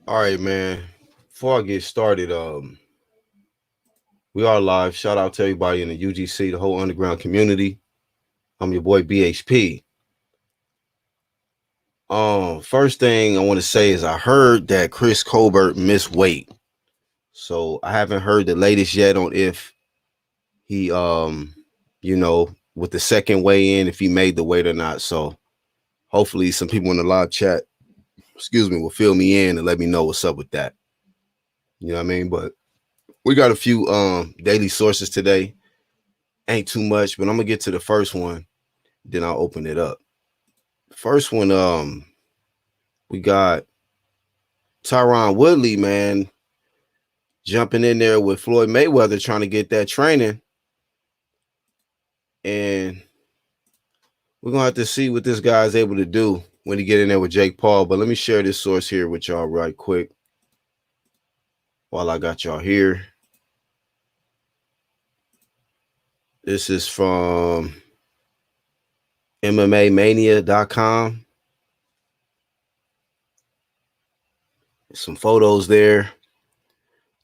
All right, man. Before I get started, we are live. Shout out to everybody in the UGC, the whole underground community. I'm your boy BHP. First thing I want to say is I heard that Chris Colbert missed weight. So I haven't heard the latest yet on if he with the second weigh in, if he made the weight or not. So hopefully some people in the live chat, will fill me in and let me know what's up with that. You know what I mean? But we got a few daily sources today. Ain't too much, but I'm gonna get to the first one, then I'll open it up. First one, we got Tyron Woodley, man, jumping in there with Floyd Mayweather trying to get that training. And we're gonna have to see what this guy's able to do when he get in there with Jake Paul. But let me share this source here with y'all right quick while I got y'all here. This is from MMAmania.com. Some photos there.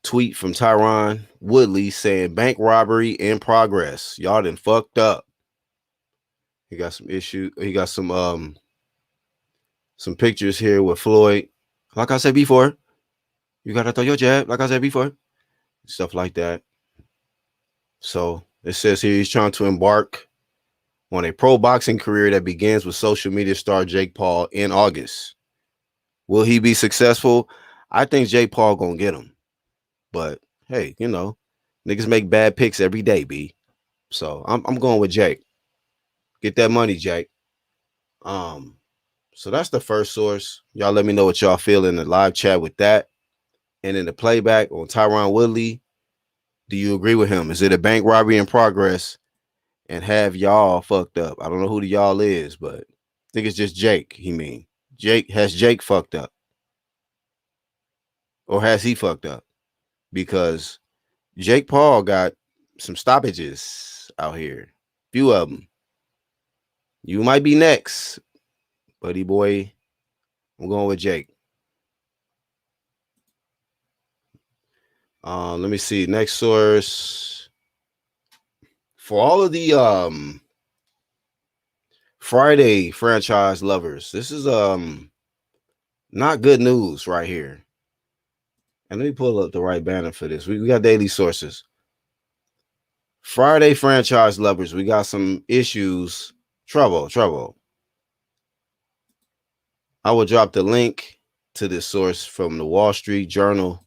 Tweet from Tyron Woodley saying bank robbery in progress. Y'all done fucked up. He got some issue. He got some pictures here with Floyd. Like I said before, you gotta throw your jab. Like I said before, stuff like that. So it says here he's trying to embark on a pro boxing career that begins with social media star Jake Paul in August. Will he be successful? I think Jake Paul gonna get him. But hey, niggas make bad picks every day, B. So I'm going with Jake. Get that money, Jake. So that's the first source. Y'all let me know what y'all feel in the live chat with that. And in the playback on Tyron Woodley, do you agree with him? Is it a bank robbery in progress? And have y'all fucked up? I don't know who the y'all is, but I think it's just Jake. Jake fucked up? Or has he fucked up? Because Jake Paul got some stoppages out here. Few of them. You might be next, buddy boy. I'm going with Jake. Let me see. Next source. For all of the Friday franchise lovers, this is not good news right here. And let me pull up the right banner for this. We got daily sources. Friday franchise lovers, we got some issues. Trouble. I will drop the link to this source from the Wall Street Journal.com.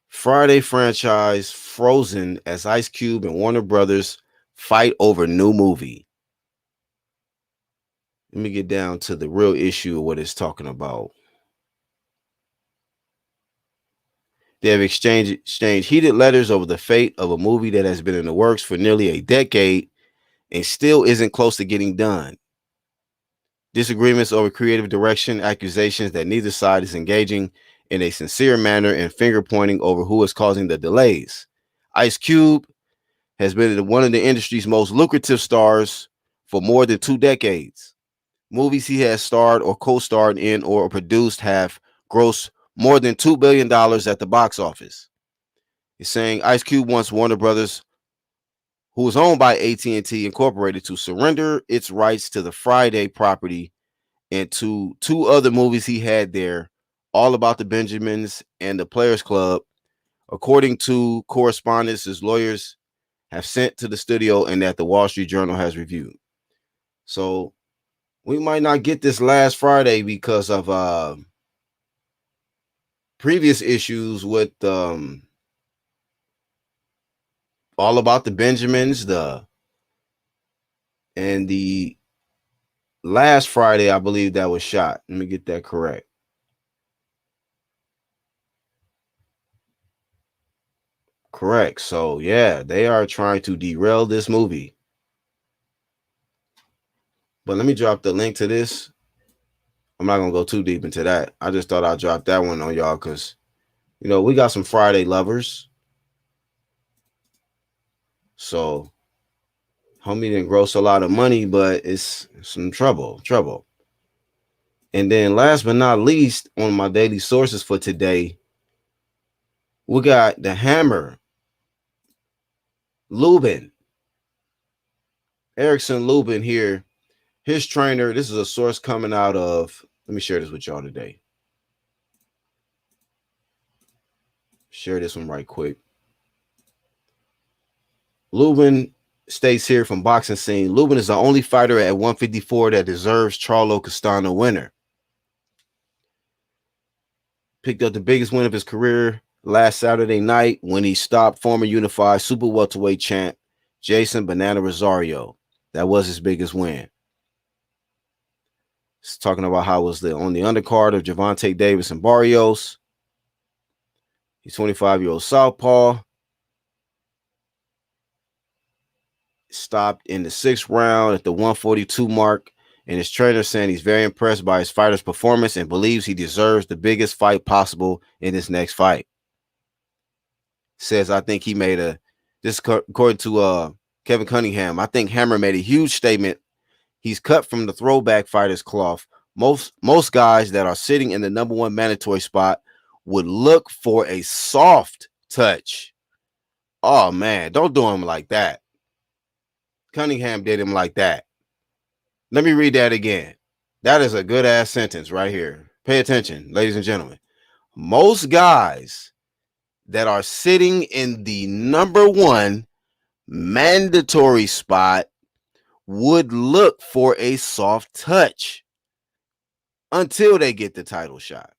Friday franchise frozen as Ice Cube and Warner Brothers fight over new movie. Let me get down to the real issue of what it's talking about. They have exchanged heated letters over the fate of a movie that has been in the works for nearly a decade and still isn't close to getting done. Disagreements over creative direction, accusations that neither side is engaging in a sincere manner, and finger pointing over who is causing the delays. Ice Cube has been one of the industry's most lucrative stars for more than 2 decades. Movies he has starred or co-starred in or produced have grossed more than $2 billion at the box office. He's saying Ice Cube wants Warner Brothers, who is owned by AT&T Incorporated, to surrender its rights to the Friday property and to 2 other movies he had there, All About the Benjamins and The Players Club, according to correspondence his lawyers have sent to the studio and that the Wall Street Journal has reviewed. So we might not get this last Friday because of previous issues with All About the Benjamins, and the last Friday, I believe that was shot. Let me get that correct. Correct. So yeah, they are trying to derail this movie. But let me drop the link to this. I'm not gonna go too deep into that. I just thought I'd drop that one on y'all because we got some Friday lovers. So Homie didn't gross a lot of money, but it's some trouble. And then last but not least, on my daily sources for today, we got the Hammer, Lubin, Erickson Lubin here. His trainer, this is a source coming out of, let me share this with y'all today. Share this one right quick. Lubin states here from Boxing Scene, Lubin is the only fighter at 154 that deserves Charlo Castano winner. Picked up the biggest win of his career last Saturday night when he stopped former unified super welterweight champ Jason Banana Rosario. That was his biggest win. It's talking about how it was on the undercard of Gervonta Davis and Barrios. He's 25-year-old southpaw. Stopped in the 6th round at the 142 mark, and his trainer saying he's very impressed by his fighter's performance and believes he deserves the biggest fight possible in his next fight. Says, I think he made this according to Kevin Cunningham, I think Hammer made a huge statement. He's cut from the throwback fighter's cloth. Most guys that are sitting in the number one mandatory spot would look for a soft touch. Oh, man, don't do him like that. Cunningham did him like that. Let me read that again. That is a good ass sentence right here. Pay attention, ladies and gentlemen. Most guys that are sitting in the number one mandatory spot would look for a soft touch until they get the title shot.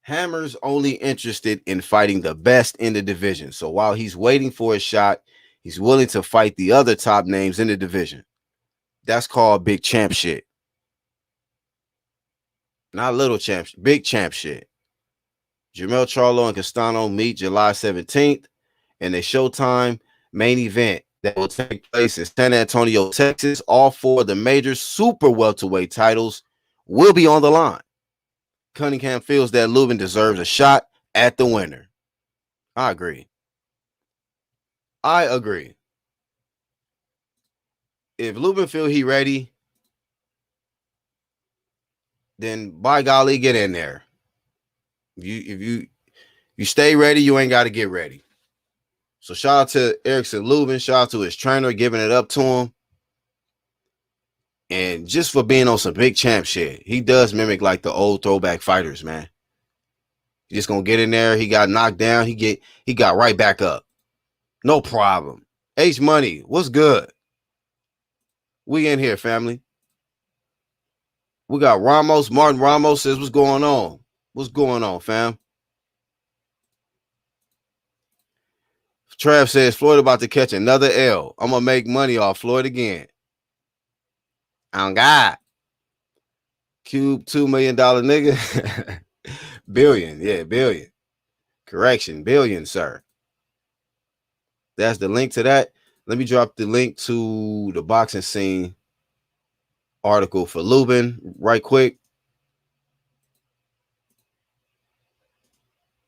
Hammer's only interested in fighting the best in the division. So while he's waiting for a shot, he's willing to fight the other top names in the division. That's called big champ shit. Not little champ, big champ shit. Jermell Charlo and Castano meet July 17th in a Showtime main event that will take place in San Antonio, Texas. All 4 of the major super welterweight titles will be on the line. Cunningham feels that Lubin deserves a shot at the winner. I agree. If Lubin feel he ready, then by golly, get in there. If you stay ready, you ain't got to get ready. So shout out to Erickson Lubin. Shout out to his trainer, giving it up to him. And just for being on some big champ shit. He does mimic like the old throwback fighters, man. He just gonna get in there. He got knocked down. He got right back up. No problem. H Money, what's good? We in here, family. We got Ramos. Martin Ramos says, what's going on? What's going on, fam? Trav says, Floyd about to catch another L. I'm going to make money off Floyd again. On God. Cube, $2 million nigga. Billion. Yeah, billion. Correction. Billion, sir. That's the link to that. Let me drop the link to the Boxing Scene article for Lubin right quick.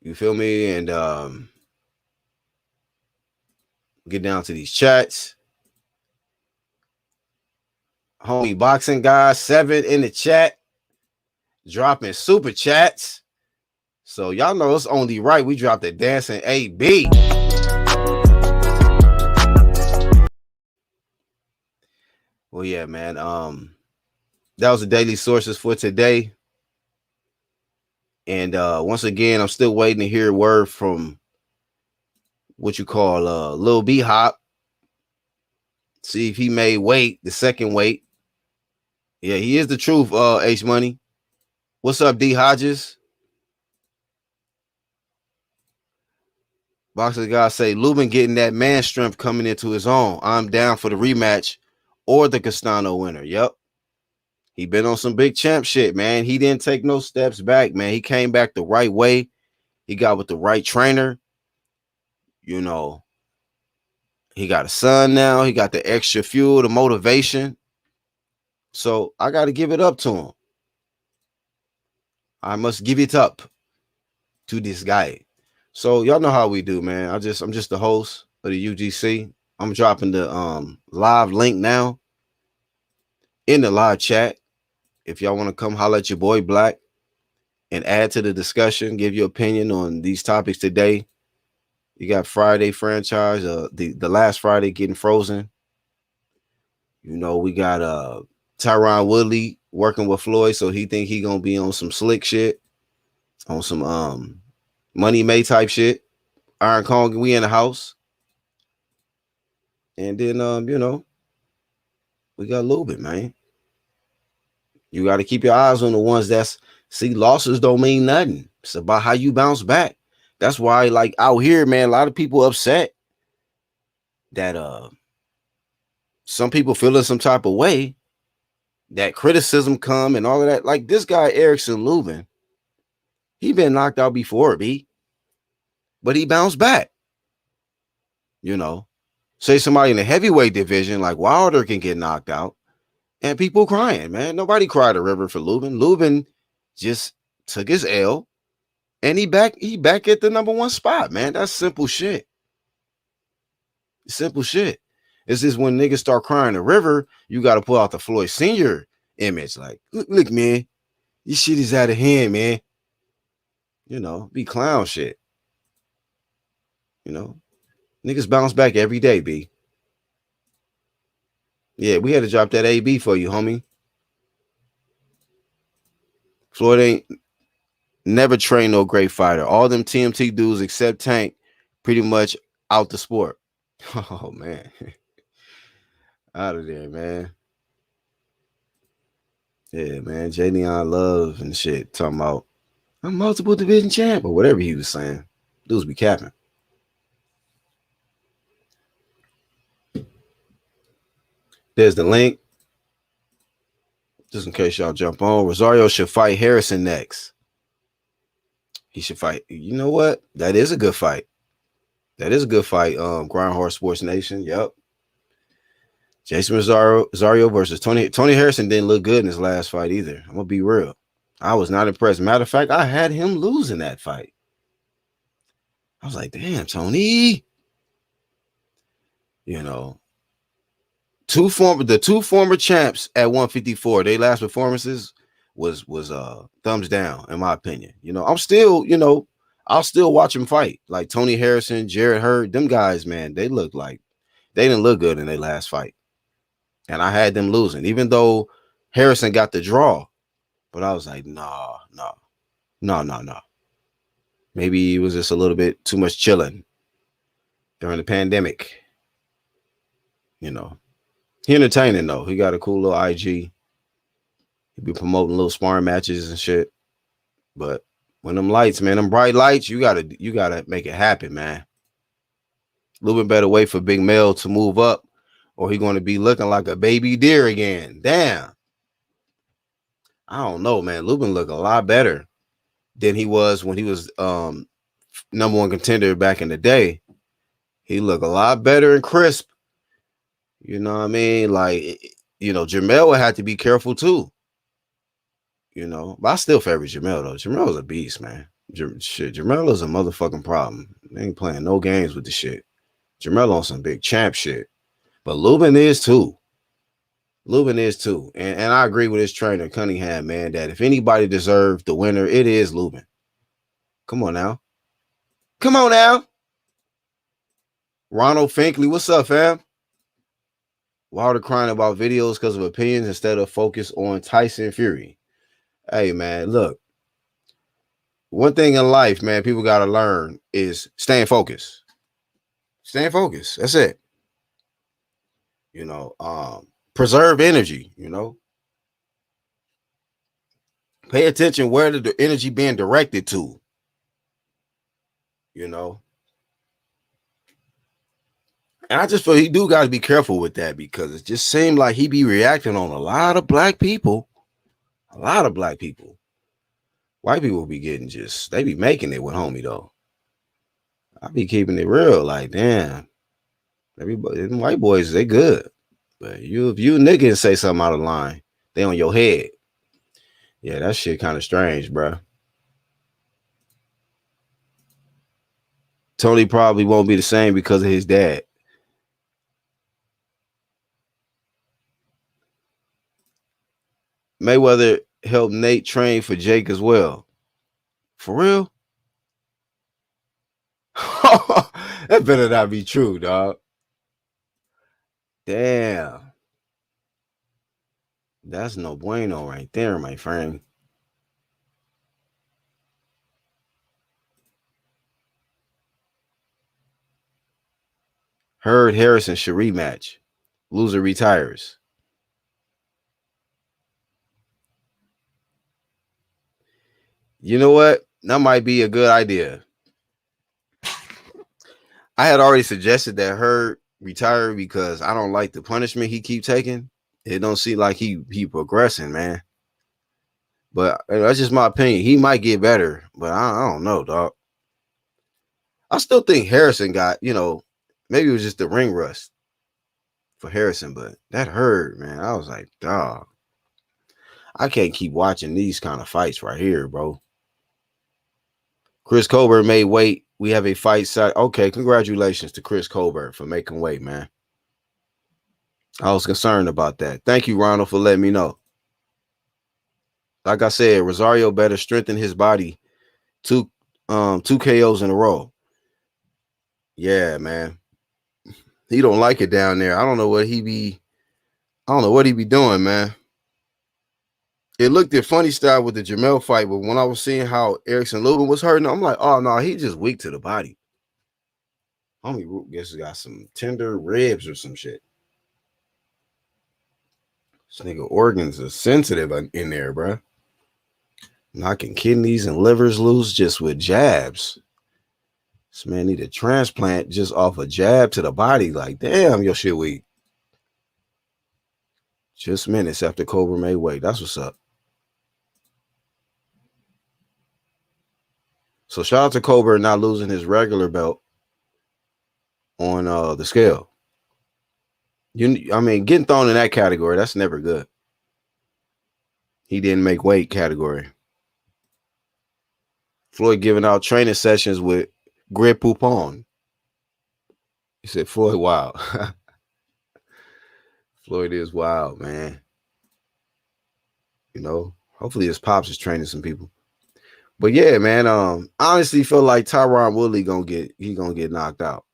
You feel me? And get down to these chats. Homie Boxing Guy 7 in the chat. Dropping super chats. So y'all know it's only right we dropped the dancing AB. Well, yeah, man. That was the daily sources for today. And once again, I'm still waiting to hear word from what you call Lil B Hop. See if he made weight, the second weight. Yeah, he is the truth, H Money. What's up, D Hodges? Boxing guy say Lubin getting that man strength coming into his own. I'm down for the rematch or the Castano winner. Yep. He been on some big champ shit, man. He didn't take no steps back, man. He came back the right way. He got with the right trainer. You know, he got a son now. He got the extra fuel, the motivation. So I got to give it up to him. I must give it up to this guy. So y'all know how we do, man. I'm just the host of the UGC. I'm dropping the live link now in the live chat. If y'all want to come holler at your boy Black and add to the discussion, give your opinion on these topics today. You got Friday franchise, the last Friday getting frozen. You know, we got Tyron Woodley working with Floyd, so he think he gonna be on some slick shit, on some Money May type shit. Iron Kong, we in the house. And then you know, we got Lubin, man. You got to keep your eyes on the ones that's see, losses don't mean nothing. It's about how you bounce back. That's why, like out here, man, a lot of people upset that some people feeling some type of way, that criticism come and all of that. Like this guy Erickson Lubin, he been knocked out before, but he bounced back. You know, say somebody in the heavyweight division like Wilder can get knocked out, and people crying, man. Nobody cried a river for Lubin. Lubin just took his L, and he back at the number one spot, man. That's simple shit. Simple shit. It's just when niggas start crying a river, you got to pull out the Floyd Senior image. Like, look, man, this shit is out of hand, man. You know, be clown shit. You know, niggas bounce back every day, B. Yeah, we had to drop that AB for you, homie. Floyd ain't never trained no great fighter. All them TMT dudes except Tank pretty much out the sport. Oh, man. Out of there, man. Yeah, man. J. Leon Love and shit talking about I'm multiple division champ or whatever he was saying. Dudes be capping. There's the link. Just in case y'all jump on. Rosario should fight Harrison next. He should fight. You know what? That is a good fight. That is a good fight. Grindhard Sports Nation. Yep. Jason Rosario versus Tony Harrison didn't look good in his last fight either. I'm gonna be real. I was not impressed. Matter of fact, I had him losing that fight. I was like, damn, Tony. You know, the two former champs at 154, their last performances was thumbs down, in my opinion. You know, I'm still, you know, I'll still watch them fight. Like Tony Harrison, Jarrett Hurd, them guys, man, they look like they didn't look good in their last fight. And I had them losing, even though Harrison got the draw. But I was like, no. Maybe it was just a little bit too much chilling during the pandemic. You know, he entertaining though. He got a cool little IG. He be promoting little sparring matches and shit. But when them lights, man, them bright lights, you gotta make it happen, man. A little bit better wait for Big Mel to move up, or he gonna be looking like a baby deer again. Damn. I don't know, man. Lubin look a lot better than he was when he was number one contender back in the day. He look a lot better and crisp. You know what I mean? Like, you know, Jermell would have to be careful too. You know, but I still favor Jermell though. Jermell's a beast, man. Jermell is a motherfucking problem. They ain't playing no games with the shit. Jermell on some big champ shit. But Lubin is too. And I agree with his trainer, Cunningham, man, that if anybody deserved the winner, it is Lubin. Come on now. Ronald Finkley, what's up, fam? Wilder crying about videos because of opinions instead of focus on Tyson Fury. Hey, man, look. One thing in life, man, people got to learn is staying focused. Staying focused. That's it. You know, preserve energy, you know. Pay attention where the energy being directed to. You know. And I just feel he do got to be careful with that because it just seemed like he be reacting on a lot of black people. A lot of black people. White people be getting they be making it with homie though. I be keeping it real, like damn. Everybody, them white boys, they good. But if you a nigga and say something out of line, they on your head. Yeah, that shit kind of strange, bro. Tony probably won't be the same because of his dad. Mayweather helped Nate train for Jake as well. For real? That better not be true, dog. Damn. That's no bueno right there, my friend. Heard Harrison should rematch. Loser retires. You know what? That might be a good idea. I had already suggested that Hurd retire because I don't like the punishment he keep taking. It don't seem like he progressing, man. But that's just my opinion. He might get better, but I don't know, dog. I still think Harrison got, maybe it was just the ring rust for Harrison, but that hurt, man. I was like, dog, I can't keep watching these kind of fights right here, bro. Chris Colbert made weight. We have a fight site. Okay, congratulations to Chris Colbert for making weight, man. I was concerned about that. Thank you, Ronald, for letting me know. Like I said, Rosario better strengthen his body. Two KOs in a row. Yeah, man. He don't like it down there. I don't know what he be doing, man. It looked at funny style with the Jermell fight, but when I was seeing how Erickson Lubin was hurting, I'm like, oh no, he just weak to the body. Homie Root guess he got some tender ribs or some shit. This nigga organs are sensitive in there, bro. Knocking kidneys and livers loose just with jabs. This man need a transplant just off a jab to the body. Like, damn, your shit weak. Just minutes after Cobra made weight. That's what's up. So shout out to Cobra not losing his regular belt on the scale. Getting thrown in that category, that's never good. He didn't make weight category. Floyd giving out training sessions with Greg Poupon. He said, Floyd, wow. Floyd is wild, man. Hopefully his pops is training some people. But yeah, man, honestly feel like Tyron Woodley gonna get knocked out.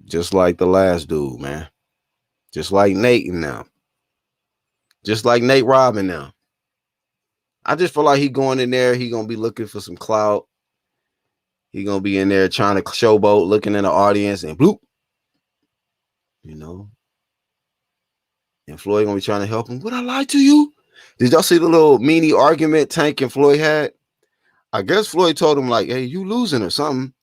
Just like the last dude, man. Just like Nate and them. Just like Nate Robin now. I just feel like he going in there, he gonna be looking for some clout. He gonna be in there trying to showboat, looking in the audience, and bloop. And Floyd gonna be trying to help him. Would I lie to you? Did y'all see the little mini argument Tank and Floyd had? I guess Floyd told him, like, hey, you losing or something.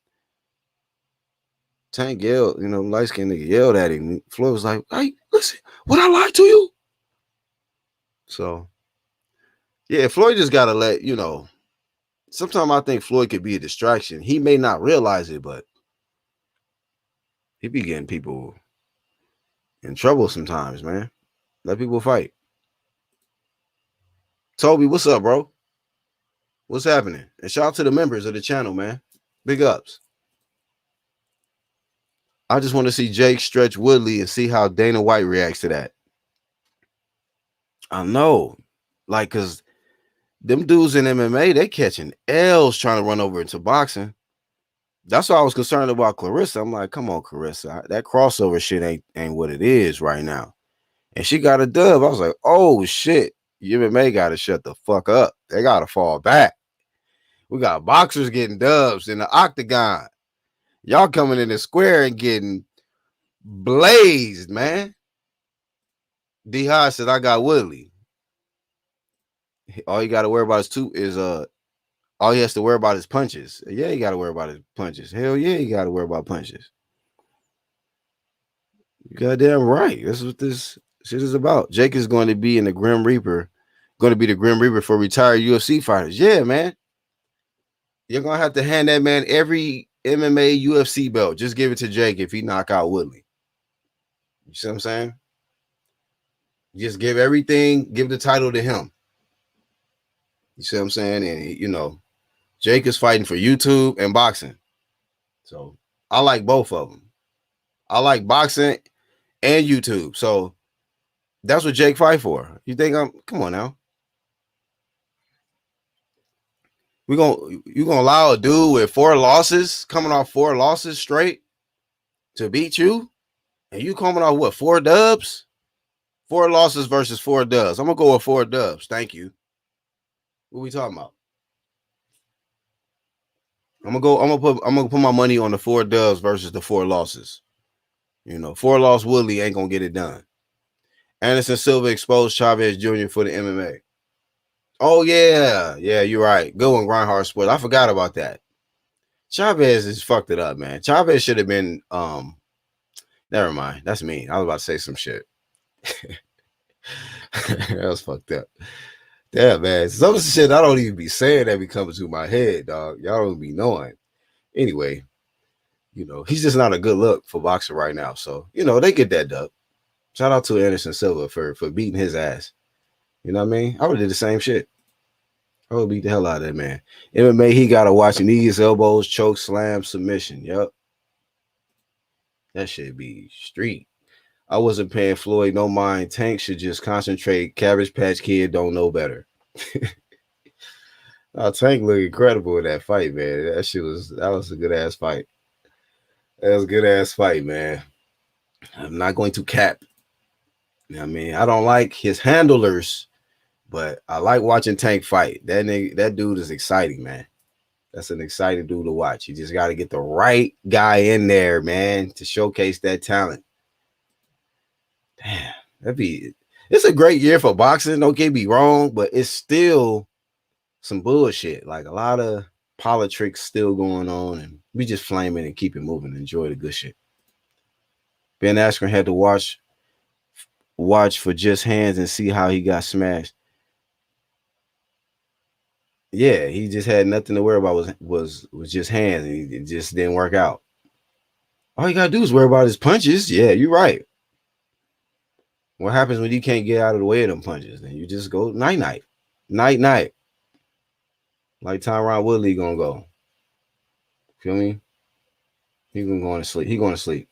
Tank yelled, light skinned nigga yelled at him. Floyd was like, hey, listen, would I lie to you? So, yeah, Floyd just gotta let, sometimes I think Floyd could be a distraction. He may not realize it, but he be getting people in trouble sometimes, man. Let people fight. Toby, what's up, bro? What's happening? And shout out to the members of the channel, man. Big ups. I just want to see Jake stretch Woodley and see how Dana White reacts to that. I know. Like, because them dudes in MMA, they catching L's trying to run over into boxing. That's why I was concerned about Clarissa. I'm like, come on, Clarissa. That crossover shit ain't what it is right now. And she got a dub. I was like, oh, shit. MMA got to shut the fuck up. They got to fall back. We got boxers getting dubs in the octagon. Y'all coming in the square and getting blazed, man. D High said I got Woodley. All he got to worry about is all he has to worry about is punches. Yeah, he got to worry about his punches. Hell yeah, he got to worry about punches. You goddamn right. That's what this shit is about. Jake is going to be in the Grim Reaper, going to be the Grim Reaper for retired UFC fighters. Yeah, man. You're gonna have to hand that man every MMA UFC belt. Just give it to Jake if he knock out Woodley. You see what I'm saying? Just give everything, give the title to him. You see what I'm saying? And Jake is fighting for YouTube and boxing. So I like both of them. I like boxing and YouTube. So that's what Jake fight for. You think come on now. You gonna allow a dude with 4 losses, coming off 4 losses straight, to beat you, and you coming off what, 4 dubs? 4 losses versus 4 dubs. I'm gonna go with 4 dubs. Thank you. What we talking about? I'm gonna put my money on the 4 dubs versus the 4 losses. 4 loss Woodley ain't gonna get it done. Anderson Silva exposed Chavez Jr. for the MMA. Oh yeah, yeah, you're right. Good one, Reinhardt Sports. I forgot about that. Chavez is fucked it up, man. Chavez should have been. Never mind. That's me. I was about to say some shit. That was fucked up. Damn, man. Some of the shit I don't even be saying that be coming to my head, dog. Y'all don't be knowing. Anyway, he's just not a good look for boxing right now. So, they get that dub. Shout out to Anderson Silva for beating his ass. You know what I mean? I would have did the same shit. I would beat the hell out of that man. MMA, he gotta watch knees, elbows, choke, slam, submission. Yep. That should be street. I wasn't paying Floyd no mind. Tank should just concentrate. Cabbage Patch Kid don't know better. Tank looked incredible in that fight, man. That was a good ass fight. That was a good ass fight, man. I'm not going to cap. You know what I mean? I don't like his handlers, but I like watching Tank fight. That dude is exciting, man. That's an exciting dude to watch. You just got to get the right guy in there, man, to showcase that talent. Damn, it's a great year for boxing. Don't get me wrong, but it's still some bullshit. Like a lot of politics still going on, and we just flame it and keep it moving. Enjoy the good shit. Ben Askren had to watch for just hands and see how he got smashed. Yeah, he just had nothing to worry about. Was just hands, and it just didn't work out. All you gotta do is worry about his punches. Yeah, you're right. What happens when you can't get out of the way of them punches? Then you just go night night. Like Tyron Woodley gonna go. Feel me? He gonna go to sleep. He going to sleep.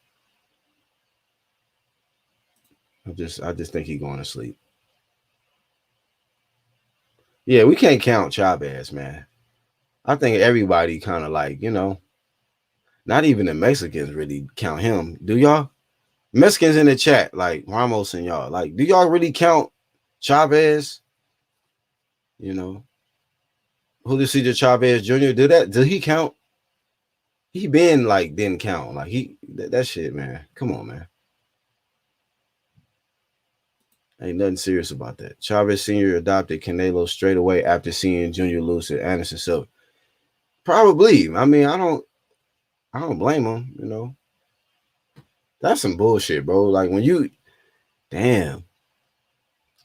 I just think he going to sleep. Yeah, we can't count Chavez, man. I think everybody kind of like, not even the Mexicans really count him. Do y'all? Mexicans in the chat, like Ramos and y'all, like, do y'all really count Chavez? Julio Cesar Chavez Jr. Did he count? He been like didn't count. Like that shit, man. Come on, man. Ain't nothing serious about that. Chavez Sr. adopted Canelo straight away after seeing Junior lose to Anderson Silva. Probably. I mean, I don't blame him, That's some bullshit, bro. Like damn.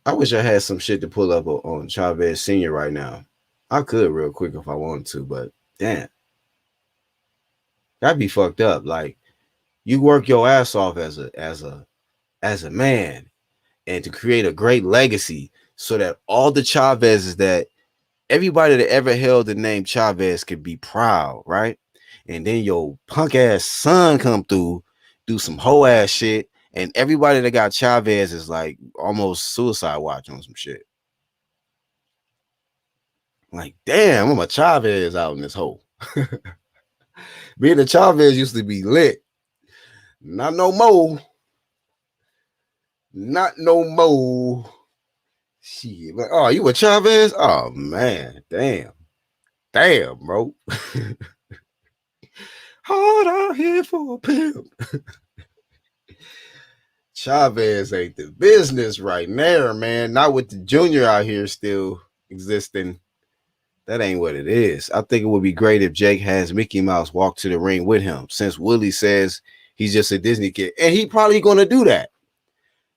I wish I had some shit to pull up on Chavez Sr. right now. I could real quick if I wanted to, but damn. That'd be fucked up. Like, you work your ass off as a man, and to create a great legacy so that all the Chavezes, that everybody that ever held the name Chavez could be proud, right? And then your punk ass son come through, do some hoe ass shit, and everybody that got Chavez is like almost suicide watch on some shit. Like, damn, I'm a Chavez out in this hole. Being a Chavez used to be lit. Not no more. Not no more. Shit. Like, oh, you a Chavez? Oh man. Damn, bro. Hard out here for a pimp. Chavez ain't the business right now, man. Not with the junior out here still existing. That ain't what it is. I think it would be great if Jake has Mickey Mouse walk to the ring with him, since Willie says he's just a Disney kid. And he probably gonna do that.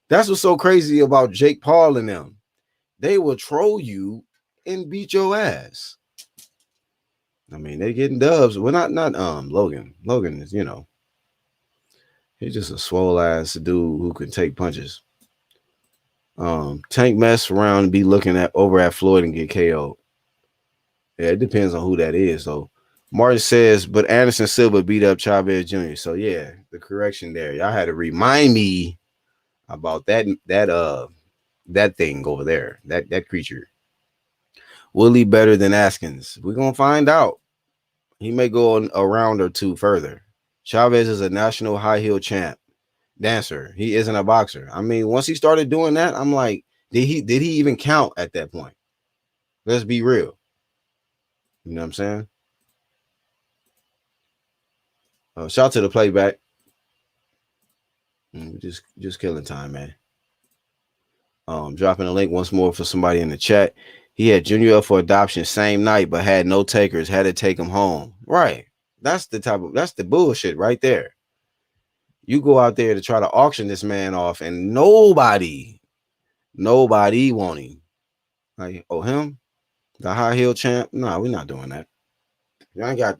That's what's so crazy about Jake Paul and them. They will troll you and beat your ass. I mean, they're getting dubs. Well, not Logan. Logan is, he's just a swole ass dude who can take punches. Tank mess around and be looking over at Floyd and get KO'd. Yeah, it depends on who that is, though. Martin says, but Anderson Silva beat up Chavez Jr. So yeah, the correction there. Y'all had to remind me about that thing over there, that creature. Woodley better than Askins? We're gonna find out. He may go on a round or two further. Chavez is a national high heel champ dancer. He isn't a boxer. I mean, once he started doing that, I'm like, did he even count at that point? Let's be real. You know what I'm saying? Shout out to the playback. Just killing time, man. Dropping a link once more for somebody in the chat. He had Junior up for adoption same night, but had no takers. Had to take him home. Right. That's the bullshit right there. You go out there to try to auction this man off, and nobody want him. Like, oh, him, the high heel champ. Nah, we're not doing that. You ain't got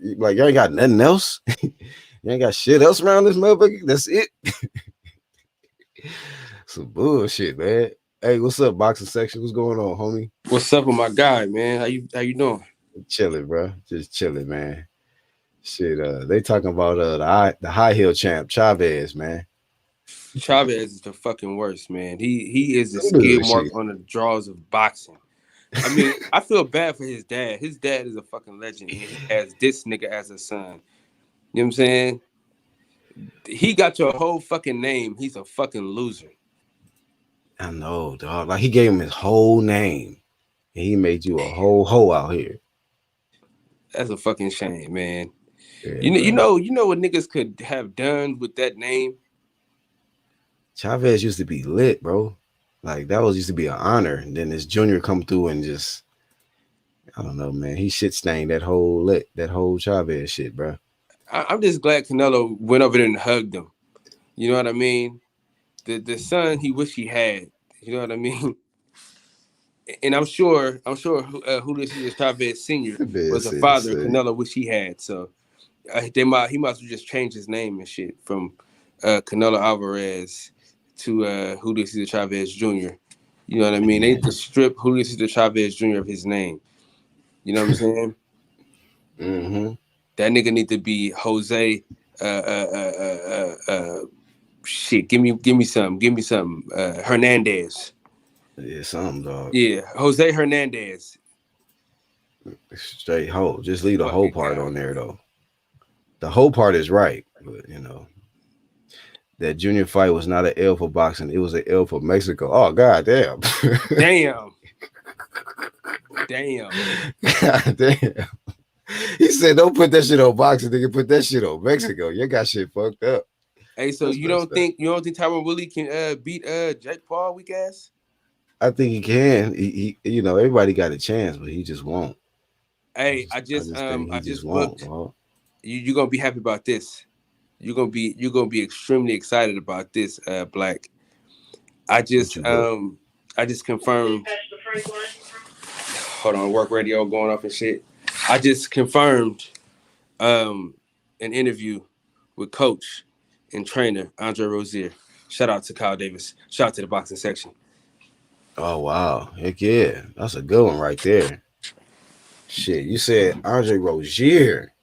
nothing else. You ain't got shit else around this motherfucker. That's it. Some bullshit, man. Hey, what's up, boxing section? What's going on, homie? What's up with my guy, man? How you doing? Chilling, bro. Just chilling, man. Shit, they talking about the high heel champ Chavez, man. Chavez is the fucking worst, man. He is the Some skid mark bullshit. on the draws of boxing. I mean, I feel bad for his dad. His dad is a fucking legend, and he has this nigga as a son. You know what I'm saying? He got your whole fucking name. He's a fucking loser. I know, dog. Like he gave him his whole name, and he made you a whole hoe out here. That's a fucking shame, man. Yeah, You know what niggas could have done with that name? Chavez used to be lit, bro. Like that was used to be an honor. And then this junior come through and just, I don't know, man. He shit stained that whole Chavez shit, bro. I'm just glad Canelo went over there and hugged him. You know what I mean? The son he wish he had. You know what I mean? And I'm sure Julio Cesar Chavez Sr. Man was a said the father same. Canelo wish he had. So he might as well just change his name and shit from Canelo Alvarez to Julio Cesar Chavez Jr. You know what I mean? They need to strip Julio Cesar Chavez Jr. of his name. You know what I'm saying? Mm-hmm. That nigga need to be Jose. Uh, uh, uh, uh, uh, Shit, give me some. Hernandez. Yeah, something, dog. Yeah, Jose Hernandez. Straight hoe. Just leave the whole Fucking part guy. on there though. The whole part is right, but that junior fight was not an L for boxing. It was an L for Mexico. Oh god damn. Damn. Damn. God damn. He said, "Don't put that shit on boxing, nigga. Put that shit on Mexico. You got shit fucked up. Hey, so That's messed up." you don't think Tyron Woodley can beat Jake Paul weak ass? I think he can. Everybody got a chance, but he just won't. Hey, I just think I he just just won't, booked. dog. You're gonna be happy about this. You're gonna be extremely excited about this, Black. I What just you book? um I just confirmed. Hold on, work radio going off and shit. I just confirmed um an interview with coach and trainer Andre Rozier. Shout out to Kyle Davis. Shout out to the boxing section. Oh wow, heck yeah, that's a good one right there. Shit, you said Andre Rozier.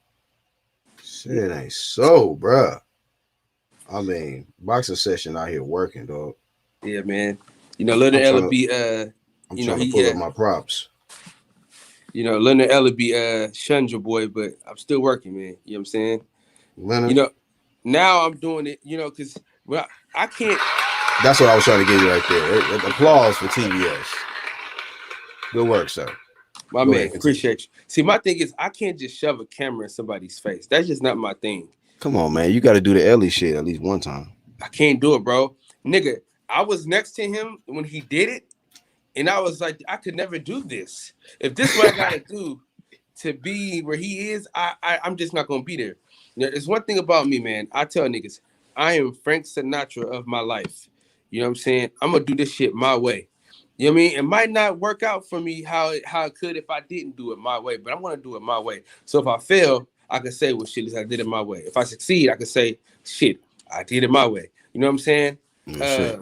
Shit ain't so, bruh. I mean, boxing session out here working, dog. Yeah, man. Leonard I'm trying to Ellaby, I'm trying to pull up my props. Leonard Ellaby shunned your boy, but I'm still working, man. You know what I'm saying? You Leonard, know, now I'm doing it, because well, I can't. that's what I was trying to give you right there. Applause for TBS. Good work, sir. My Go man, ahead, continue. appreciate you. See, my thing is I can't just shove a camera in somebody's face. That's just not my thing. Come on, man. You got to do the Ellie shit at least one time. I can't do it, bro. Nigga, I was next to him when he did it, and I was like, I could never do this. If this is what I gotta do to be where he is, I'm just not gonna be there. There's one thing about me, man. I tell niggas, I am Frank Sinatra of my life. You know what I'm saying? I'm gonna do this shit my way. You know what I mean? It might not work out for me how it could if I didn't do it my way, but I want to do it my way. So if I fail, I can say, well, shit, I did it my way. If I succeed, I can say, shit, I did it my way. You know what I'm saying? Shit.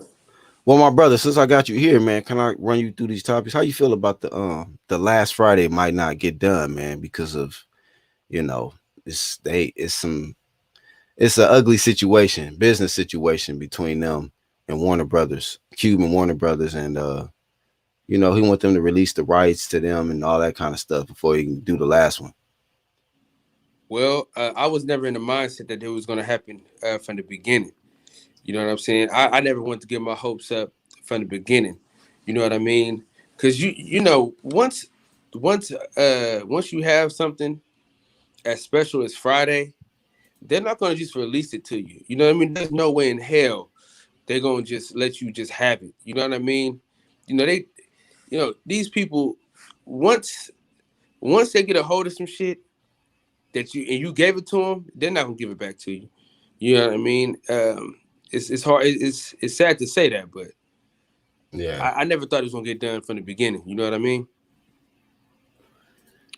Well, my brother, since I got you here, man, can I run you through these topics? How you feel about the last Friday might not get done, man, because of you know it's an ugly situation, business situation between them and Warner Brothers, Cuban Warner Brothers, and You know, he want them to release the rights to them and all that kind of stuff before he can do the last one. Well, I was never in the mindset that it was going to happen from the beginning. You know what I'm saying? I never wanted to get my hopes up from the beginning. You know what I mean? Because once you have something as special as Friday, they're not going to just release it to you. You know what I mean? There's no way in hell they're going to just let you just have it. You know what I mean? You know they, these people once once they get a hold of some shit that you gave it to them, they're not gonna give it back to you. You know what I mean? It's hard. It's sad to say that, but Yeah. I never thought it was gonna get done from the beginning. You know what I mean?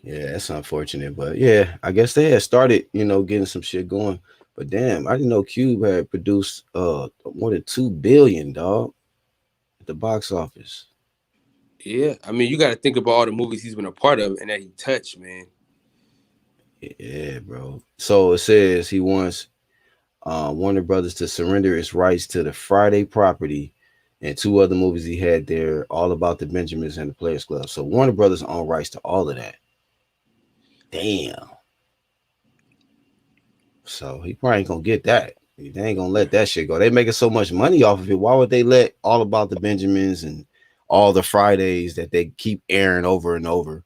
Yeah, that's unfortunate, but yeah, I guess they had started, getting some shit going. But damn, I didn't know Cube had produced more than 2 billion, dog, at the box office. Yeah. I mean, you got to think about all the movies he's been a part of and that he touched, man. Yeah, bro. So it says he wants Warner Brothers to surrender its rights to the Friday property and two other movies he had there, all about the Benjamins and the Players Club. So Warner Brothers own rights to all of that. Damn. So he probably ain't gonna get that. They ain't gonna let that shit go. They making so much money off of it. Why would they let all about the Benjamins and all the Fridays that they keep airing over and over?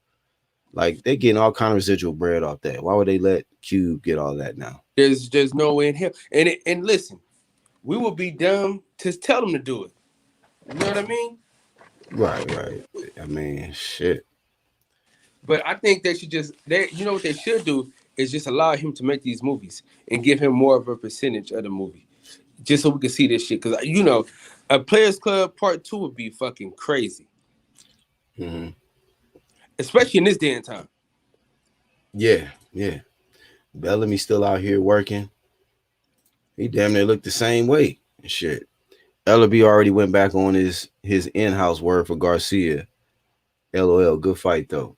Like they getting all kind of residual bread off that. Why would they let Cube get all that now? There's no way in hell. And listen, we would be dumb to tell them to do it. You know what I mean? Right, right. I mean, shit. But I think they should you know what they should do is just allow him to make these movies and give him more of a percentage of the movie, just so we can see this shit. Because a Players Club Part Two would be fucking crazy, Hmm. especially in this day and time. Yeah, yeah. Bellamy still out here working. He damn near looked the same way and shit. Ellaby already went back on his in-house word for Garcia. LOL, good fight though.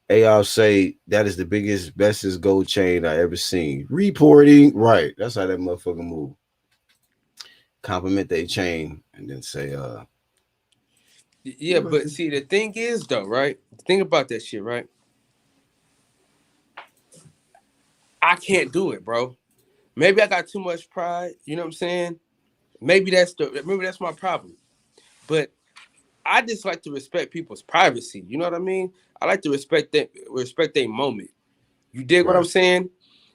AI say that is the biggest, bestest gold chain I ever seen. Reporting, right? That's how that motherfucker move. Compliment they chain and then say, Yeah, but see, the thing is though, right? Think about that shit, right? I can't do it, bro. Maybe I got too much pride. You know what I'm saying? Maybe that's my problem. But I just like to respect people's privacy. You know what I mean? I like to respect their moment. You dig what I'm right. saying?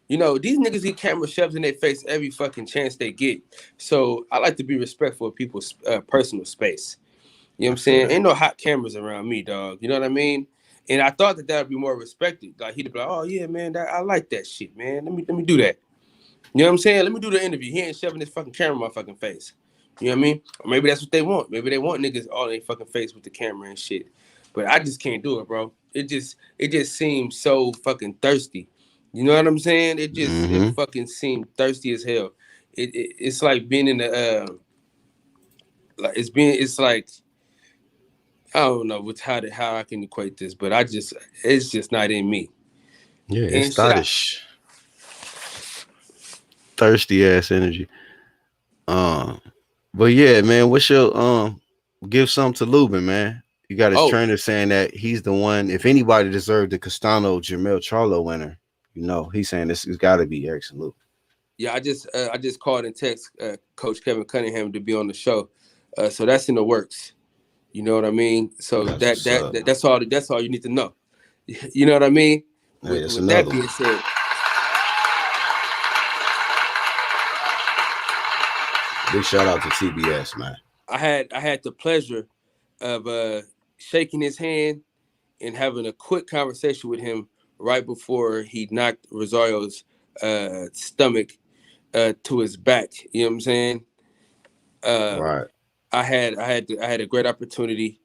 These niggas get camera shoved in their face every fucking chance they get. So I like to be respectful of people's personal space. You know what I I'm feel saying? that. Ain't no hot cameras around me, dog. You know what I mean? And I thought that would be more respected. Like he'd be like, "Oh yeah, man, I like that shit, man. Let me do that." You know what I'm saying? Let me do the interview. He ain't shoving his fucking camera in my fucking face. You know what I mean? Or maybe that's what they want. Maybe they want niggas all in their fucking face with the camera and shit. But I just can't do it, bro. It just seems so fucking thirsty. You know what I'm saying? It Mm-hmm. fucking seemed thirsty as hell. It's like being in the it's like I don't know how I can equate this, but it's just not in me. Yeah, it's And shit, thottish. Thirsty ass energy. Um, but yeah, man, what's your give some to Lubin, man. You got his oh trainer saying that he's the one, if anybody deserved the Castano Jermell Charlo winner, he's saying this has gotta be Erickson Lubin. yeah, I just called and text Coach Kevin Cunningham to be on the show, so that's in the works. You know what I mean? So That's what's up. that's all you need to know. You know what I mean? Hey, With it's with that another being one. said, Big shout out to TBS, man. I had the pleasure of shaking his hand and having a quick conversation with him right before he knocked Rosario's stomach to his back. You know what I'm saying? Uh, Right. I had a great opportunity.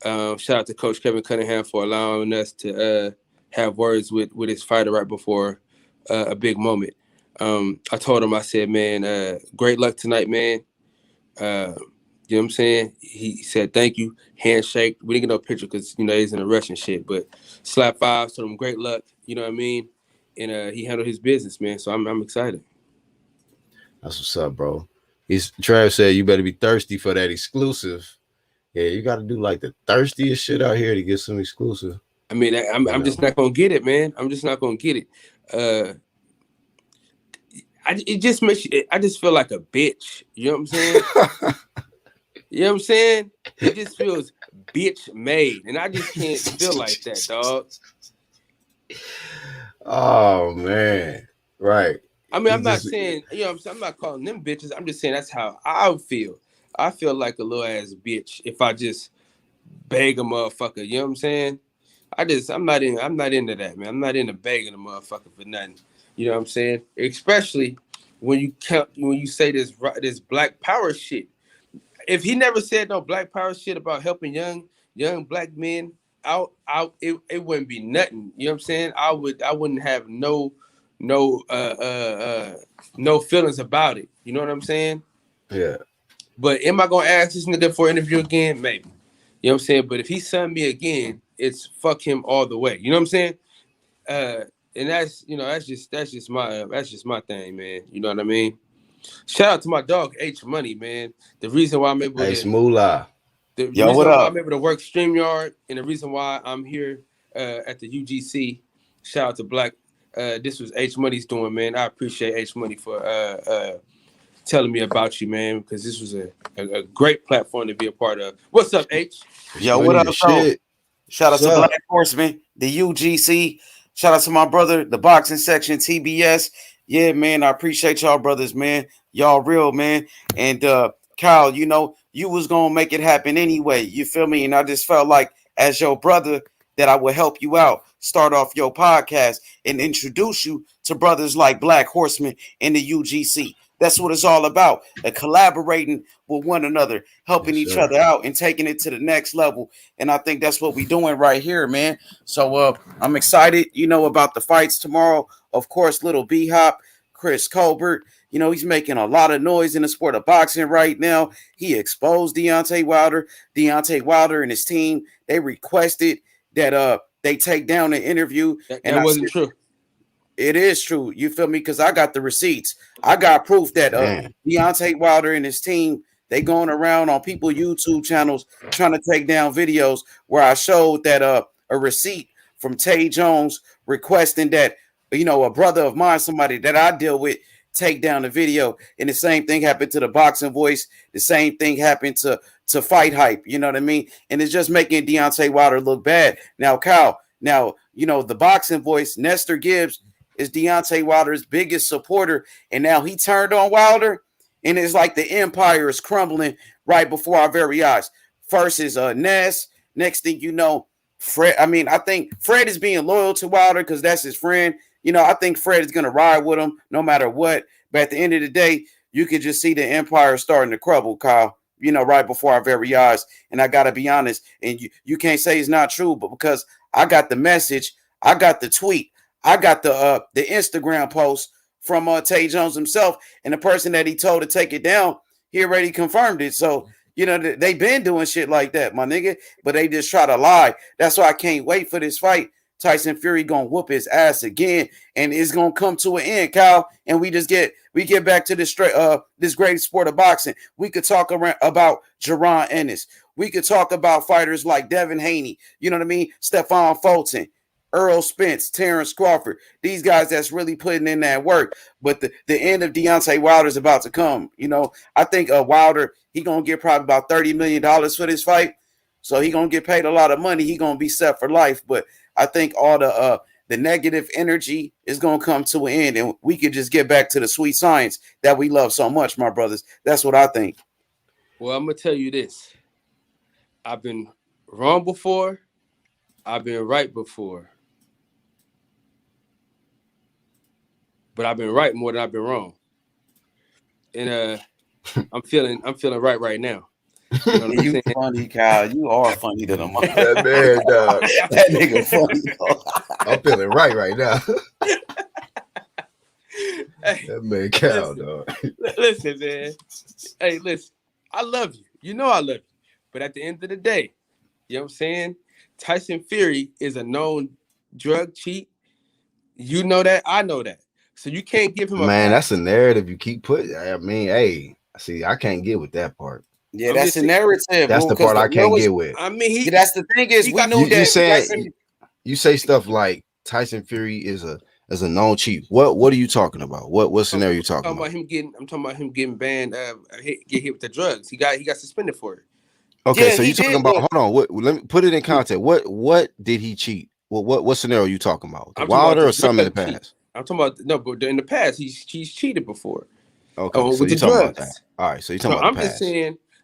Shout out to Coach Kevin Cunningham for allowing us to have words with his fighter right before a big moment. I told him, I said, man, great luck tonight, man. You know what I'm saying? He said, thank you. Handshake. We didn't get no picture because, he's in a rush and shit. But slap fives, told him great luck. You know what I mean? And he handled his business, man. So I'm excited. That's what's up, bro. He's Trav said you better be thirsty for that exclusive. Yeah, you got to do like the thirstiest shit out here to get some exclusive. I mean, You I'm know. just not gonna get it, man. I'm just not gonna get it. Uh, it just makes you. I just feel like a bitch. You know what I'm saying? You know what I'm saying? It just feels bitch made, and I just can't feel like that, dog. Oh man, right. I mean, You I'm not just saying, you know what I'm saying? I'm not calling them bitches. I'm just saying that's how I would feel. I feel like a little ass bitch if I just beg a motherfucker. You know what I'm saying? I'm not into that, man. I'm not into begging a motherfucker for nothing. You know what I'm saying? Especially when you say this black power shit. If he never said no black power shit about helping young black men out, it wouldn't be nothing. You know what I'm saying? I wouldn't have no no feelings about it. You know what I'm saying? yeah. But am I gonna ask this nigga for an interview again? Maybe. You know what I'm saying? But if he signed me again, it's fuck him all the way. You know what I'm saying? Uh, and that's that's just my thing, man. You know what I mean? Shout out to my dog H Money, man. The reason why I'm able Hey, to Smoolah. the Yo, what reason why I'm up? able to work StreamYard and the reason why I'm here at the UGC. Shout out to Black. This was H Money's doing, man. I appreciate H Money for telling me about you, man, because this was a great platform to be a part of. What's up, H? It's Yo, what money up, to bro? shit. Shout out What's to Black up? Horseman, the UGC. Shout out to my brother, the boxing section, TBS. Yeah, man, I appreciate y'all, brothers, man. Y'all real, man. And Kyle, you was gonna make it happen anyway. You feel me? And I just felt like, as your brother, that I would help you out, start off your podcast, and introduce you to brothers like Black Horseman in the UGC. That's what it's all about. Collaborating with one another, Yes, helping each sir. other out, and taking it to the next level. And I think that's what we're doing right here, man. So I'm excited, about the fights tomorrow. Of course, little B Hop, Chris Colbert. He's making a lot of noise in the sport of boxing right now. He exposed Deontay Wilder. Deontay Wilder and his team, they requested that they take down the interview. And That I wasn't said, true. it is true. You feel me? Because I got the receipts. I got proof that Man. Deontay Wilder and his team, they going around on people YouTube channels trying to take down videos where I showed that a receipt from Tay Jones requesting that a brother of mine, somebody that I deal with, take down the video. And the same thing happened to the Boxing Voice. The same thing happened to Fight Hype. You know what I mean? And it's just making Deontay Wilder look bad. Now, Kyle. Now, the Boxing Voice, Nestor Gibbs, is Deontay Wilder's biggest supporter, and now he turned on Wilder, and it's like the empire is crumbling right before our very eyes. First is Ness. Next thing you know, Fred. I mean, I think Fred is being loyal to Wilder because that's his friend. I think Fred is going to ride with him no matter what. But at the end of the day, you can just see the empire starting to crumble, Kyle. Right before our very eyes. And I got to be honest, and you can't say it's not true, but because I got the message, I got the tweet, I got the Instagram post from Tay Jones himself, and the person that he told to take it down, he already confirmed it. So they've been doing shit like that, my nigga, but they just try to lie. That's why I can't wait for this fight. Tyson Fury gonna whoop his ass again, and it's gonna come to an end, Kyle. And we get back to this great sport of boxing. We could talk about Jaron Ennis. We could talk about fighters like Devin Haney. You know what I mean? Stephon Fulton. Earl Spence, Terrence Crawford, these guys that's really putting in that work. But the end of Deontay Wilder is about to come. I think Wilder, he gonna get probably about $30 million for this fight. So he gonna get paid a lot of money. He gonna be set for life. But I think all the negative energy is gonna come to an end, and we could just get back to the sweet science that we love so much, my brothers. That's what I think. Well, I'm gonna tell you this. I've been wrong before. I've been right before. But I've been right more than I've been wrong. And I'm feeling right now. You know what I'm You saying? funny, Kyle. You are funny to the mother. That man, dog. That nigga funny. I'm feeling right now. Hey, That man cow, listen, dog. listen, man. Hey, listen. I love you. You know I love you. But at the end of the day, you know what I'm saying? Tyson Fury is a known drug cheat. You know that. I know that. So you can't give him a Man, that's a pass. narrative you keep putting. I mean, hey, see, I can't get with that part. Yeah, I'm that's just the saying. narrative, That's the because part I where can't was get with. I mean, yeah, that's the thing is he we got knew some. You that He got saying some. you say stuff like Tyson Fury is a known cheat. What are you talking about? What scenario you talking Talking about? about him getting. I'm talking about him getting banned. Get hit with the drugs. He got suspended for it. Okay, yeah, so you he talking did, about but hold on. What let me put it in context. What did he cheat? What scenario you talking about? The I'm talking about Wilder the or something in the drug cheat. past? I'm talking about no, but in the past he's cheated before. Okay, so With you the talking about that. drugs. All right, so you talking So about the past.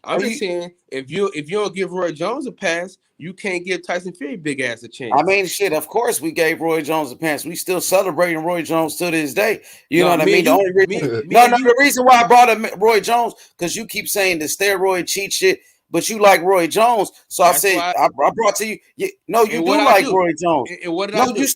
I'm are just you saying, if you don't give Roy Jones a pass, you can't give Tyson Fury big ass a I chance. mean, shit, of course we gave Roy Jones a pass. We still celebrating Roy Jones to this day. You know No, what I me mean? and The you, only reason, me no, and no, you. the reason why I brought up Roy Jones, because you keep saying the steroid cheat shit, but you like Roy Jones. So I That's said, why. I brought to you, no, you And what do I like do? Roy Jones. And what did I No, do?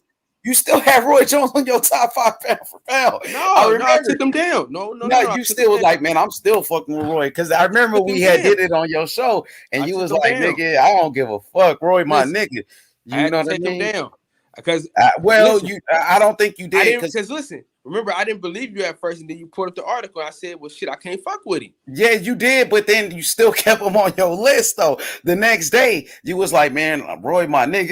you still have Roy Jones on your top 5 pound for pound. I No, I remember. took him down. No, no, no, No, no. I you took him still was down. like, man, I'm still fucking with Roy. Cause I I remember took we him had down. did it on your show, and I you took was him like, down. nigga, I don't give a fuck. Roy, my Listen, nigga. I You had know to what I take him mean? down because Well, listen, I don't think you I did, didn't because because listen. Remember, I didn't believe you at first, and then you put up the article. I said, "Well, shit, I can't fuck with him." yeah, you did, but then you still kept him on your list though. The next day, you was like, "Man, Roy, my nigga,"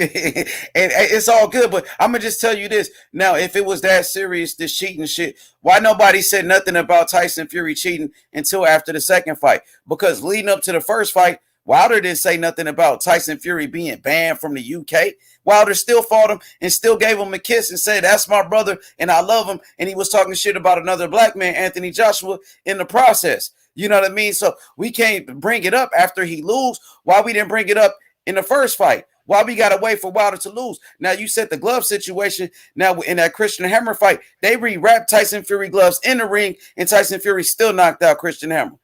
and it's all good. But I'm gonna just tell you this now: if it was that serious, this cheating shit, why nobody said nothing about Tyson Fury cheating until after the second fight? Because leading up to the first fight, Wilder didn't say nothing about Tyson Fury being banned from the UK. Wilder still fought him and still gave him a kiss and said, "That's my brother and I love him." And he was talking shit about another black man, Anthony Joshua, in the process. You know what I mean? So we can't bring it up after he lose. Why we didn't bring it up in the first fight? Why we gotta wait for Wilder to lose? Now you said the glove situation. Now in that Christian Hammer fight, they rewrapped Tyson Fury gloves in the ring, and Tyson Fury still knocked out Christian Hammer.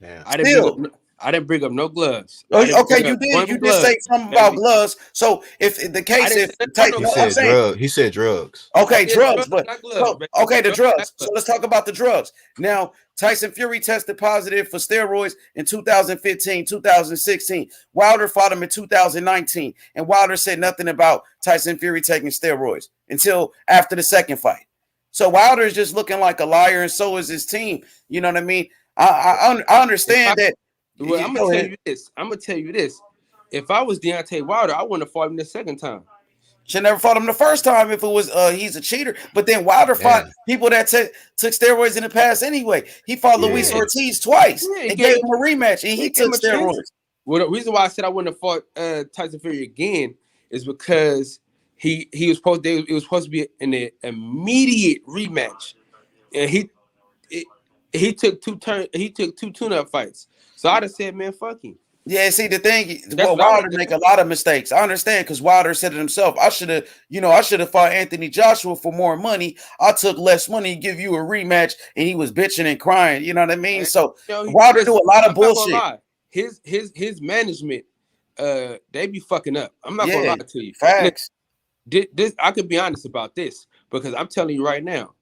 Yeah. I didn't bring up. Still. I didn't bring up no gloves. Oh, I didn't okay, bring you up did. one You did glove, say something about baby. gloves. So if the I case, didn't if say nothing about no He no, I'm said gloves. saying drug. He said drugs. I okay, said drugs, drugs, but not gloves, so baby. okay, the Drugs, not drugs. So gloves. let's talk about the drugs. Now, Tyson Fury tested positive for steroids in 2015, 2016. Wilder fought him in 2019, and Wilder said nothing about Tyson Fury taking steroids until after the second fight. So Wilder is just looking like a liar, and so is his team. You know what I mean? I If I, understand that. well, I'm gonna Go tell ahead. you this. I'm gonna tell you this. If I was Deontay Wilder, I wouldn't have fought him the second time. Should never fought him the first time if it was he's a cheater. But then Wilder fought Damn. people that took steroids in the past anyway. He fought Luis Yeah. Yeah, Ortiz twice yeah. and gave him a rematch, and he It gave took him a chance. steroids. Well, the reason why I said I wouldn't have fought Tyson Fury again is because he was supposed to, it was supposed to be an immediate rematch, and it, he took two tune-up fights. So I'd have said, man, fuck him. Yeah, see the thing, That's well, what I would Wilder have make done. a lot of mistakes. I understand because Wilder said it himself. I should have fought Anthony Joshua for more money. I took less money, give you a rematch, and he was bitching and crying. You know what I mean? And, So Wilder do listen, a lot of I'm not gonna bullshit. lie. His management, they be fucking up. I'm not gonna Yeah, lie to you. Listen, facts. this I could be honest about this because I'm telling you right now.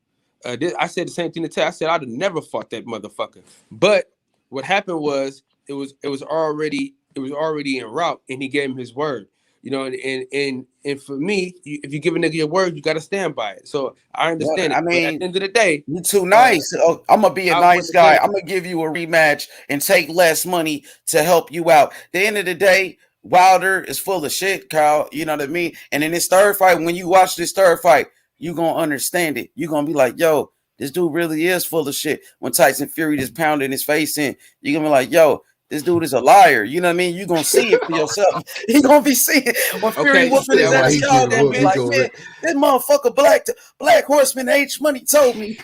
I said the same thing to Tay. I said I'd have never fought that motherfucker. But what happened was it was already en route, and he gave him his word. You know, and for me, if you give a nigga your word, you got to stand by it. So I Well, understand it. I But at mean, the end of the day, you too uh, nice. Oh, I'm gonna be a I nice wouldn't have done guy. it. I'm gonna give you a rematch and take less money to help you out. At the end of the day, Wilder is full of shit, Kyle. You know what I mean? And in this third fight, when you watch this third fight, you gonna understand it. You gonna be like, yo, this dude really is full of shit. When Tyson Fury just pounding his face in, you gonna be like, yo, this dude is a liar. You know what I mean? You gonna see it for yourself. You gonna be seeing when Fury Okay, whooping his now when ass, he He put y'all getting that gonna whooped. be man He to like, gonna. man, sleep, this motherfucker Black Horseman H Money told me.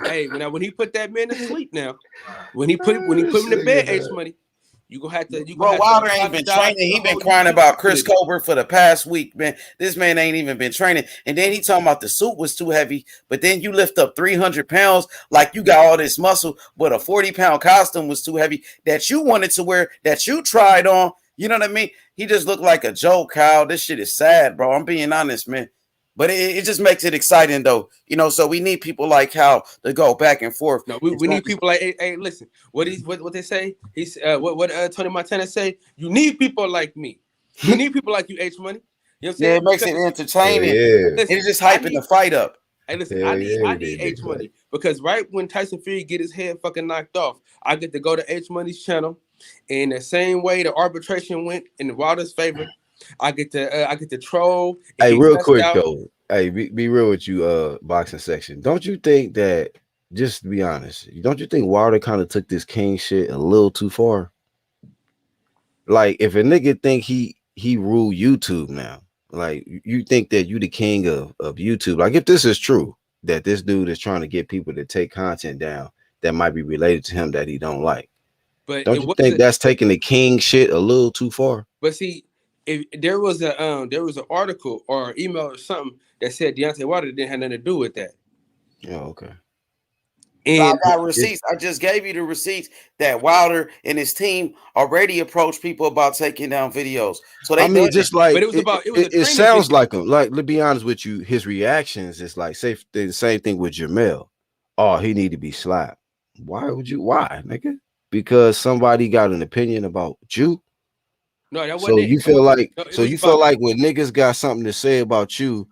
hey, when he put that man to sleep, now when he Oh, put him to shit, bed, H man. Money, you gonna Bro, have to Wilder ain't been apologize training. to the He been whole crying YouTube about Chris community. Colbert for the past week, man. This man ain't even been training. And then he talking about the suit was too heavy. But then you lift up 300 pounds like you got all this muscle, but a 40-pound costume was too heavy that you wanted to wear, that you tried on. You know what I mean? He just looked like a joke, Kyle. This shit is sad, bro. I'm being honest, man. But it just makes it exciting, though. You know, so we need people like Hal to go back and forth. No, And we need people like, hey, listen, what they say? He's what Tony Montana say? You need people like me. You need people like you, H Money. You know what I'm yeah, saying? it makes it Because Hell entertaining. yeah. listen, It's just hyping the fight up. Hey, listen, Hell yeah, I we need did, H nigga. Money because right when Tyson Fury get his head fucking knocked off, I get to go to H Money's channel, in the same way the arbitration went in Wilder's favor. I get to troll and Hey, get real cussed quick out. though. Hey, be real with you, boxing section. Don't you think that? Just to be honest, don't you think Wilder kind of took this king shit a little too far? Like, if a nigga think he rule YouTube now, like you think that you the king of YouTube. Like, if this is true, that this dude is trying to get people to take content down that might be related to him that he don't like. But Don't it you think wasn't. that's taking the king shit a little too far? But see, if there was an article or email or something that said Deontay Wilder didn't have nothing to do with that, Yeah, okay. I and got It's, receipts. I just gave you the receipts that Wilder and his team already approached people about taking down videos. So I they done mean, it. just like but it was a it training sounds video. like him. Like, to be honest with you, his reactions is like, say the same thing with Jermell. Oh, he need to be slapped. Why would you? Why, nigga? Because somebody got an opinion about you. No, that wasn't So it. you feel like, No, it was when niggas got something to say about you,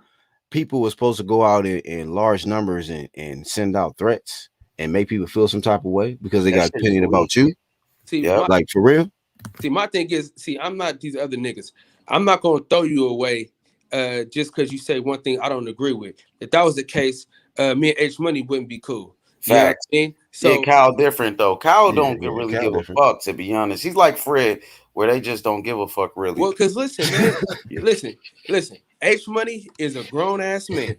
people were supposed to go out in large numbers and send out threats and make people feel some type of way because they That got shit is opinion about you. weak. see Yep. Like, for real. my thing is, I'm not these other niggas. I'm not gonna throw you away just because you say one thing I don't agree with. If that was the case, me and H Money wouldn't be cool. You know what Facts. I mean? Yeah, So Kyle different though. Kyle Yeah, don't yeah. really Cal give a different. fuck, to be honest. He's like Fred, where they just don't give a fuck really. well, cause listen, man, listen, listen. H Money is a grown ass man.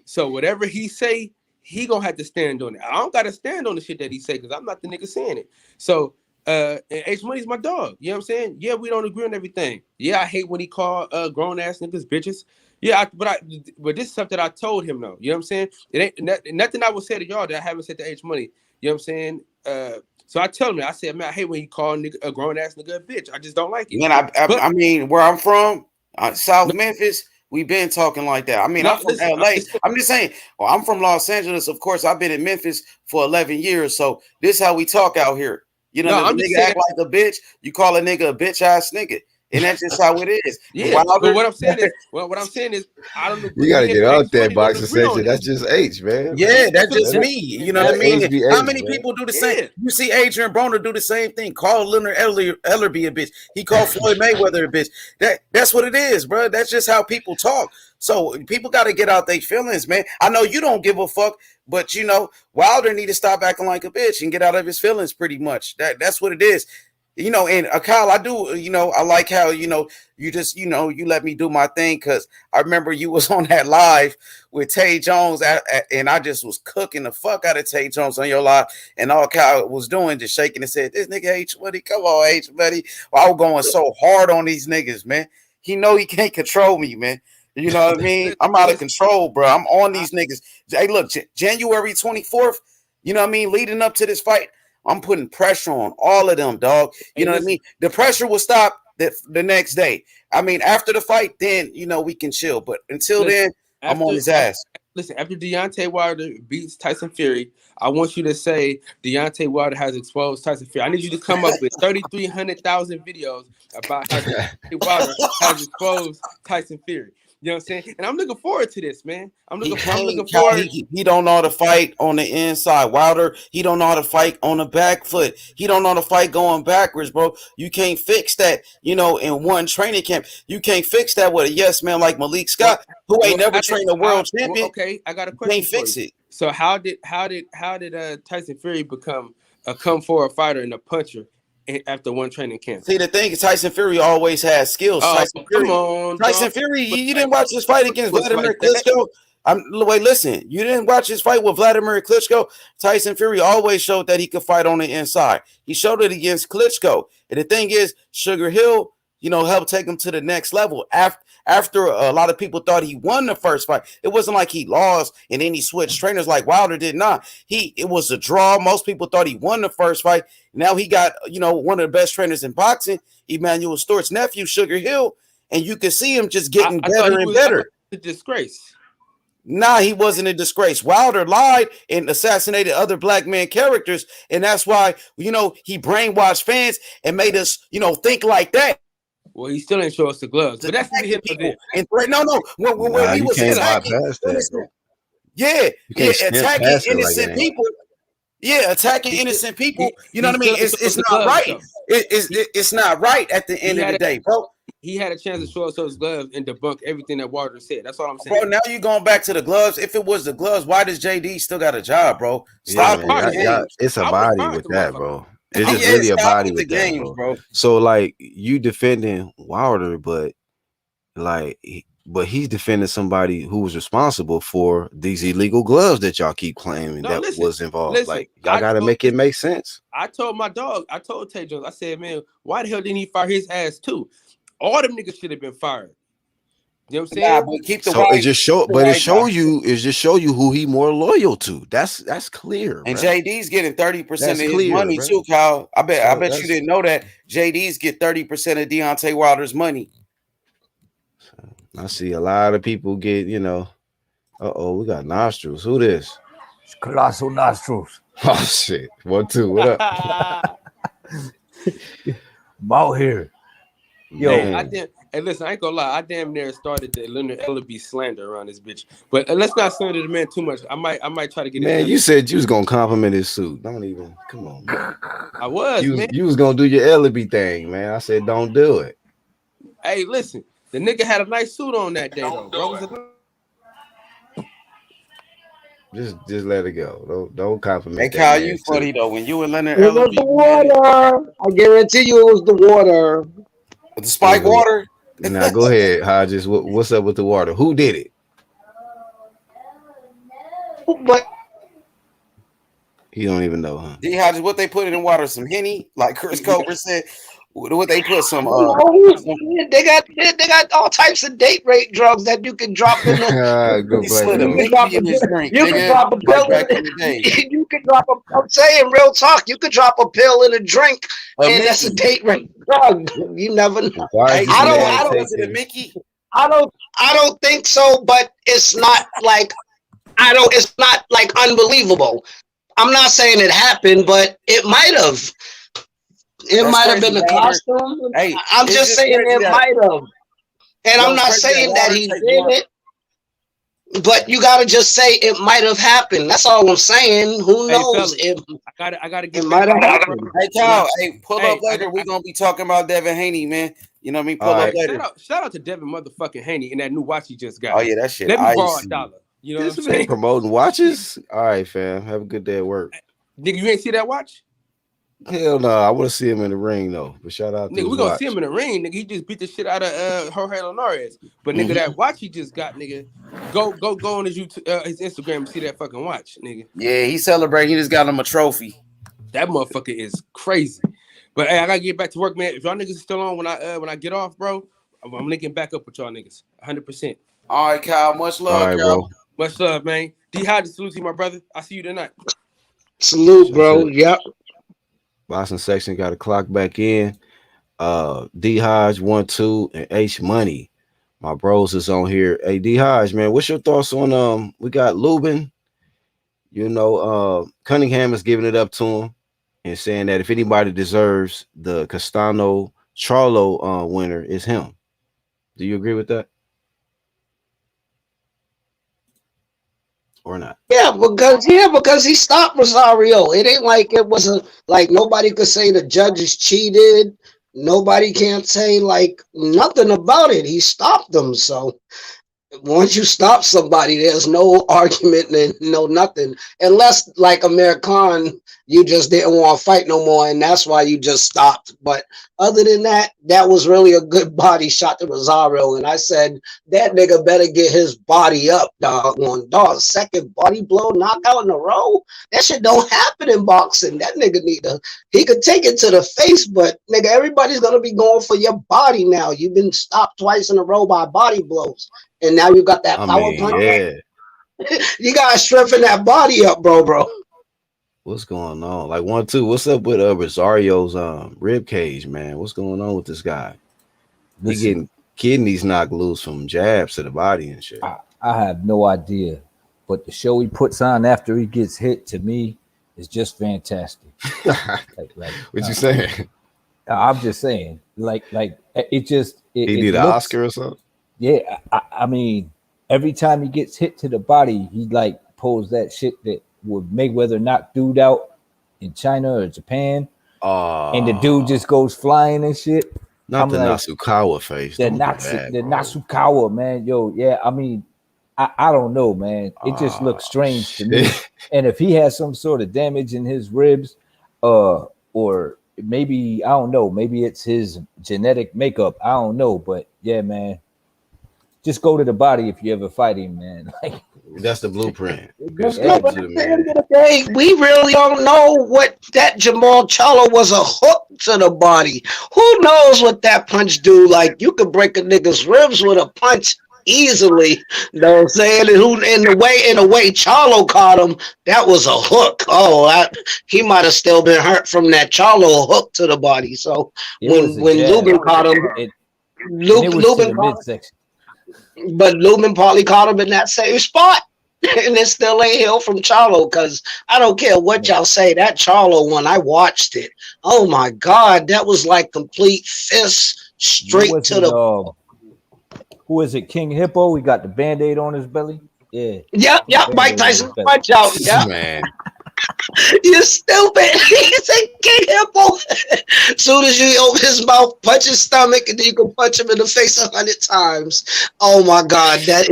So whatever he say, he gonna have to stand on it. I don't gotta stand on the shit that he say because I'm not the nigga saying it. So and H Money's my dog. You know what I'm saying? Yeah, we don't agree on everything. Yeah, I hate when he call grown ass niggas bitches. Yeah, but this is something I told him though. You know what I'm saying? It ain't nothing I would say to y'all that I haven't said to H Money. You know what I'm saying? So I tell him, I said, man, I hate when he call nigga, a grown ass nigga a bitch. I just don't like it. Man, But I mean, where I'm from, South Memphis, we've been talking like that. I mean, I'm no, from listen, LA. I'm just saying, well, I'm from Los Angeles. Of course, I've been in Memphis for 11 years. So this is how we talk out here. You know, no, if a I'm just nigga saying. act like a bitch, you call a nigga a bitch ass nigga. And that's just how it is. And Yeah, but Wilder, what I'm saying is, what I'm saying is, I don't agree. You got to Me and get H out that Money don't boxing agree on section. it. That's just H, man. Yeah, yeah, that's that's just Let it, me. You know what I let mean? H be How H, many man. people do the same? yeah. You see Adrian Broner do the same thing. Call Leonard Ellerby a bitch. He called Floyd Mayweather a bitch. That's what it is, bro. That's just how people talk. So people got to get out their feelings, man. I know you don't give a fuck, but you know Wilder need to stop acting like a bitch and get out of his feelings. Pretty much. That's what it is. You know, and Kyle, I do. You know, I like how you just you let me do my thing because I remember you was on that live with Tay Jones, and I just was cooking the fuck out of Tay Jones on your live, and all Kyle was doing just shaking and said, "This nigga H buddy, come on H buddy." Well, I was going so hard on these niggas, man. He know he can't control me, man. You know what I mean? Listen, I'm out of listen, control, bro. I'm on I, these niggas. Hey, look, January 24th. You know what I mean? Leading up to this fight, I'm putting pressure on all of them, dog. You hey, know what I listen. mean? The pressure will stop the next day. I mean, after the fight, then we can chill. But until Listen, then, I'm on his ass. after Deontay Wilder beats Tyson Fury, I want you to say Deontay Wilder has exposed Tyson Fury. I need you to come up with 3,300,000 videos about how Deontay Wilder has exposed Tyson Fury. You know what I'm saying? And I'm looking forward to this, man. He I'm can't. looking forward. He don't know how to fight on the inside. Wilder, he don't know how to fight on the back foot. He don't know how to fight going backwards, bro. You can't fix that. In one training camp, you can't fix that with a yes man like Malik Well, Scott, who ain't well, never trained a world champion. okay, I got a You can't question for you. fix it. So how did Tyson Fury become a come forward fighter and a puncher after one training camp? See, the thing is, Tyson Fury always has skills. Oh, come on, dog. Tyson Fury, It was you didn't like watch his fight it against was Vladimir like that. Klitschko. Wait, listen, you didn't watch his fight with Vladimir Klitschko. Tyson Fury always showed that he could fight on the inside. He showed it against Klitschko. And the thing is, Sugar Hill, helped take him to the next level. After a lot of people thought he won the first fight, it wasn't like he lost and then he switched trainers like Wilder did not. It was a draw. Most people thought he won the first fight. Now he got, one of the best trainers in boxing, Emmanuel Stewart's nephew, Sugar Hill, and you can see him just getting better and I thought better. he was a disgrace. Nah, he wasn't a disgrace. Wilder lied and assassinated other black man characters, and that's why he brainwashed fans and made us think like that. Well, he still ain't show us the gloves, To but that's attack neither the here nor people there. and no, when Nah, he you was can't attacking, bypass that, bro. Yeah, You yeah, can't skimp attacking past it like it innocent ain't. people. Yeah, attacking He still, innocent people. You know he what I mean? still ain't show It's us the not gloves right. though. He It's not right at the he end of had the a day, bro. he had a chance to show us those gloves and debunk everything that Walter said. That's all I'm Bro, saying. now you going back to the gloves. If it was the gloves, why does JD still got a job, bro? I Yeah, would Stop man. with fire the the nigga. games. It's a I would have body fired with the that, motherfucker. bro. It's I just would. Yeah, really a stop body with the with that, games, bro. bro. So like you defending Wilder, but like but he's defending somebody who was responsible for these illegal gloves that y'all keep claiming No, that listen, was involved. listen. Like y'all gotta make it make sense. I told my dog. I told Tay Jones. I said, man, why the hell didn't he fire his ass too? All them niggas should have been fired. You know what I'm Nah, saying? but So it just show, keep the but white guy. it just show you who he more loyal to. That's clear, And bro. JD's getting 30% That's of his clear, money bro. too, Kyle. I So bet you that's didn't know that. JD's get 30% of Deontay Wilder's money. I see a lot of people get, we got nostrils. Who this? It's colossal nostrils. Oh shit. 1 2. What up? I'm out here. Yo, Man. Hey, listen, I ain't gonna lie. I damn near started the Leonard Ellaby slander around this bitch. But let's not slander the man too much. I might try to get his Man, number. you said you was gonna compliment his suit. Don't even come on, man. I was, man. You was gonna do your Ellaby thing, man. I said don't do it. Hey, listen, the nigga had a nice suit on that day though, bro. Just let it go. Don't Hey, compliment that Kyle, you man funny suit. though. When you and Leonard It was Ellaby the had it, water. I guarantee you it was the water. the Yeah, spike but water. now go ahead, Hodges. What's up with the water? Who did it? But He don't even know, huh? D Hodges, what they put in the water? Some Henny, like Chris Cobra said. What they put some some they got all types of date rape drugs that you can drop in the. Good he black slid a You joke. can drop Mickey a in his drink, you can nigga. drop a Like pill back in in the day. you can drop a. I'm saying real talk. You could drop a pill in a drink, A and that's a Mickey. date rape drug. You never know. Why is Hey, this D man Hodges, was it a taking? Mickey? I don't. I don't think so. But it's not like I don't. It's not like unbelievable. I'm not saying it happened, but it might have. It That's might have crazy, been the Wilder. costume. Hey, I'm it's just just saying crazy it that might have. And I'm it's not crazy that saying that Wilder he did take more. it, but you got to just say it might have happened. That's all I'm saying. Who Hey, knows? fellas, I gotta It get back might have on here, bro. happened. Hey, When I Kyle, hey, pull up hey, later. We're gonna be talking about Devin Haney, man. You know what I mean? All Pull up right. hey, later. shout out to Devin motherfucking Haney and that new watch he just got. Oh yeah, that shit Let me borrow icy. $1. You know what This I'm man saying? promoting watches. All right, fam. Have a good day at work. Nigga, you ain't see that watch? Hell no, I want to see him in the ring though. But shout out to Nigga, his we gonna see him watch. in the ring. Nigga, he just beat the shit out of Jorge Linares. But nigga, Hmm. that watch he just got, nigga, go on his YouTube, his Instagram and see that fucking watch, nigga. Yeah, he celebrating. He just got him a trophy. That motherfucker is crazy. But hey, I gotta get back to work, man. If y'all niggas is still on when I get off, bro, I'm linking back up with y'all niggas, 100%. All right, Kyle. Much All love, right, Kyle. bro. Much love, man. D Hodges, salute to you, my brother. I see you tonight. Salute, That's bro. it. Yep. Boston section got to clock back in. D Hodge 1 2 and H Money. My bros is on here. Hey D Hodge, man, what's your thoughts on we got Lubin? Cunningham is giving it up to him and saying that if anybody deserves the Castano Charlo winner, is him. Do you agree with that? Or not? Because he stopped Rosario. It ain't like it was like nobody could say the judges cheated. Nobody can't say like nothing about it. He stopped them. So once you stop somebody, there's no argument and no nothing. Unless like American, you just didn't want to fight no more, and that's why you just stopped. But other than that, that was really a good body shot to Rosario. And I said that nigga better get his body up, dog. One dog, second body blow, knockout in a row. That shit don't happen in boxing. That nigga he could take it to the face, but nigga, everybody's gonna be going for your body now. You've been stopped twice in a row by body blows. And now you got that I power mean, punch. yeah. You gotta strengthen that body up, bro. What's going on? Like 1 2. What's up with Rosario's rib cage, man? What's going on with this guy? He listen, getting kidneys knocked loose from jabs to the body and shit. I have no idea, but the show he puts on after he gets hit to me is just fantastic. What you saying? I'm just saying, it just He it need an looks. Oscar or something? Yeah, I mean, every time he gets hit to the body, he like pulls that shit that would Mayweather knock dude out in China or Japan, and the dude just goes flying and shit. Not I'm the like, Nasukawa face. the Don't do that, bro. Nasukawa, man. Yo, yeah, I mean, I don't know, man. It just looks strange to me. And if he has some sort of damage in his ribs, or maybe I don't know, maybe it's his genetic makeup. I don't know, but yeah, man. Just go to the body if you ever fight him, man. Like That's the blueprint. But Just no, go but to the at the end man. of the day, we really don't know what that Jermell Charlo was a hook to the body. Who knows what that punch do? Like you could break a nigga's ribs with a punch easily. You know what I'm saying? And who in the way Charlo caught him, that was a hook. He might have still been hurt from that Charlo hook to the body. So it was a when jab. Lubin caught him, And it was to Lubin the caught midsection. but Lubin probably caught him in that same spot. And it still ain't healed from Charlo because I don't care what y'all say. That Charlo one, I watched it. Oh my God, that was like complete fist What straight was to it? the. Who is it? King Hippo. He got the band-aid on his belly. Yeah, Yep, Mike band-aid on his Tyson, belly. punch out. Yep, Man, you stupid. He said King Hippo. Soon as you open his mouth, punch his stomach, and then you can punch him in the face 100 times. Oh my God, that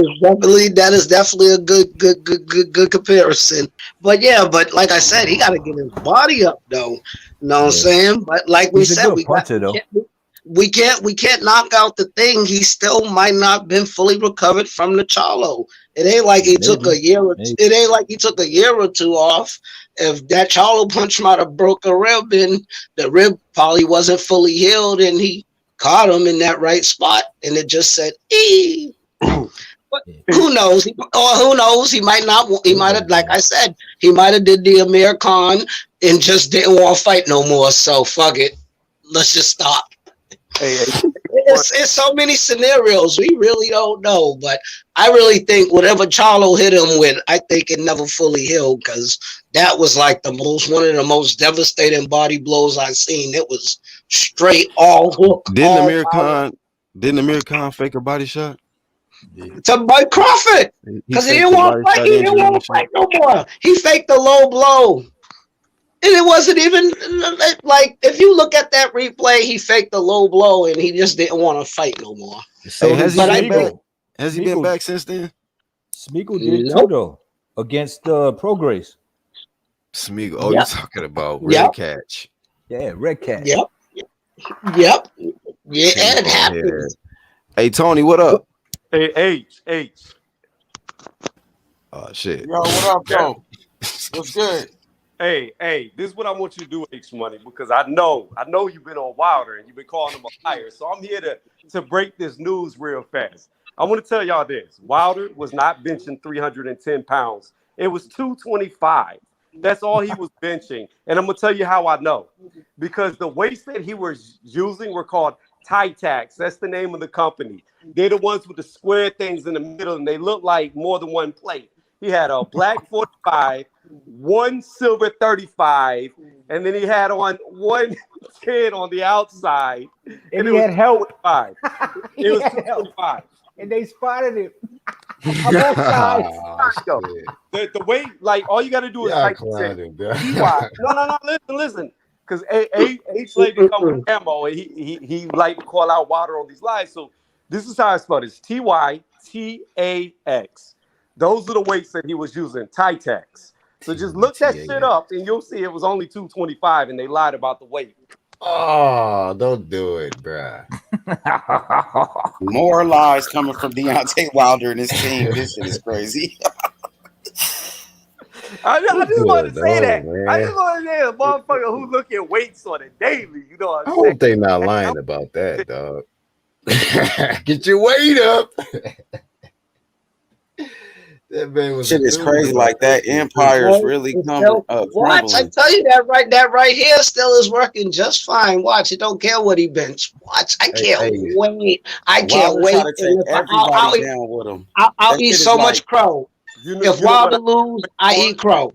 is definitely a good comparison. But yeah, but like I said, he got to get his body up though. You know what I'm Yeah. saying? But like we He's a said, good puncher though. we can't knock out the thing. He still might not been fully recovered from the Charlo. It ain't like he took a year. It ain't like he took a year or two off. If that Charlo punch might have broke a rib, and the rib probably wasn't fully healed, and he caught him in that right spot, and it just said, "Ee." But who knows? Who knows? He might not. He might have, like I said, he might have did the Amir Khan and just didn't want to fight no more. So fuck it. Let's just stop. Hey, It's so many scenarios. We really don't know. But I really think whatever Charlo hit him with, I think it never fully healed because that was like one of the most devastating body blows I've seen. It was straight all hook. didn't All Amir power Khan? Didn't Amir Khan fake a body shot? to Mike Crawford because he faked didn't the want to body fight. shot He didn't injury want and to shit. fight no more. He faked the low blow. And it wasn't even like if you look at that replay, he faked the low blow and he just didn't want to fight no more. So Hey, has did he been back? Smeagol. Has he been back since then? Smeagol did too Nope. though against Progress. Smeagol. Oh, Yep. you talking about Yep. Red Catch? Yeah, Red Cat. Yep. Yeah, it happens. Hey, Tony, what up? Hey, H. Oh shit. Yo, what up, though? What's good? Hey, this is what I want you to do, H Money, because I know you've been on Wilder and you've been calling him a liar. So I'm here to break this news real fast. I want to tell y'all this. Wilder was not benching 310 pounds. It was 225. That's all he was benching. And I'm going to tell you how I know. Because the weights that he was using were called Titacs. That's the name of the company. They're the ones with the square things in the middle, and they look like more than one plate. He had a black 45, one silver 35, and then he had on 110 on the outside. And he had help. 25. It was 225. And they spotted him. Both sides. The way, like, all you got to do is like TY. No. Listen. Because H like to come with ammo, and he like to call out Wilder on these lives. So this is how I spell it. It's TYTAX. Those are the weights that he was using, Titacs. So just look that shit up, and you'll see it was only 225, and they lied about the weight. Oh, don't do it, bruh. More lies coming from Deontay Wilder and his team. This shit is crazy. I just want to say that. Man. I just want to say a motherfucker who look at weights on a daily. You know what I I'm saying? hope they not lying about that, dog. Get your weight up. That man was Shit is crazy like that. Empire's really coming. Watch, I tell you that right here still is working just fine. Watch, it don't care what he bench. Watch, I can't wait. I can't wait. Try to take everybody down with him. I'll eat so much crow. If Wilder lose, I eat crow.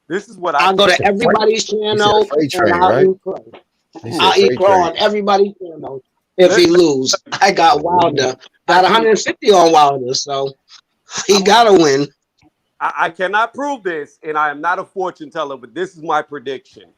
This is what I'll go to everybody's channel and I'll eat crow. I'll eat crow on everybody's channel if he lose. I got Wilder. Got 150 on Wilder, so he gotta win. I cannot prove this, and I am not a fortune teller, but this is my prediction.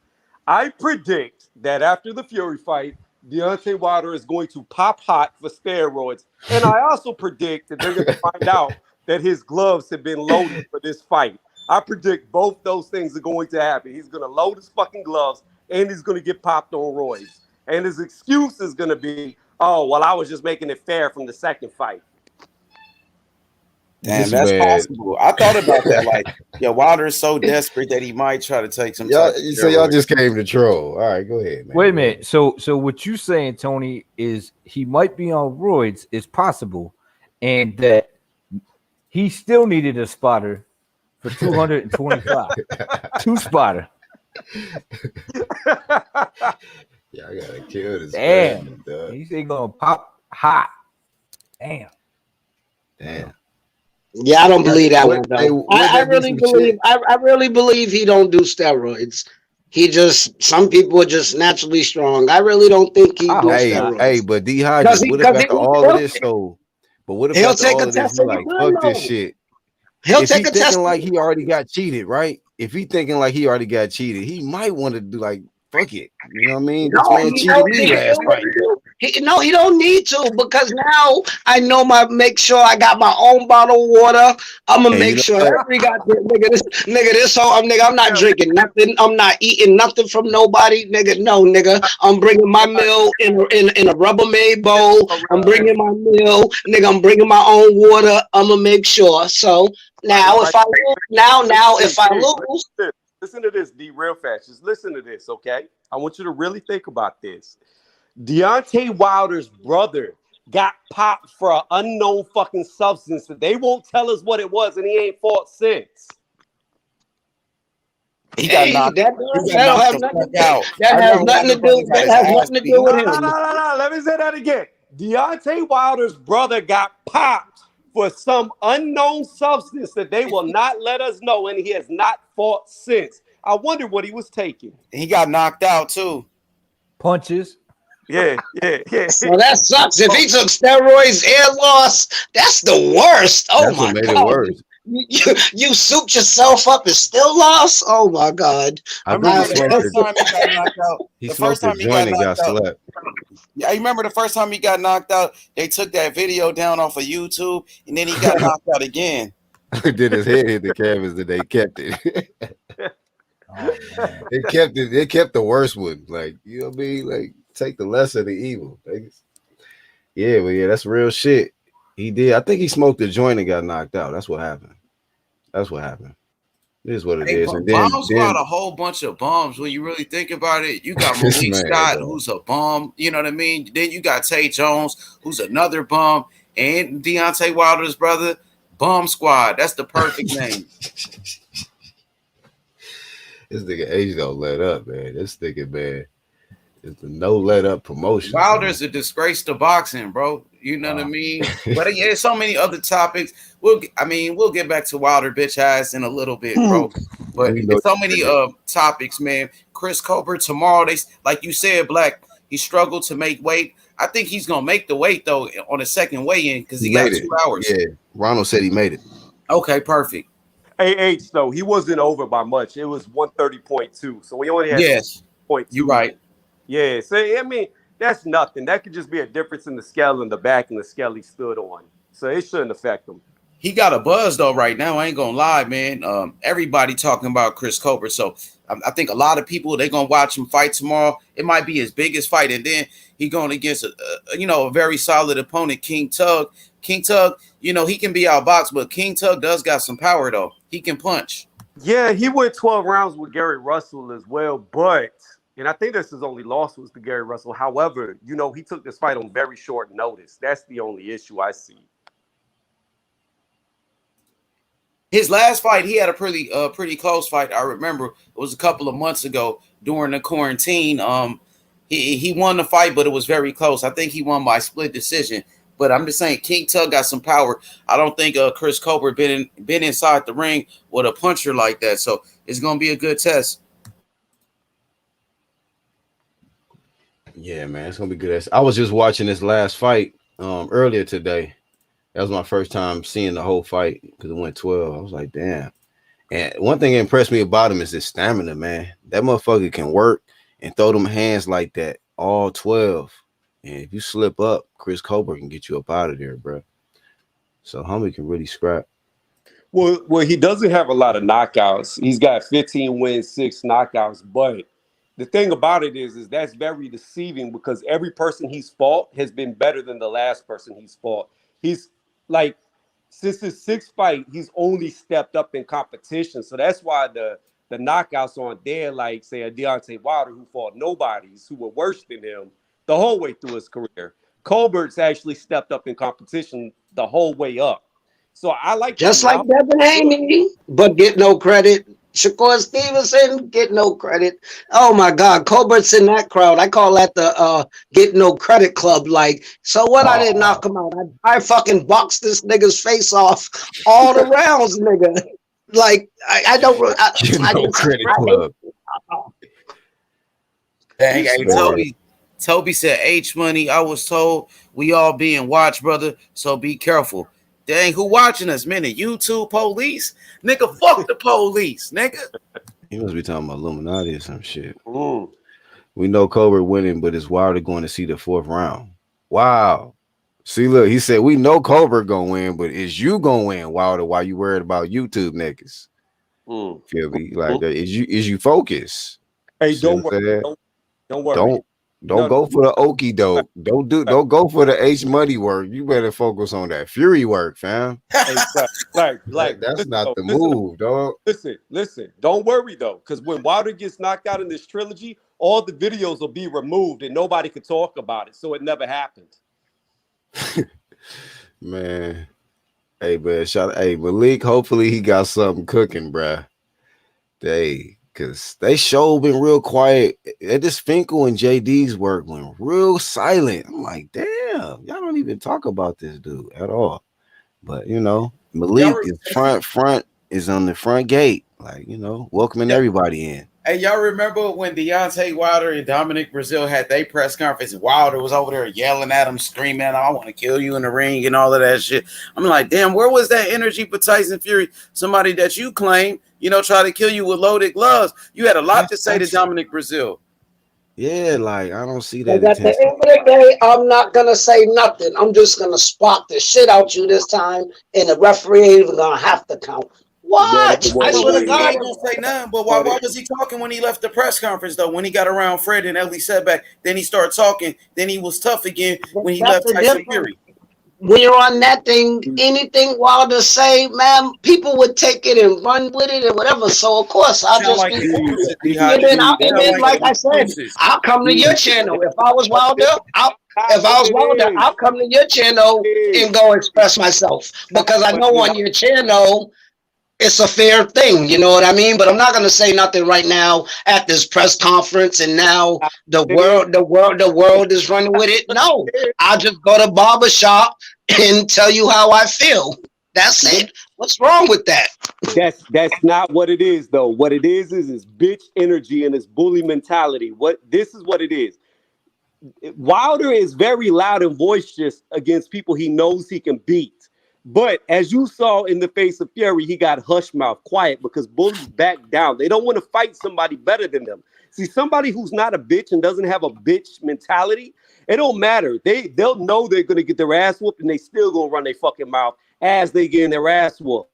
I predict that after the Fury fight, Deontay Wilder is going to pop hot for steroids. And I also predict that they're going to find out that his gloves have been loaded for this fight. I predict both those things are going to happen. He's going to load his fucking gloves and he's going to get popped on roids. And his excuse is going to be, oh, well, I was just making it fair from the second fight. Damn, that's possible. I thought about that. Like, yeah, Wilder is so desperate that he might try to take some. So y'all just came to troll. All right, go ahead, man. Wait a minute. So what you saying, Tony, is he might be on roids? Is possible, and that he still needed a spotter for 225. Two spotter. Yeah, I gotta kill this. Damn, he's gonna pop hot. Damn. Yeah, I don't believe that one though. I really believe he don't do steroids. He just, some people are just naturally strong. I really don't think he do steroids. Hey, but dehydrated. What if after all of this? So, but what if he'll after take all a of this, test like fuck this shit? He'll if take he a test. Thinking like he already got cheated, right? If he thinking like he already got cheated, he might want to do like fuck it. You know what I mean? This man cheated me last fight. He don't need to, because now I know make sure I got my own bottle of water. I'm gonna make sure every goddamn I'm not drinking nothing. I'm not eating nothing from nobody, nigga. No, nigga. I'm bringing my meal in a Rubbermaid bowl. I'm bringing my meal, nigga. I'm bringing my own water. I'm gonna make sure. So now if I lose, listen to this, D, real fast. Just listen to this, okay? I want you to really think about this. Deontay Wilder's brother got popped for an unknown fucking substance that they won't tell us what it was, and he ain't fought since. That has nothing to do with him. No. Let me say that again. Deontay Wilder's brother got popped for some unknown substance that they will not let us know, and he has not fought since. I wonder what he was taking. He got knocked out too. Punches. Yeah. So that sucks. If he took steroids and lost, that's the worst. Oh that's my what made god! It worse. You souped yourself up and still lost. Oh my god! I remember the first time he got knocked out. He smoked the joint and got slept. Yeah, I remember the first time he got knocked out. They took that video down off of YouTube, and then he got knocked out again. Did his head hit the canvas? That they kept it. They kept it. They kept the worst one. Like, you know what I mean? Like, take the lesser of the evil. Yeah, but yeah, that's real shit. He did. I think he smoked the joint and got knocked out. That's what happened. It is what it is. And then got a whole bunch of bums. When you really think about it, you got Malik Scott, who's a bum. You know what I mean? Then you got Tay Jones, who's another bum, and Deontay Wilder's brother. Bum Squad. That's the perfect name. This nigga H don't let up, man. This nigga, man, it's a no let up promotion. Wilder's a disgrace to boxing, bro. You know what I mean? But yeah, there's so many other topics. We'll get back to Wilder bitch ass in a little bit, bro. But there's so many topics, man. Chris Colbert tomorrow. They, like you said, Black. He struggled to make weight. I think he's gonna make the weight though on the second weigh-in because he got 2 hours. Yeah, Ronald said he made it. Okay, perfect. AH though, he wasn't over by much. It was 130.2. So we only had 0.2. You're right. Yeah, so I mean that's nothing. That could just be a difference in the scale in the back and the scale he stood on. So it shouldn't affect him. He got a buzz though right now. I ain't gonna lie, man. Everybody talking about Chris Colbert. So I think a lot of people, they're gonna watch him fight tomorrow. It might be his biggest fight, and then he going against a very solid opponent, King Tug. King Tug, he can be outboxed, but King Tug does got some power though. He can punch. Yeah, he went 12 rounds with Gary Russell as well, and I think this his only loss was to Gary Russell. However, he took this fight on very short notice. That's the only issue I see. His last fight, he had a pretty close fight. I remember it was a couple of months ago during the quarantine. He won the fight, but it was very close. I think he won by split decision. But I'm just saying, King Tug got some power. I don't think Chris Colbert been inside the ring with a puncher like that. So it's gonna be a good test. Yeah, man, it's gonna be good. I was just watching this last fight earlier today. That was my first time seeing the whole fight because it went 12. I was like, damn. And one thing that impressed me about him is his stamina, man. That motherfucker can work and throw them hands like that all 12. And if you slip up, Chris Colbert can get you up out of there, bro. So homie can really scrap. Well, he doesn't have a lot of knockouts. He's got 15 wins, 6 knockouts. But the thing about it is that's very deceiving because every person he's fought has been better than the last person he's fought. He's like, since his sixth fight, he's only stepped up in competition. So that's why the knockouts aren't there, like, say, a Deontay Wilder who fought nobodies who were worse than him the whole way through his career. Colbert's actually stepped up in competition the whole way up. So I like that. Just like Devin Haney, but get no credit. Shakur Stevenson, get no credit. Oh my God, Colbert's in that crowd. I call that the get no credit club. Like, so what? I didn't knock him out. I fucking boxed this nigga's face off all the rounds, nigga. Like, I don't. I No just, credit I club. Dang, hey, Toby said H Money. I was told we all being watched, brother. So be careful. Dang, who watching us, man? The YouTube police? Nigga, fuck the police, nigga. He must be talking about Illuminati or some shit. Mm. We know Colbert winning, but it's Wilder going to see the 4th round. Wow. See, look, he said we know Colbert gonna win, but is you gonna win, Wilder? While you worried about YouTube niggas? Feel me? Like, is you focused? Hey, See don't what I'm worry. saying? Don't worry. Don't go for the okey doke. Don't go for the H money work. You better focus on that Fury work, fam. Like that's listen, not the move, dog. Listen. Don't worry though, because when Wilder gets knocked out in this trilogy, all the videos will be removed and nobody can talk about it. So it never happened. Man. Hey, man, hey, Malik, hopefully he got something cooking, bruh. Because they show been real quiet. This Finkel and JD's work went real silent. I'm like, damn, y'all don't even talk about this dude at all. But, you know, Malik is front is on the front gate. Like, you know, welcoming everybody in. Hey, y'all remember when Deontay Wilder and Dominic Brazil had their press conference and Wilder was over there yelling at him, screaming, I want to kill you in the ring and all of that shit. I'm like, damn, where was that energy for Tyson Fury? Somebody that you claim, you know, try to kill you with loaded gloves. You had a lot to say to Dominic Brazil. Yeah, like, I don't see that. At the end of the day, I'm not going to say nothing. I'm just going to spot the shit out you this time, and the referee ain't even going to have to count. What? I swear to God. He ain't gonna say nothing, but why was he talking when he left the press conference, though? When he got around Fred and Ellie Setback, then he started talking, then he was tough again when he left Tyson Fury. When you're on that thing, anything Wilder say, man, people would take it and run with it and whatever. So of course I'll just like be, and then like I said, I'll come to your channel. If I was Wilder, I'll come to your channel and go express myself because I know on your channel it's a fair thing, you know what I mean? But I'm not gonna say nothing right now at this press conference, and now the world is running with it. No, I'll just go to barbershop and tell you how I feel. That's it. What's wrong with that? That's not what it is, though. What it is bitch energy and it's bully mentality. This is what it is. Wilder is very loud and boisterous against people he knows he can beat. But as you saw in the face of Fury, he got hush mouth, quiet, because bullies back down. They don't want to fight somebody better than them. See, somebody who's not a bitch and doesn't have a bitch mentality, it don't matter. They'll know they're going to get their ass whooped and they still going to run their fucking mouth as they get their ass whooped.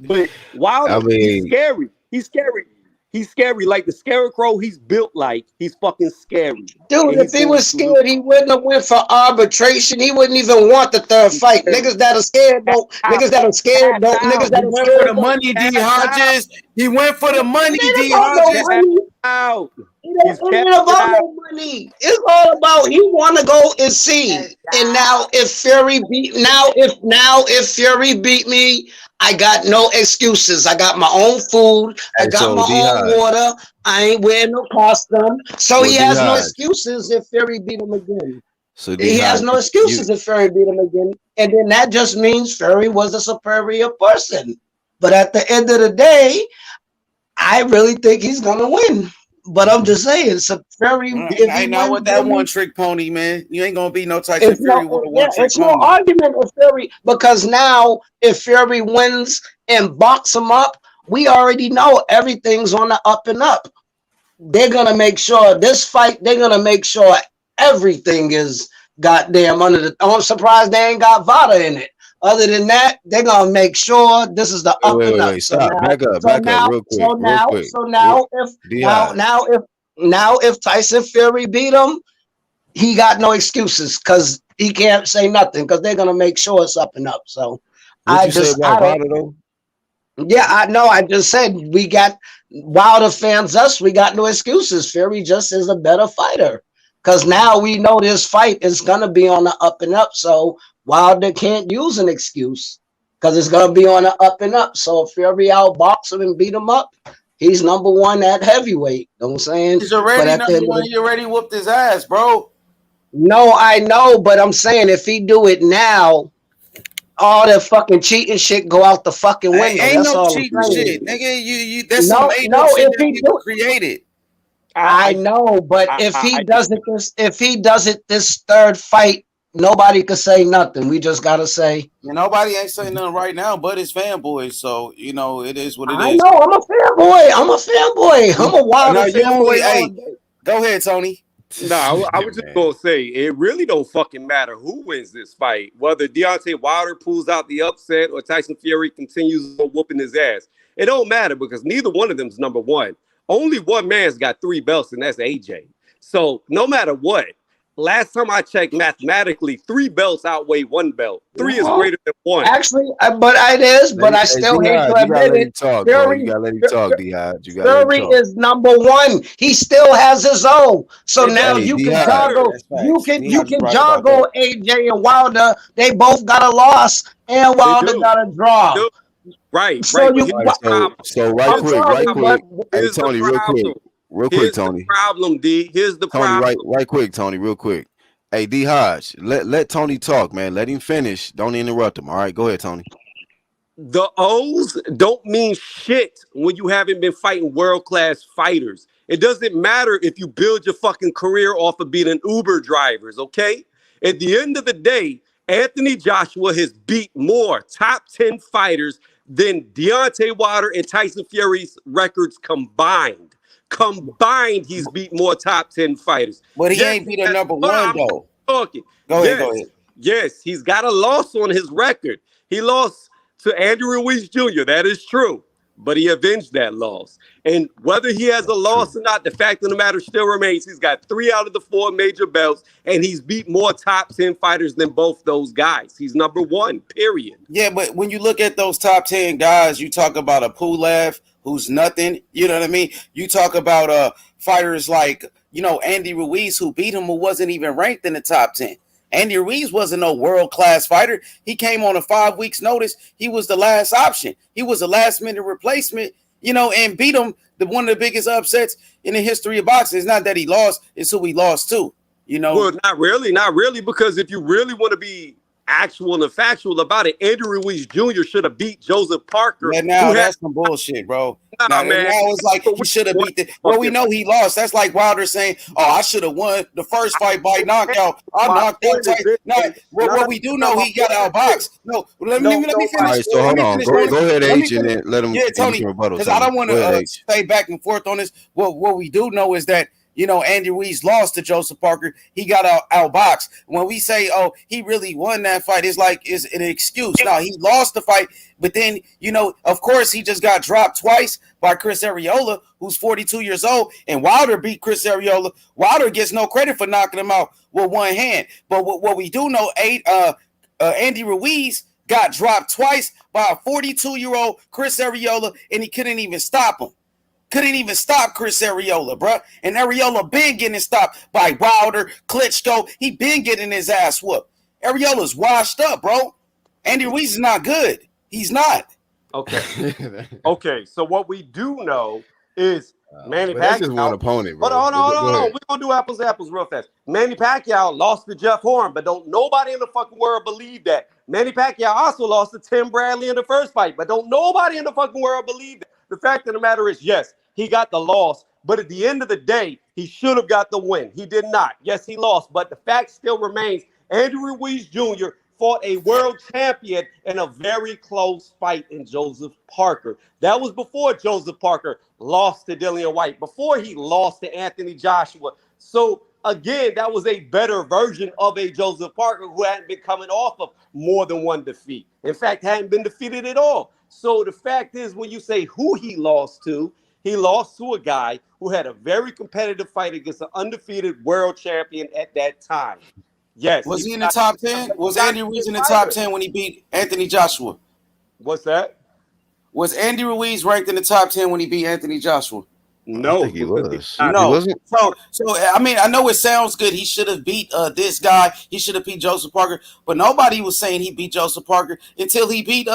But Wilder, he's scary. He's scary. He's scary. Like the Scarecrow, he's built like he's fucking scary. Dude, if he was scared, he wouldn't have went for arbitration. He wouldn't even want the third fight. Niggas that are scared don't. Niggas that are scared don't. Niggas that are scared for the money, D. Hodges. He went for the money, D. Hodges. It ain't about no money. It's all about he want to go and see. And now if Fury beat me, I got no excuses. I got my own food. I got my own water. I ain't wearing no costume. So he has no excuses if Fury beat him again. So he has no excuses if Fury beat him again. And then that just means Fury was a superior person. But at the end of the day, I really think he's going to win. But I'm just saying, so Fury, if he Ain't not wins, with that one trick pony, man. You ain't gonna beat no Tyson it's Fury no, with a yeah, one trick it's no pony. argument with Fury because now if Fury wins and box him up, we already know everything's on the up and up. They're gonna make sure this fight. They're gonna make sure everything is goddamn under the. I'm surprised they ain't got Vada in it. Other than that, they're gonna make sure this is the up and up. Wait. So Stop. now, Back up, real quick, now, if Tyson Fury beat him, he got no excuses because he can't say nothing because they're gonna make sure it's up and up. So What you say about I don't. Vada though? Yeah, I know. I just said we got Wilder fans. Us, we got no excuses. Fury just is a better fighter because now we know this fight is gonna be on the up and up. So Wilder can't use an excuse because it's gonna be on the up and up. So if Fury outbox him and beat him up, he's number one at heavyweight. You know what I'm saying? He's But already at the number end of one. the He already whooped his ass, bro. no, I know, but I'm saying if he do it now, all that fucking cheating shit go out the fucking window. Ain't That's no all I'm cheating saying. shit, nigga. You that's some No, made up no, shit if that he people do created. I know, but if he does it this third fight, nobody could say nothing. We just gotta say, Nobody ain't saying nothing right now, but it's fanboys. So it is what it I is. know I'm a fanboy. I'm a fanboy. I'm a Wilder Now you only, fanboy all hey, day. go ahead, Tony. No, I was just gonna say it really don't fucking matter who wins this fight, whether Deontay Wilder pulls out the upset or Tyson Fury continues on whooping his ass. It don't matter because neither one of them's number one. Only one man's got 3 belts, and that's AJ. So no matter what, last time I checked, mathematically, 3 belts outweigh 1 belt. Three is No, greater than one. actually, but it is. But I Hey, still hate to D-Hod, you gotta admit let it. him talk, bro. You Fury, gotta let him talk, D-Hod. You gotta let him Fury talk. is number one. He still has his own. So It now doesn't Hey, you can D-Hod. matter. joggle. That's facts. You D-Hod's can right about that. joggle AJ and Wilder. They both got a loss, and They Wilder do. got a draw. Do. Right, So right. But you. here's All the right, problem. right I'm Here's the quick, sorry, but problem. Hey, Here's the Tony, problem. real quick, Here's the Tony. problem, D. Here's the Tony, problem. right quick, Tony, real quick. Hey, D Hodge, let Tony talk, man. Let him finish. Don't interrupt him. All right, go ahead, Tony. The O's don't mean shit when you haven't been fighting world-class fighters. It doesn't matter if you build your fucking career off of being an Uber drivers, okay? At the end of the day, Anthony Joshua has beat more top 10 fighters than Deontay Wilder and Tyson Fury's records combined. Combined, he's beat more top 10 fighters. But he Yes, ain't he beat a has. number Hold one on, I'm though. talking. Go ahead, go Yes, ahead. yes, he's got a loss on his record. He lost to Andrew Ruiz Jr. That is true, but he avenged that loss. And whether he has a loss or not, the fact of the matter still remains he's got 3 out of the 4 major belts, and he's beat more top 10 fighters than both those guys. He's number one, period. Yeah, but when you look at those top 10 guys, you talk about a Pulev who's nothing. You know what I mean? You talk about fighters like, Andy Ruiz who beat him who wasn't even ranked in the top 10. Andy Ruiz wasn't no world-class fighter. He came on a 5 weeks notice. He was the last option. He was a last-minute replacement, and beat him, one of the biggest upsets in the history of boxing. It's not that he lost, it's who he lost to, Well, not really, because if you really want to be actual and factual about it, Andrew Ruiz Jr. should have beat Joseph Parker, Yeah, who now had that's some bullshit, bro. nah, Now man. it's like But he we should have won beat the. Well, we fucking know he lost. That's like Wilder saying, "Oh, I should have won the first fight by knockout. I my knocked out point is Tyson." this. No, No, what we do know, my he got point is outboxed. this. No, let No, me All finish. right, so Let hold me on. finish, Tony. Go ahead, Let me H, and finish. then let him Yeah, and you Tony, can rebuttal, because I Tony. don't want Go ahead, to H. stay back and forth on this. What we do know is that Andy Ruiz lost to Joseph Parker. He got outboxed. When we say, "Oh, he really won that fight," it's like is an excuse. No, he lost the fight, but then of course, he just got dropped twice by Chris Arreola, who's 42 years old, and Wilder beat Chris Arreola. Wilder gets no credit for knocking him out with one hand. But what we do know, Andy Ruiz got dropped twice by a 42-year-old Chris Arreola, and he couldn't even stop him. Couldn't even stop Chris Arreola, bro. And Arreola been getting stopped by Wilder, Klitschko. He been getting his ass whooped. Arreola's washed up, bro. Andy Ruiz is not good. He's not. Okay. Okay. So what we do know is Manny But that's just one Pacquiao. opponent, Hold bro. on, hold on, But hold go on. ahead. We're gonna do apples to apples real fast. Manny Pacquiao lost to Jeff Horn, but don't nobody in the fucking world believe that. Manny Pacquiao also lost to Tim Bradley in the first fight, but don't nobody in the fucking world believe that. The fact of the matter is, yes, he got the loss, But at the end of the day, he should have got the win. He did not. Yes, he lost, but the fact still remains Andy Ruiz Jr. fought a world champion in a very close fight in Joseph Parker. That was before Joseph Parker lost to Dillian White, before he lost to Anthony Joshua. So again, that was a better version of a Joseph Parker who hadn't been coming off of more than one defeat. In fact, hadn't been defeated at all. So the fact is, when you say who he lost to a guy who had a very competitive fight against an undefeated world champion at that time. Yes. Was he in the top 10? Was Andy Ruiz in the top 10 when he beat Anthony Joshua? What's that? Was Andy Ruiz ranked in the top 10 when he beat Anthony Joshua? No, I think he was. No. He wasn't. So I mean, I know it sounds good. He should have beat this guy. He should have beat Joseph Parker. But nobody was saying he beat Joseph Parker until he beat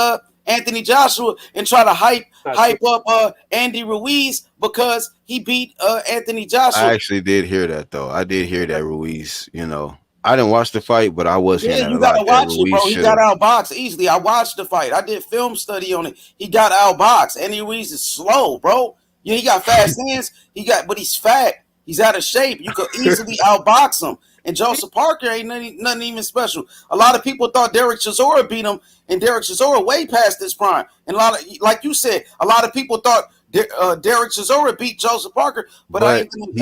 Anthony Joshua and try to hype up Andy Ruiz because he beat Anthony Joshua. I actually did hear that though. I did hear that Ruiz. I didn't watch the fight, but I was hearing that you a lot. gotta watch it, bro. He got outboxed easily. I watched the fight. I did film study on it. He got outboxed. Andy Ruiz is slow, bro. Yeah, he got fast hands. But he's fat. He's out of shape. You could easily outbox him. And Joseph Parker ain't nothing even special. A lot of people thought Derek Chisora beat him, and Derek Chisora way past his prime. And like you said, a lot of people thought Derek Chisora beat Joseph Parker, but he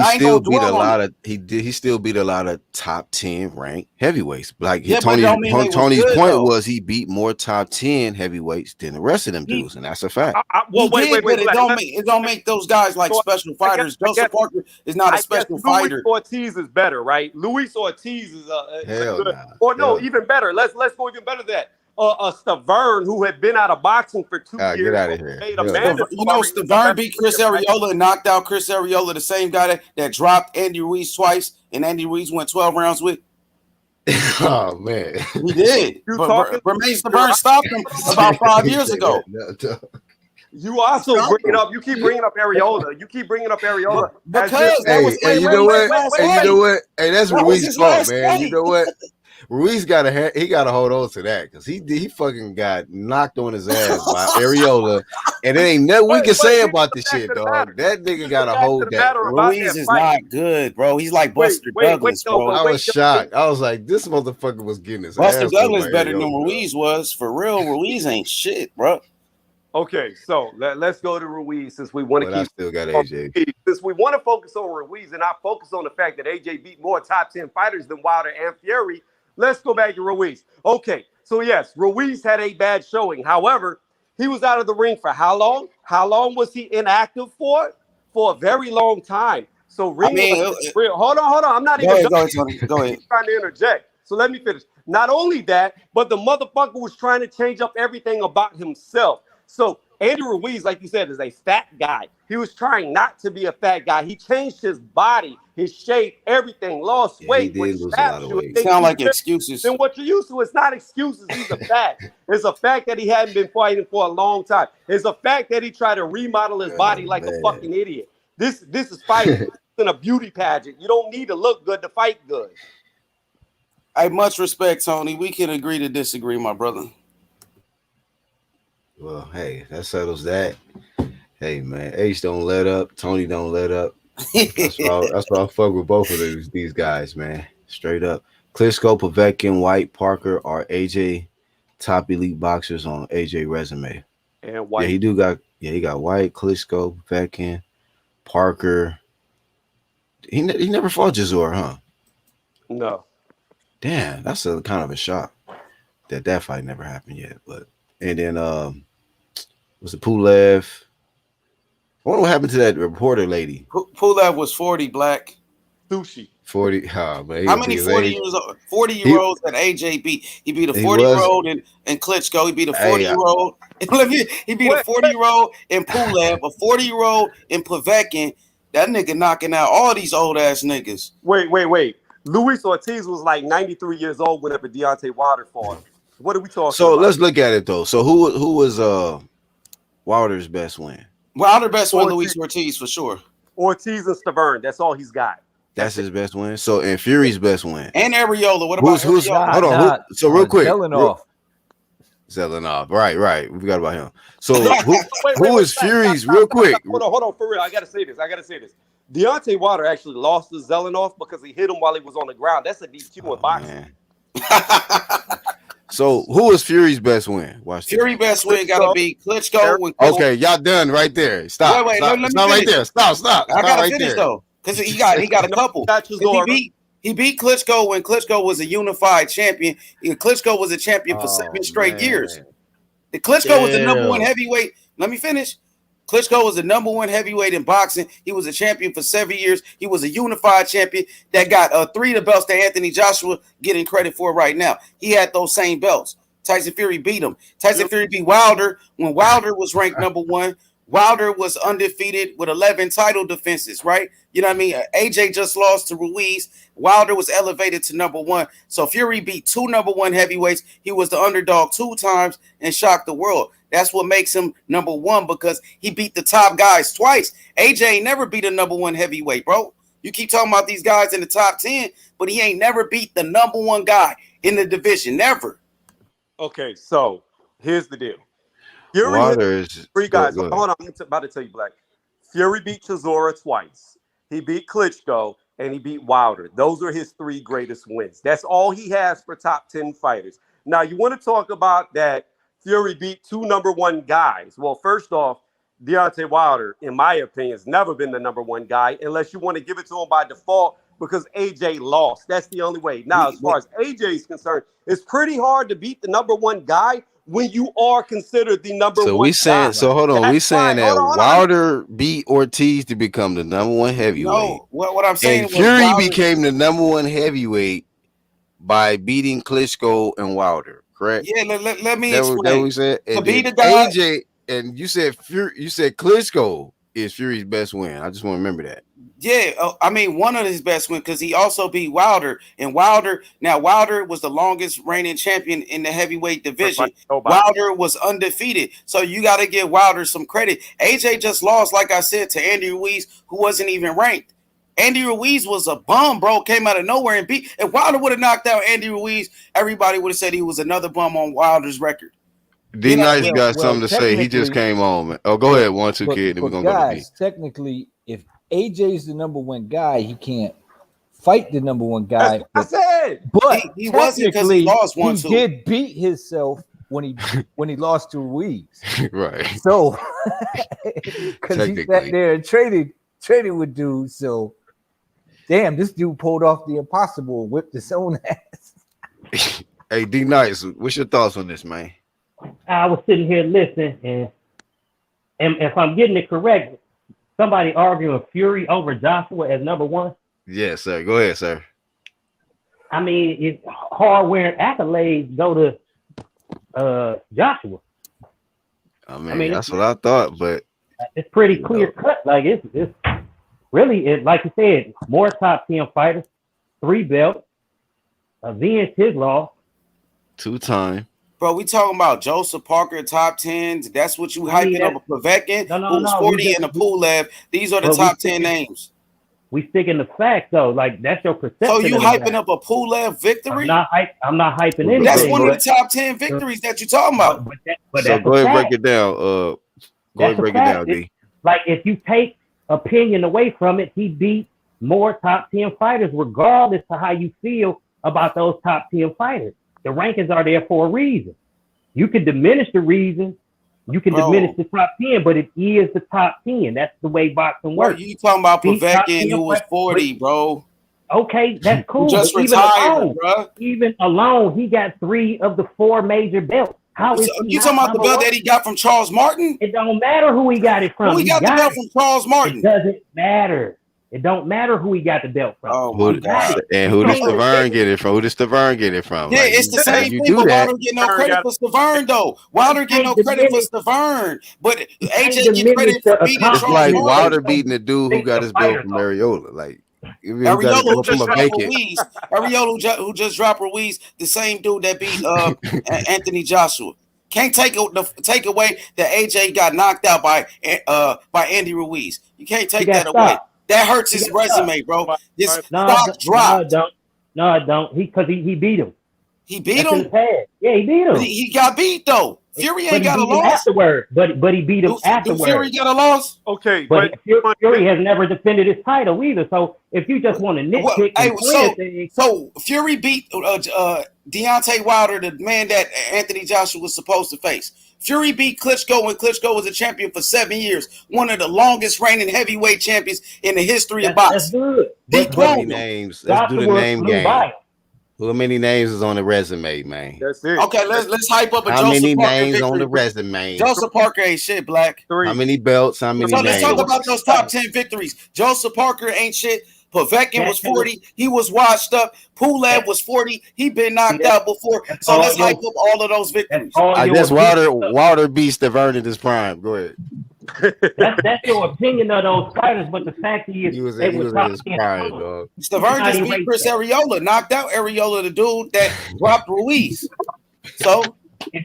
still beat a lot of top 10 ranked heavyweights. Like Tony's point was he beat more top 10 heavyweights than the rest of them dudes, and that's a fact. It don't make those guys like special fighters. Joseph Parker is not a special fighter. Luis Ortiz is better, right? Luis Ortiz is even better. Let's go even better than that. Stavern, who had been out of boxing for 2 years. Get out of here. Stavern beat Chris Arreola and knocked out Chris Arreola, the same guy that dropped Andy Ruiz twice, and Andy Ruiz went 12 rounds with. Oh, man. He did. Romain Stavern stopped him about 5 years ago. You also you keep bringing up Arreola. Because you know what? Hey, that's Ruiz's fault, man. You know what? Ruiz got to hold on to that because he fucking got knocked on his ass by Arreola, and there ain't nothing we can say about this shit, dog. That nigga got to hold that. Ruiz is not good, bro. He's like Buster Douglas, bro. I was shocked. I was like, this motherfucker was getting his Buster ass Douglas better than Ruiz was. For real, Ruiz ain't shit, bro. Okay, so let's go to Ruiz since we want to keep. I still got AJ. Since we want to focus on Ruiz and not focus on the fact that AJ beat more top 10 fighters than Wilder and Fury. Let's go back to Ruiz. Okay, so yes, Ruiz had a bad showing. However, he was out of the ring for how long? How long was he inactive for? For a very long time. So hold on. I'm not even go ahead. trying to interject. So let me finish. Not only that, but the motherfucker was trying to change up everything about himself. So Andy Ruiz, like you said, is a fat guy. He was trying not to be a fat guy. He changed his body, his shape, everything, lost weight. Sound like excuses. Then what you're used to, it's not excuses. He's a fact. It's a fact that he hadn't been fighting for a long time. It's a fact that he tried to remodel his body like a fucking idiot. This is fighting in a beauty pageant. You don't need to look good to fight good. I much respect, Tony. We can agree to disagree, my brother. Well, hey, that settles that. Hey, man, H don't let up. Tony don't let up. That's why I fuck with both of these guys, man. Straight up. Klitschko, Povetkin, White, Parker are AJ top elite boxers on AJ resume. And White. He got White, Klitschko, Povetkin, Parker. He never fought Chisora, huh? No. Damn, that's a kind of a shock that fight never happened yet. And then was it Pulev? I wonder what happened to that reporter lady. Pulev was 40, black. Sushi. 40. Oh, man, how many 40-year-olds that AJ beat? He beat a 40-year-old in Klitschko. He beat a 40-year-old. He beat a 40-year-old in Pulev, a 40-year-old in Povetkin. That nigga knocking out all these old ass niggas. Wait. Luis Ortiz was like 93 years old whenever Deontay Wilder fought. What are we talking about? So let's look at it though. So who was Wilder's best win? Wilder's best win, Luis Ortiz for sure. Ortiz and Stavern. That's all he's got. That's his best win. So and Fury's best win. And Arreola. What about Arreola? Hold on. So real quick. Zelenov. Right. We forgot about him. So who is Fury's real quick? Hold on, for real. I gotta say this. Deontay Wilder actually lost to Zelenoff because he hit him while he was on the ground. That's a DQ in boxing. Man. So who is Fury's best win? Watch this. Fury best win got to be Klitschko. When Okay, y'all done right there. Stop. Wait, Stop. let It's me not right finish. there. Stop. It's I not gotta right finish there. though, because he got a couple. He beat Klitschko when Klitschko was a unified champion. Klitschko was a champion for 7 straight years. The Klitschko was the number one heavyweight. Let me finish. Klitschko was the number one heavyweight in boxing. He was a champion for 7 years. He was a unified champion that got 3 of the belts that Anthony Joshua getting credit for right now. He had those same belts. Tyson Fury beat him. Tyson Fury beat Wilder when Wilder was ranked number one. Wilder was undefeated with 11 title defenses, right? You know what I mean? AJ just lost to Ruiz. Wilder was elevated to number one. So Fury beat 2 number one heavyweights. He was the underdog 2 times and shocked the world. That's what makes him number one, because he beat the top guys twice. AJ never beat a number one heavyweight, bro. You keep talking about these guys in the top 10, but he ain't never beat the number one guy in the division. Never. Okay, so here's the deal. Fury Wilder is 3 guys. Go Hold on, I'm about to tell you, Black. Fury beat Chisora twice. He beat Klitschko, and he beat Wilder. Those are his 3 greatest wins. That's all he has for top 10 fighters. Now, you want to talk about that Fury beat 2 number one guys. Well, first off, Deontay Wilder, in my opinion, has never been the number one guy unless you want to give it to him by default because AJ lost. That's the only way. Now, as far as AJ is concerned, it's pretty hard to beat the number one guy when you are considered the number one. So we saying, guy. so hold on, we saying that Hold on. Wilder beat Ortiz to become the number one heavyweight. No, what I'm saying And was Fury Wilder became the number one heavyweight by beating Klitschko and Wilder. Correct? Yeah, let me That explain. what we said. To And be then the guy, AJ, and you said Klitschko is Fury's best win. I just want to remember that. yeah, I mean, one of his best wins, because he also beat Wilder. And Wilder was the longest reigning champion in the heavyweight division. Wilder was undefeated. So you got to give Wilder some credit. AJ just lost, like I said, to Andy Ruiz, who wasn't even ranked. Andy Ruiz was a bum, bro. Came out of nowhere and beat. If Wilder would have knocked out Andy Ruiz, everybody would have said he was another bum on Wilder's record. D Nice got something to say. He just came on, man. Oh, go ahead, 1, 2 kid. Then we're gonna go to D. Technically, if AJ's the number one guy, he can't fight the number one guy. I said, but he wasn't, because he lost 1-2. He did beat himself when he lost to Ruiz. Right. So because he sat there and traded with dudes. So damn, this dude pulled off the impossible and whipped his own ass. Hey, D Nice, what's your thoughts on this, man? I was sitting here listening, and if I'm getting it correct, somebody arguing Fury over Joshua as number one. Yes, sir. Go ahead, sir. I mean, it's hard-wearing accolades go to Joshua. I mean that's what I thought, but it's pretty clear cut. Like it's really, like you said, more top 10 fighters, 3 belts, avenge his loss. 2-time. Bro, we talking about Joseph Parker, top 10s. That's what you hyping up a Povetkin, who's 40 in the Pulev. These are the top 10 names. We sticking to facts though, like that's your perception. So you hyping up a Pulev victory? I'm not hyping anything. That's one of the top 10 victories that you're talking about. But so go ahead and break it down. Go ahead and break it down, D. Like if you take opinion away from it, he beat more top 10 fighters, regardless of how you feel about those top 10 fighters. The rankings are there for a reason. You can diminish the reason, you can diminish the top 10, but it is the top 10. That's the way boxing works. You talking about Povetkin, who was 40, bro? Okay, that's cool. Just retired, bro. Even alone, he got 3 of the 4 major belts. How is you talking about the belt that he got from Charles Martin? It don't matter who he got it from. Who he got the belt from Charles Martin? It doesn't matter. It don't matter who he got the belt from. Oh my God. And who does Stavern get it from? Who does Stavern get it from? Yeah, like, it's the same thing, but Wilder get no credit for Stavern, though. Wilder get no credit for Stavern, but AJ get credit for beating Charles It's like Martin. Wilder beating the dude who got his belt from Mariola. Like, Ariola who just dropped Ruiz, the same dude that beat Anthony Joshua. Can't take away that AJ got knocked out by Andy Ruiz. You can't take that away. That hurts his resume, bro. His stock dropped. No, it don't. He beat him. He beat him? Yeah, he beat him. He got beat, though. Fury But ain't he got a beat him loss. afterward. But he beat him Do afterward. Fury got a loss? Okay, But Fury has never defended his title either. So if you just want to nitpick and twin things, so Fury beat Deontay Wilder, the man that Anthony Joshua was supposed to face. Fury beat Klitschko when Klitschko was a champion for 7 years, one of the longest reigning heavyweight champions in the history of boxing. that's good. He How many thrown him. names? Let's do the Joshua name flew by game. him. How many names is on the resume, man? That's it. Okay, let's hype up a How Joseph many Parker names victory. on the resume? Joseph Parker ain't shit, Black. 3. How many belts? How many So let's talk names? about those top 10 victories. Joseph Parker ain't shit. Povetkin was 40. He was washed up. Pulev was 40. He been knocked out before. So let's hype up all of those victories. I guess Wilder beats the Vernon in his prime. Go ahead. That's your opinion of those fighters, but the fact is, He was in his prime, dog. Stavern just beat Chris Areola, knocked out Areola, the dude that dropped Ruiz. So,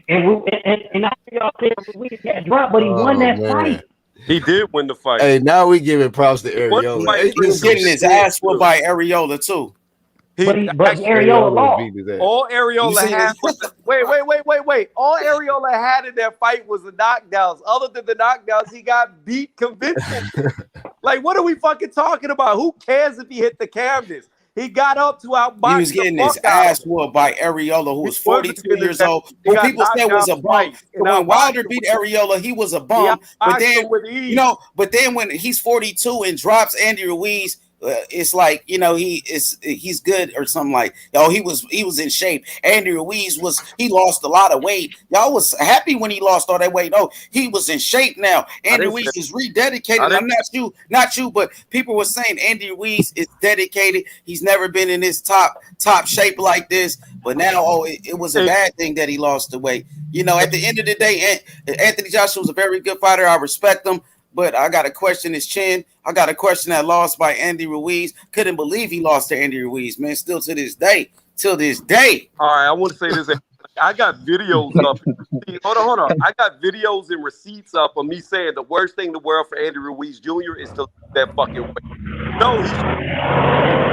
and I y'all said Ruiz got dropped, but he won that fight. He did win the fight. Hey, now we giving props to Areola. He was getting his ass whooped by Areola too. But Areola lost. All Areola had was wait. All Areola had in that fight was the knockdowns. Other than the knockdowns, he got beat convincingly. Like, what are we fucking talking about? Who cares if he hit the canvas? He got up to outbox. He was getting his ass whooped by Areola, who was 42 years old, who people said was a bum. So when Wilder beat Areola, he was a bum. But then, but then when he's 42 and drops Andy Ruiz, it's like, he's good or something like, he was in shape. Andy Ruiz he lost a lot of weight. Y'all was happy when he lost all that weight. No, he was in shape now. Andy Ruiz is rededicated. I'm not you, but people were saying Andy Ruiz is dedicated. He's never been in this top shape like this. But now, it was a bad thing that he lost the weight. At the end of the day, Anthony Joshua was a very good fighter. I respect him. But I got to question his chin. I got to question that loss by Andy Ruiz. Couldn't believe he lost to Andy Ruiz, man. Still to this day. Till this day. All right, I want to say this. I got videos up. Hold on. I got videos and receipts up of me saying the worst thing in the world for Andy Ruiz Jr. is to lose that fucking weight. No, he's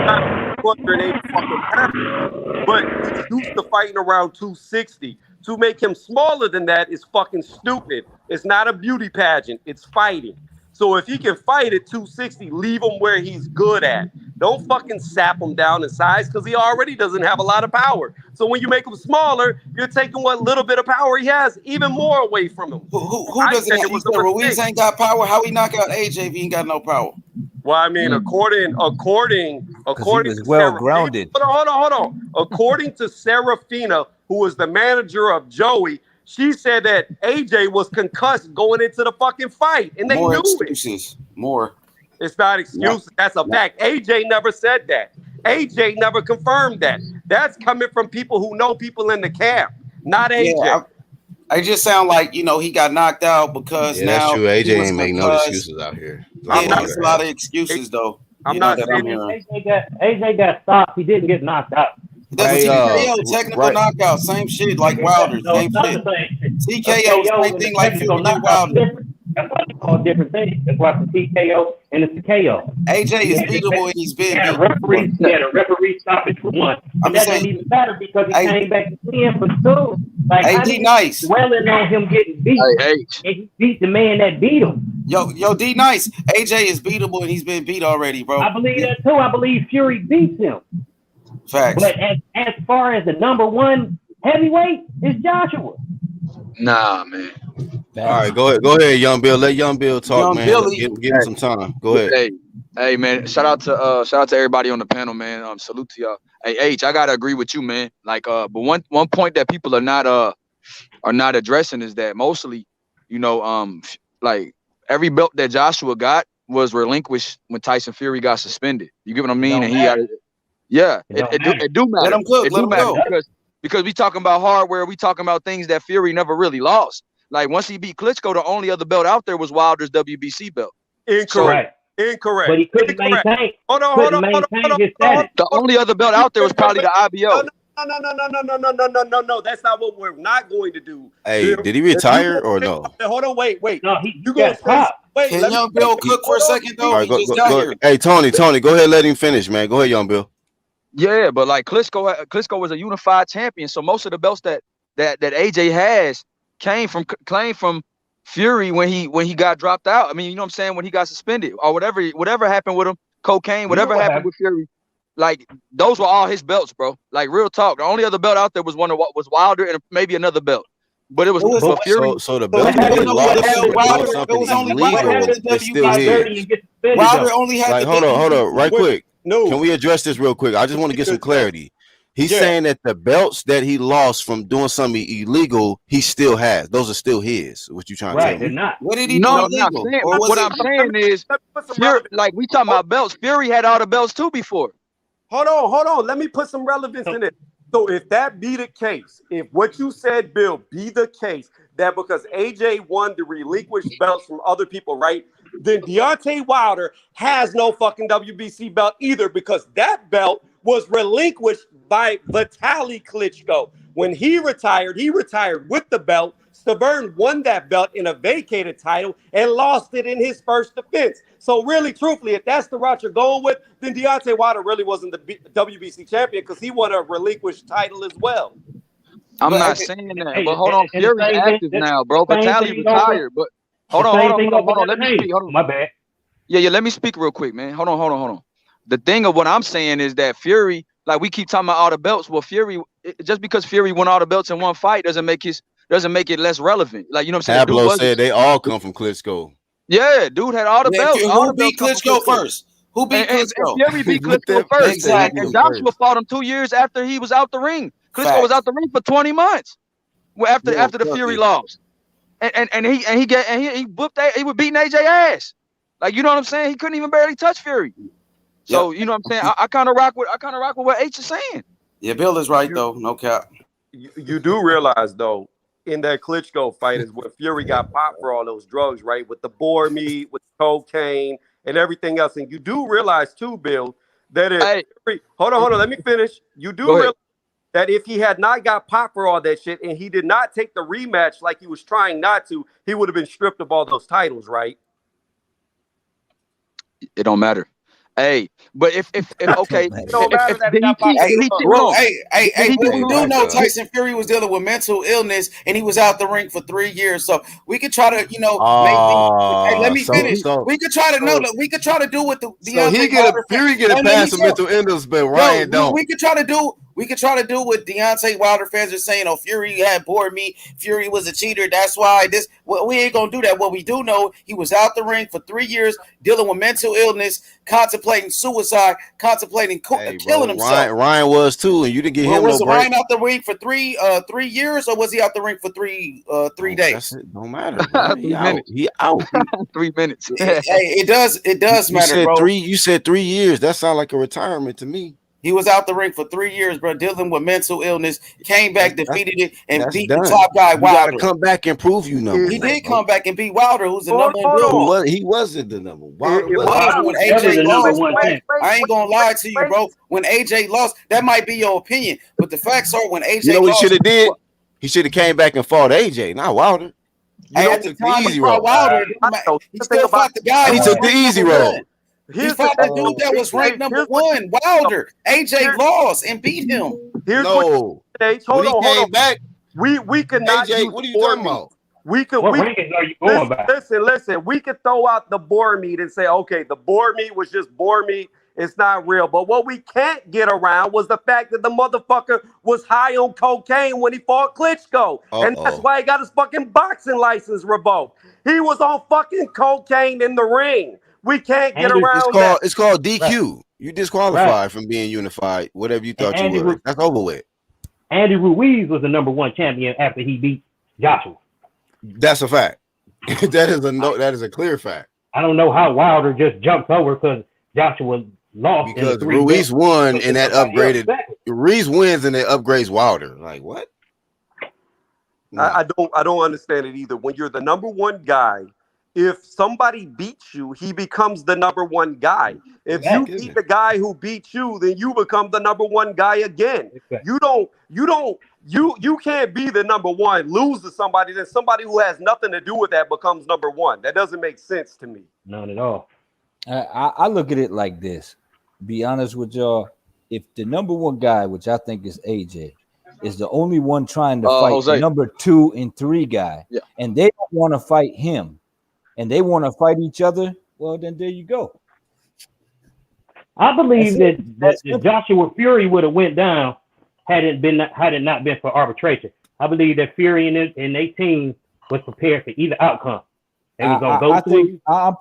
not 280 fucking pounds, but he's used to fighting around 260. To make him smaller than that is fucking stupid. It's not a beauty pageant. It's fighting. So if he can fight at 260, leave him where he's good at. Don't fucking sap him down in size because he already doesn't have a lot of power. So when you make him smaller, you're taking what little bit of power he has even more away from him. Who doesn't have Ruiz ain't got power? How he knock out AJ if he ain't got no power? Well, I mean, according to well grounded. Hold on. According to Serafina, who was the manager of Joey, she said that AJ was concussed going into the fucking fight, and they knew excuses. More. It's not excuses. That's a fact. AJ never said that. AJ never confirmed that. That's coming from people who know people in the camp, not AJ. Yeah, I just sound like he got knocked out because now that's true. AJ ain't make no excuses out here. There's a lot of excuses though. I'm not saying AJ got stopped. He didn't get knocked out. That's a TKO, technical knockout, same shit like Wilder, same shit. TKO, same thing like Fury and Wilder. That's why they call different things. That's why it's a TKO and it's a KO. AJ is beatable and he's been beat. He had a referee stoppage for one. That didn't even matter because he came back to 10 for 2. Like, D Nice. Dwelling on him getting beat. And he beat the man that beat him. Yo, D Nice. AJ is beatable and he's been beat already, bro. I believe that too. I believe Fury beats him. Facts. But as far as the number one heavyweight is Joshua. Nah, man. All right, go ahead, Young Bill. Let Young Bill talk, man. Give him some time. Go ahead. Hey, man. Shout out to everybody on the panel, man. Salute to y'all. Hey, H, I gotta agree with you, man. Like, but one point that people are not addressing is that mostly, like every belt that Joshua got was relinquished when Tyson Fury got suspended. You get what I mean? And he got it. Yeah, it do matter. Let him cook. Let him go. Because we talking about hardware, we talking about things that Fury never really lost. Like once he beat Klitschko, the only other belt out there was Wilder's WBC belt. Incorrect. But he couldn't maintain. Hold on. The only other belt out there was probably the IBO. No. That's not what we're not going to do. Hey, did he retire or no? Hold on, wait. No, you got top. Wait, can Young Bill cook for a second though? All right, go. Hey, Tony, go ahead, let him finish, man. Go ahead, Young Bill. Yeah, but like Klitschko was a unified champion, so most of the belts that AJ has, came from Fury when he got dropped out. I mean, you know what I'm saying, when he got suspended or whatever happened with him, cocaine, whatever happened with Fury. Like those were all his belts, bro. Like real talk. The only other belt out there was was Wilder and maybe another belt. But it was but Fury. So the belt that he lost from doing something illegal is still his. Wilder only had Like, hold on, right quick. No, can we address this real quick? I just want to get some clarity. He's Yeah. saying that the belts that he lost from doing something illegal, he still has. Those are still his. What you trying to Right, tell they're me? not. What did he No, do I'm not illegal? saying. Or was What it- I'm saying is, let me put some Fury, relevance. like we talking about belts. Fury had all the belts too before. Hold on. Let me put some relevance in it. So if that be the case, if what you said, Bill, be the case, that because AJ won the relinquished belts from other people, right? Then Deontay Wilder has no fucking WBC belt either, because that belt was relinquished by Vitaly Klitschko. When he retired with the belt. Stavern won that belt in a vacated title and lost it in his first defense. So really, truthfully, if that's the route you're going with, then Deontay Wilder really wasn't the WBC champion because he won a relinquished title as well. I'm But- not saying that, Hey, but hold on, and the Fury's same thing- active now, bro. the same Vitaly thing goes for- retired, but hold The on. same thing over Let me there. speak. Hold on. My bad. Yeah. Let me speak real quick, man. Hold on. The thing of what I'm saying is that Fury, like we keep talking about all the belts. Well, Fury, just because Fury won all the belts in one fight doesn't make it less relevant. Like, you know what I'm saying? Pablo said they all come from Klitschko. Yeah, dude had all the belts. All Who the belts beat come from Klitschko first? Who beat And Klitschko? Fury beat What Klitschko that- first. Exactly. And Joshua fought him 2 years after he was out the ring. Klitschko Facts. was out the ring for 20 months. Well, after the Fury cookie. lost. And he booked that, he was beating AJ ass. Like, you know what I'm saying? He couldn't even barely touch Fury. So you know what I'm saying? I kind of rock with what H is saying. Yeah, Bill is right though. No cap. You do realize though, in that Klitschko fight is where Fury got popped for all those drugs, right? With the boar meat, with cocaine, and everything else. And you do realize too, Bill, that if Hey, Fury, hold on, let me finish. You do Go ahead. realize that if he had not got popped for all that shit and he did not take the rematch like he was trying not to, he would have been stripped of all those titles, right? It don't matter. Hey, but if okay, It don't matter that he did he got popped. cheat? Hey, Did he cheat? bro, Hold on. hey, Did but he we do do know God. Tyson Fury was dealing with mental illness and he was out the ring for 3 years. So we could try to, make hey, let me finish. We could try to we could try to do what the So he Deontay get a Wilder Fury fans- get a Let me pass of tell- mental illness, but Yo, Ryan don't. we could try to do what Deontay Wilder fans are saying. Oh, Fury had bored me. Fury was a cheater. That's why we ain't gonna do that. What we do know, he was out the ring for 3 years, dealing with mental illness, contemplating suicide, contemplating killing himself. Ryan was too, and you didn't get him Was no break. Ryan out the ring for 3 years, or was he out the ring for three days? That's it. Don't matter. Bro. 3 minutes. He out. 3 minutes. Hey, it does You matter, said bro. 3. You said 3 years. That sounds like a retirement to me. He was out the ring for 3 years, bro, dealing with mental illness. Came back, defeated it, and That's beat done. the top guy You gotta Wilder. come back and prove you number. He did come back and beat Wilder, who's the number one Hold on. dude. He wasn't the number. Wilder It was. Wilder When was never the AJ number lost, one champ. I ain't gonna lie to you, bro. When AJ lost, that might be your opinion, but the facts are when AJ You know what he lost, should have did? He should have came back and fought AJ, not Wilder. at the took the time he easy fought road. Wilder, know. he The still thing about- fought the guy. He who took was the ranked easy number road. one. He Here's fought the the thing. dude that was ranked number Here's what- one, Wilder. AJ lost and beat him. Here's what No. H. When Hold he on. came back, We could not AJ, use what are you boar talking meat. about? We could What rankings are you going by? listen. We could throw out the boar meat and say, okay, the boar meat was just boar meat. It's not real. But what we can't get around was the fact that the motherfucker was high on cocaine when he fought Klitschko. And that's why he got his fucking boxing license revoked. He was on fucking cocaine in the ring. We can't get around that. It's called DQ. Right. You disqualified from being unified, whatever you thought you were. That's over with. Andy Ruiz was the number one champion after he beat Joshua. That's a fact. That is a clear fact. I don't know how Wilder just jumped over because Joshua lost. Because Ruiz won and that upgraded. Ruiz wins and it upgrades Wilder. Like what? I don't understand it either. When you're the number one guy, if somebody beats you, he becomes the number one guy. If you beat the guy who beat you, then you become the number one guy again. You can't be the number one, lose to somebody, then somebody who has nothing to do with that becomes number one. That doesn't make sense to me. None at all. I look at it like this. Be honest with y'all. If the number one guy, which I think is AJ, is the only one trying to fight Jose. the number 2 and 3 guy, Yeah. and they don't want to fight him, and they want to fight each other. Well, then there you go. I believe That's it. that That's Joshua Fury would have went down had it not been for arbitration. I believe that Fury and their team was prepared for either outcome. They was gonna go through. I'm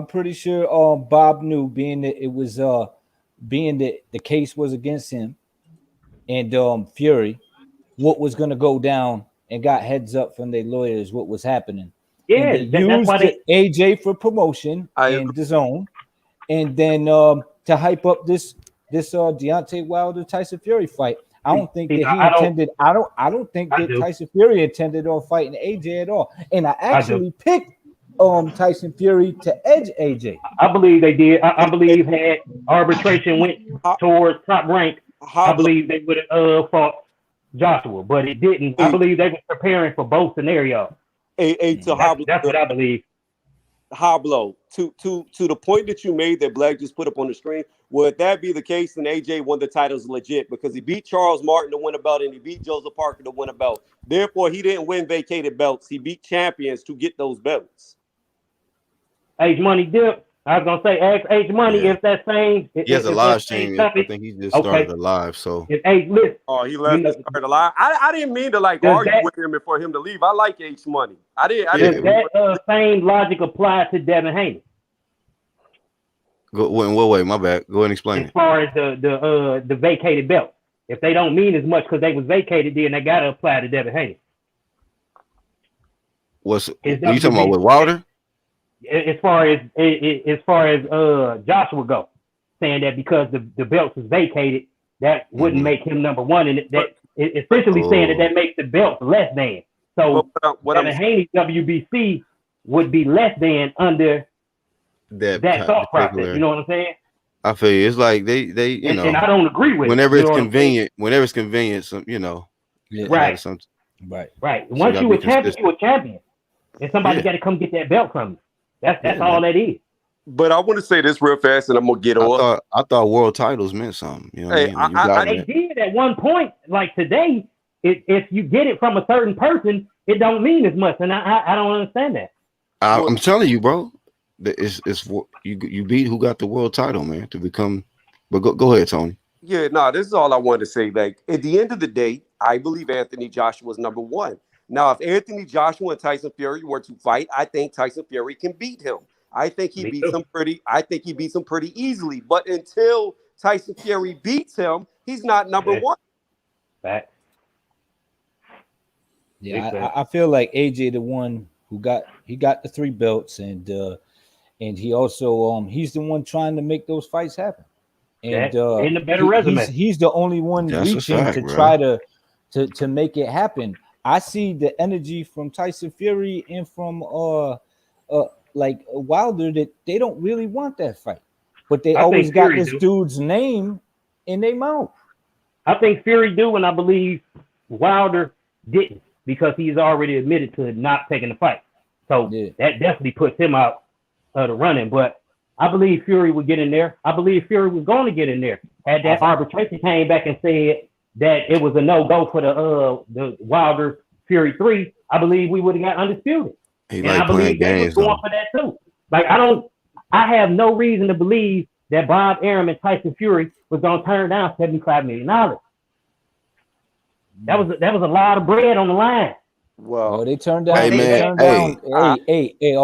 pretty sure. Bob knew, being that it was being that the case was against him and Fury, what was going to go down, and got heads up from their lawyers what was happening. And Yeah, they that's why used AJ for promotion and the zone, and then to hype up this Deontay Wilder Tyson Fury fight. I don't think that he intended. I don't think that Tyson Fury intended on fighting AJ at all. And I actually picked Tyson Fury to edge AJ. I believe they did. I believe had arbitration went towards Top Rank, I believe they would have fought Joshua, but it didn't. I believe they were preparing for both scenarios. That's what I believe. Hoblo, to the point that you made that Black just put up on the screen, would that be the case? And AJ won the titles legit because he beat Charles Martin to win a belt and he beat Joseph Parker to win a belt. Therefore, he didn't win vacated belts. He beat champions to get those belts. H Money Dip. I was gonna say, ask H Money if that same. He has a live stream. I think he just started a live. So if H listen, he left and started a live. I didn't mean to argue with him and for him to leave. I like H Money. Does that same logic apply to Devin Haney? Go in what way? My bad. Go ahead and explain. As far as the vacated belt, if they don't mean as much because they was vacated, then they gotta apply to Devin Haney. Are you talking about with Wilder? As far as Joshua go, saying that because the belts was vacated, that wouldn't make him number one, and that essentially saying that makes the belts less than. So Devin Haney's WBC would be less than under that thought process. You know what I'm saying? I feel you. It's like they you know, and I don't agree with whenever it. it's convenient. Whenever it's convenient, right. Once you a champion, you a champion, and somebody got to come get that belt from you. That's all that is. But I want to say this real fast, and I'm gonna get off. I thought world titles meant something. You know what I mean? They did at one point. Like today, if you get it from a certain person, it don't mean as much, and I don't understand that. I'm telling you, bro. It's you beat who got the world title, man, to become. But go ahead, Tony. Yeah, no, this is all I wanted to say. Like at the end of the day, I believe Anthony Joshua is number one. Now, if Anthony Joshua and Tyson Fury were to fight, I think Tyson Fury can beat him. I think he beats him pretty easily. But until Tyson Fury beats him, he's not number one. Fact. Yeah, I feel like AJ the one who got the 3 belts, and he also he's the one trying to make those fights happen. And in a better resume. He's the only one reaching to try to make it happen. I see the energy from Tyson Fury and from like Wilder that they don't really want that fight, but they always got Fury this dude's name in their mouth. I think Fury do, and I believe Wilder didn't because he's already admitted to not taking the fight. So that definitely puts him out of the running. But I believe Fury would get in there. I believe Fury was going to get in there. Had that arbitration came back and said that it was a no-go for the Wilder Fury 3, I believe we would have got undisputed. And I believe they was going for that too. Like I have no reason to believe that Bob Arum and Tyson Fury was going to turn down $75 million. That was a lot of bread on the line. Well, they turned down.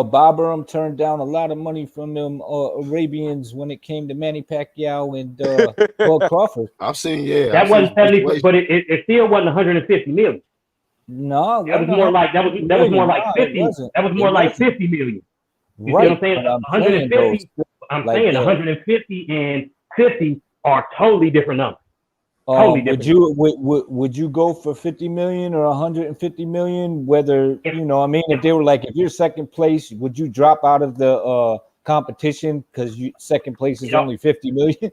Bob Arum turned down a lot of money from them Arabians when it came to Manny Pacquiao and Bud Crawford. I've seen, that wasn't 70, but it still wasn't 150 million. No, that was more like 50. That was more like 50 million. You see what I'm saying? 150. I'm saying 150 and 50 are totally different numbers. Would you go for 50 million or 150 million? Whether if they were like, if you're second place, would you drop out of the competition because second place is only 50 million?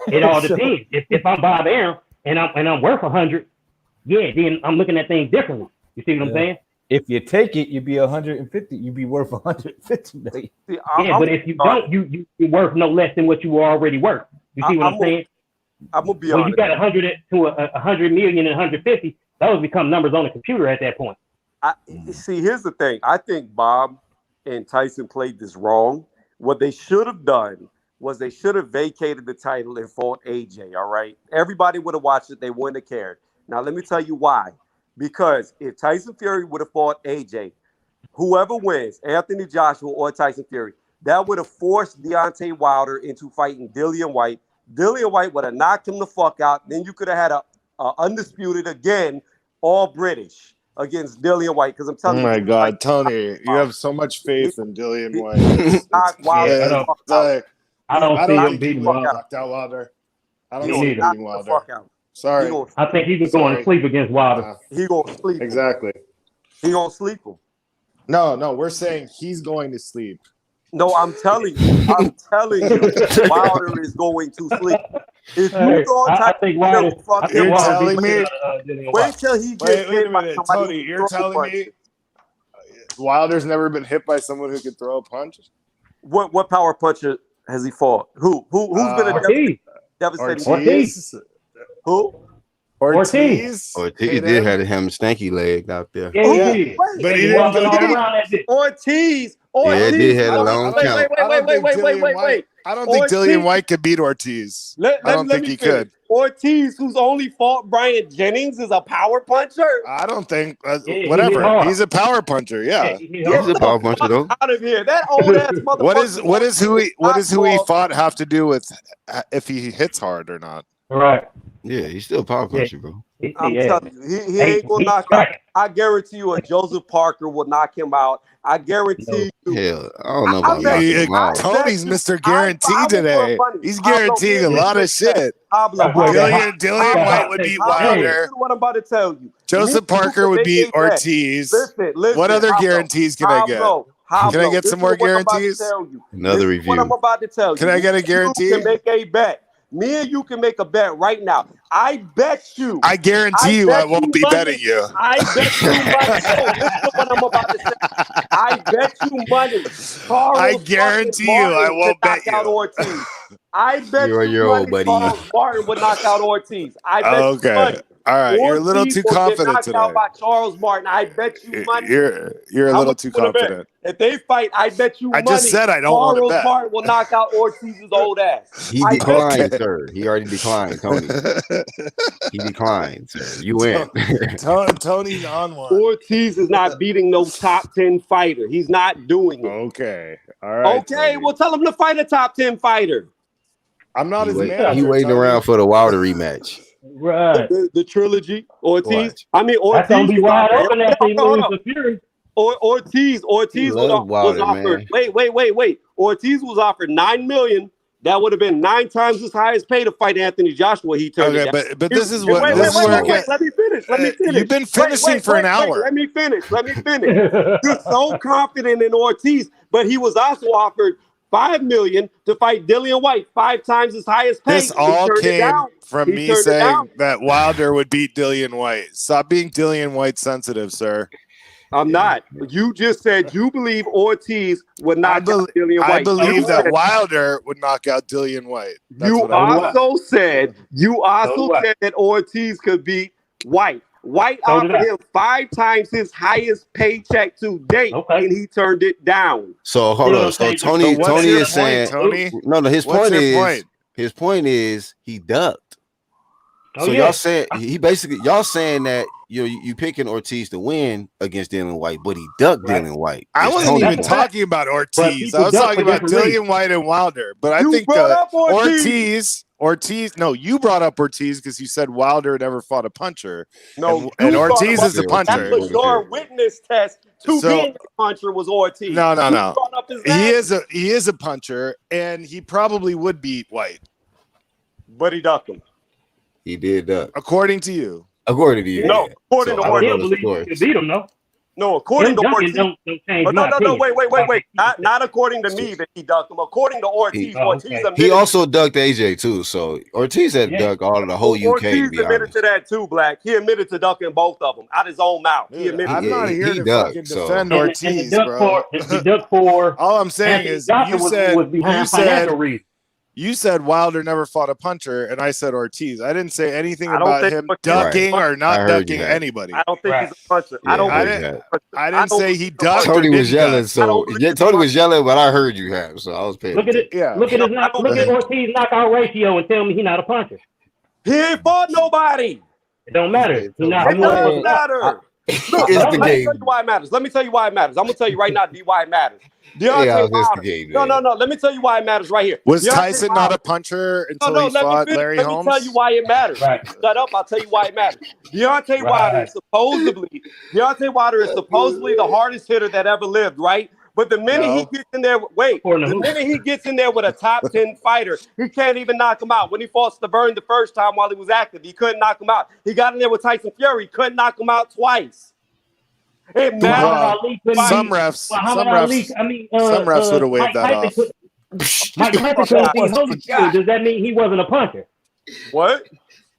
It all depends. If I'm Bob Arum and I'm worth 100, then I'm looking at things differently. You see what I'm saying? If you take it, you'd be 150. You'd be worth 150 million. But if you don't, you're worth no less than what you were already worth. You see what I'm saying? I'm gonna be Well, you honest. got 100 to 100 million and 150. Those become numbers on the computer at that point. See, here's the thing. I think Bob and Tyson played this wrong. What they should have done was they should have vacated the title and fought AJ. All right, everybody would have watched it. They wouldn't have cared. Now, let me tell you why. Because if Tyson Fury would have fought AJ, whoever wins, Anthony Joshua or Tyson Fury, that would have forced Deontay Wilder into fighting Dillian White. Dillian White would have knocked him the fuck out. Then you could have had a undisputed again, all British against Dillian White. Because I'm Oh telling you, my he God, fight Tony, you have so much faith in Dillian he- White. It's, knock Wilder Yeah, the fuck out. like, I don't I see don't him think he beating would have Wilder. knocked out Wilder. I He don't Me see gonna him neither. knock beating him the Wilder. fuck out. He Sorry. gonna I think he was going to sleep against Wilder. he gonna sleep him. Exactly. He gonna sleep him. No, we're saying he's going to sleep. No, I'm telling you, Wilder is going to sleep. If you Hey, thought I Tyson think Fury Wilder. would fuck I him think You're Wilder up, beat telling the me- shit out of Dillian wait White. till he gets Wait a hit by minute, somebody Tony. who You're throws telling me punches. Wilder's never been hit by someone who can throw a punch? What power puncher has he fought? Who's been a Ortiz. devastating? Ortiz? Who? Ortiz? Ortiz Hit did him? have him stanky legged out there. Yeah, Who? he Yeah. did. But he He didn't walking go all down. around that bitch. Ortiz. Yeah, it did have a I long don't count. think Dillian White. I don't think Dillian White could beat Ortiz. I don't think he could. Ortiz, who's only fought Brian Jennings, is a power puncher. I don't think. Yeah, he hit Whatever. hard. He's a power puncher. Yeah. He hit Get He's a hard. power puncher though. out of here. That old ass motherfucker. What does who he fought have to do with if he hits hard or not? Right. Yeah, he's still a power puncher, bro. I'm Yeah. telling you, he ain't gonna knock out. I guarantee you, a Joseph Parker will knock him out. I guarantee you. Hell, I don't know about I knocking bet- him out. Tony's Mr. I Guarantee will today. funny. He's Pablo, guaranteeing a lot of shit. Pablo, That boy got hot. Dillian got White hot would take. beat Pablo, Wilder. listen to what I'm about to tell you. Joseph Me, you Parker can would make beat a bet. Ortiz. Listen, What other Pablo, guarantees can I get? Pablo, Can I get listen some more to what I'm about to guarantees? tell you. Another Listen to review. What I'm about to tell you. Can I get a You guarantee? can make a bet. Me and you can make a bet right now. I bet you. I guarantee you I won't be money. betting you. I bet you money. Oh, listen to what I'm about to say. I bet you money. Charles I guarantee fucking you I Martin won't would knock bet out you. Ortiz. I bet You're you old, money buddy. Charles Martin would knock out Ortiz. I bet you Okay. money. All right. You're a little Ortiz too will get confident knocked today. out by Charles Martin. I bet you money. You're a How little much too you wanna bet? confident. If they fight, I bet you I money. just said I don't want to Charles bet. Martin will knock out Ortiz's old ass. He I declined, Okay. sir. He already declined, Tony. He declined, sir. You win. Tony's on one. Ortiz is not beating no top 10 fighter. He's not doing it. Okay. All right. Okay, Tony. well, tell him to fight a top 10 fighter. I'm not his He manager. waiting Tony. around for the Wilder rematch. Right. The trilogy. Ortiz. Watch. I mean, Ortiz. That's gonna be wide open after he Hold loses on. to Fury. Ortiz He was love Wilder, offered. man. Wait. Ortiz was offered $9 million. That would have been 9 times his highest pay to fight Anthony Joshua. He turned it Okay, down. but this is Wait, what wait, this is where it wait. gets. Let me finish. You've been finishing for an hour. Let me finish. You're so confident in Ortiz, but he was also offered $5 million to fight Dillian White, 5 times his highest pay. This all He turned it came down. from He me turned it saying down. that Wilder would beat Dillian White. Stop being Dillian White sensitive, sir. I'm not. You just said you believe Ortiz would knock out Dillian White. I believe You that said- Wilder would knock out Dillian White. That's You what I believe. also said what? that Ortiz could beat White. White So did offered I. him 5 times his highest paycheck to date, Okay. and he turned it down. So hold on. So Tony, But what's Tony your is saying point, Tony? no. His What's point your is point? his point is he ducked. Oh, So yeah. y'all saying he basically y'all saying that you picking Ortiz to win against Dillian White, but he ducked Right. Dillian White. I It's wasn't Tony even point. talking about Ortiz. people I was duck talking for about different Dillian reasons. White and Wilder. But I You think brought up Ortiz. Ortiz. No, you brought up Ortiz because you said Wilder never fought a puncher. No, and you Ortiz brought is the up- puncher. That was your witness test to So- being a puncher was Ortiz. No. You brought up his name, He is a puncher, and he probably would beat White, but he ducked him. He did duck. according to you. According to you. No, yeah. according So to I I don't still know Ortiz. the believe you story. can beat him, though. No, according Him to dunking Ortiz. don't change Oh, my no, opinion. wait. Not according to me that he ducked him. According to Ortiz, Oh, Ortiz okay. admitted. He also ducked AJ too. So Ortiz had Yeah. ducked all of the whole UK. Ortiz To be admitted honest. to that too, Black. He admitted to ducking both of them out his own mouth. He Dude, admitted. I'm Yeah, not he- here he to ducked, fucking so- defend And Ortiz, the duck bro. for All I'm saying Anthony is Joshua was behind financial reasons. You said Wilder never fought a puncher, and I said Ortiz. I didn't say anything I don't about think him Ortiz- ducking or I not heard you ducking had. anybody. I don't think Right. he's a puncher. Yeah, I don't I heard believe you he's had. a puncher. I didn't say he ducked or Tony was didn't yelling, duck. I don't so believe yeah, he's a Tony was puncher. yelling, but I heard you have, so I was paying Look at attention. it. Yeah. Look at No, his I knock. don't Look at believe Ortiz knockout ratio and tell me he's not a puncher. he ain't fought nobody. It don't matter. He not. I It He not does mean, matter. Look, it's let the me tell game. you why it matters. Let me tell you why it matters. I'm gonna tell you right now, D, why it matters. Yeah, Deontay it's the Wilder. game. No. Man. Let me tell you why it matters right here. Was Deontay Tyson not Wilder. a puncher until No, he let me fought finish. Larry Let me Holmes? tell you why it matters. Right. Shut up. I'll tell you why it matters. Deontay Wilder is supposedly the hardest hitter that ever lived, right? But the minute he No. gets in there, the minute he gets in there with a top 10 fighter, he can't even knock him out. When he fought Laverne the first time while he was active, he couldn't knock him out. He got in there with Tyson Fury, couldn't knock him out twice. It Muhammad matters. Ali couldn't Some beat refs, Muhammad some Ali. refs, I mean, some refs would have Mike waved that Tyson off. Mike Tyson couldn't beat Holyfield. Does that mean he wasn't a puncher? What?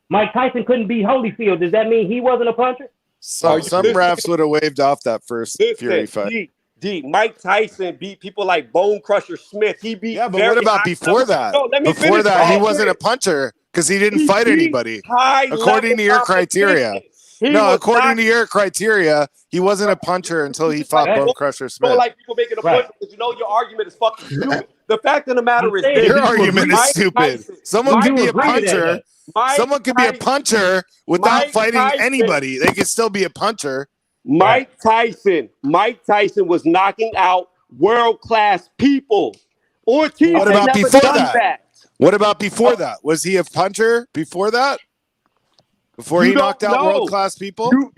Mike Tyson couldn't beat Holyfield. Does that mean he wasn't a puncher? Some refs would have waved off that first Fury Listen, fight. Mike Tyson beat people like Bone Crusher Smith. He beat. Yeah, but very what about high before level- that? No, let me Before finish that, he real wasn't a quick. puncher because he didn't He fight beat anybody. high According to level your criteria. competition. He No, was according not- to your criteria, he wasn't a puncher until he fought Bone Crusher You Smith. don't like people making a Right. point because you know your argument is fucking stupid. The fact of the matter I'm is saying this: Your you argument agree- is Mike stupid. Tyson- Someone Mike could be a agree to that, puncher. though. Mike Someone could be a Tyson- puncher without Mike fighting Tyson- anybody. They could still be a puncher. Mike Tyson was knocking out world-class people. Ortiz What has about never before done that? What about before that? Was he a puncher before that? Before You he don't knocked out know. world-class people? No.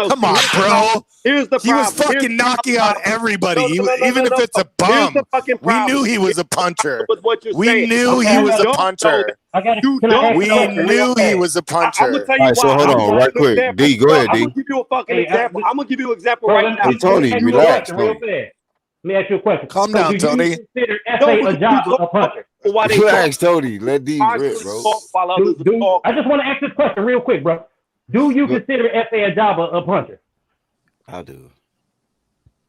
Come on, bro. Here's the He was problem. fucking knocking out everybody. Even if it's a Here's bum. the fucking We problem. knew he was a puncher. With what you're We saying. knew Okay, he I was got a it. puncher. I got You Can I don't ask We a question real knew fast? he was a I'm puncher. gonna tell you All right, so why. hold I'm on, gonna right give you an quick. example. D, go ahead, I'm D. gonna give you a fucking Hey, example. I'm gonna give you an example Bro, right let now. me Hey, Tony, ask you a relax, question real Tony. fast. Let me ask you a question. Calm So down, do Tony. you consider No, F.A. because Ajaba a puncher? Why they Relax, Tony. Let D rip, constantly bro. talk while others are talking. I just want to ask this question real quick, bro. Do you Good. consider F.A. Ajaba a puncher? I do.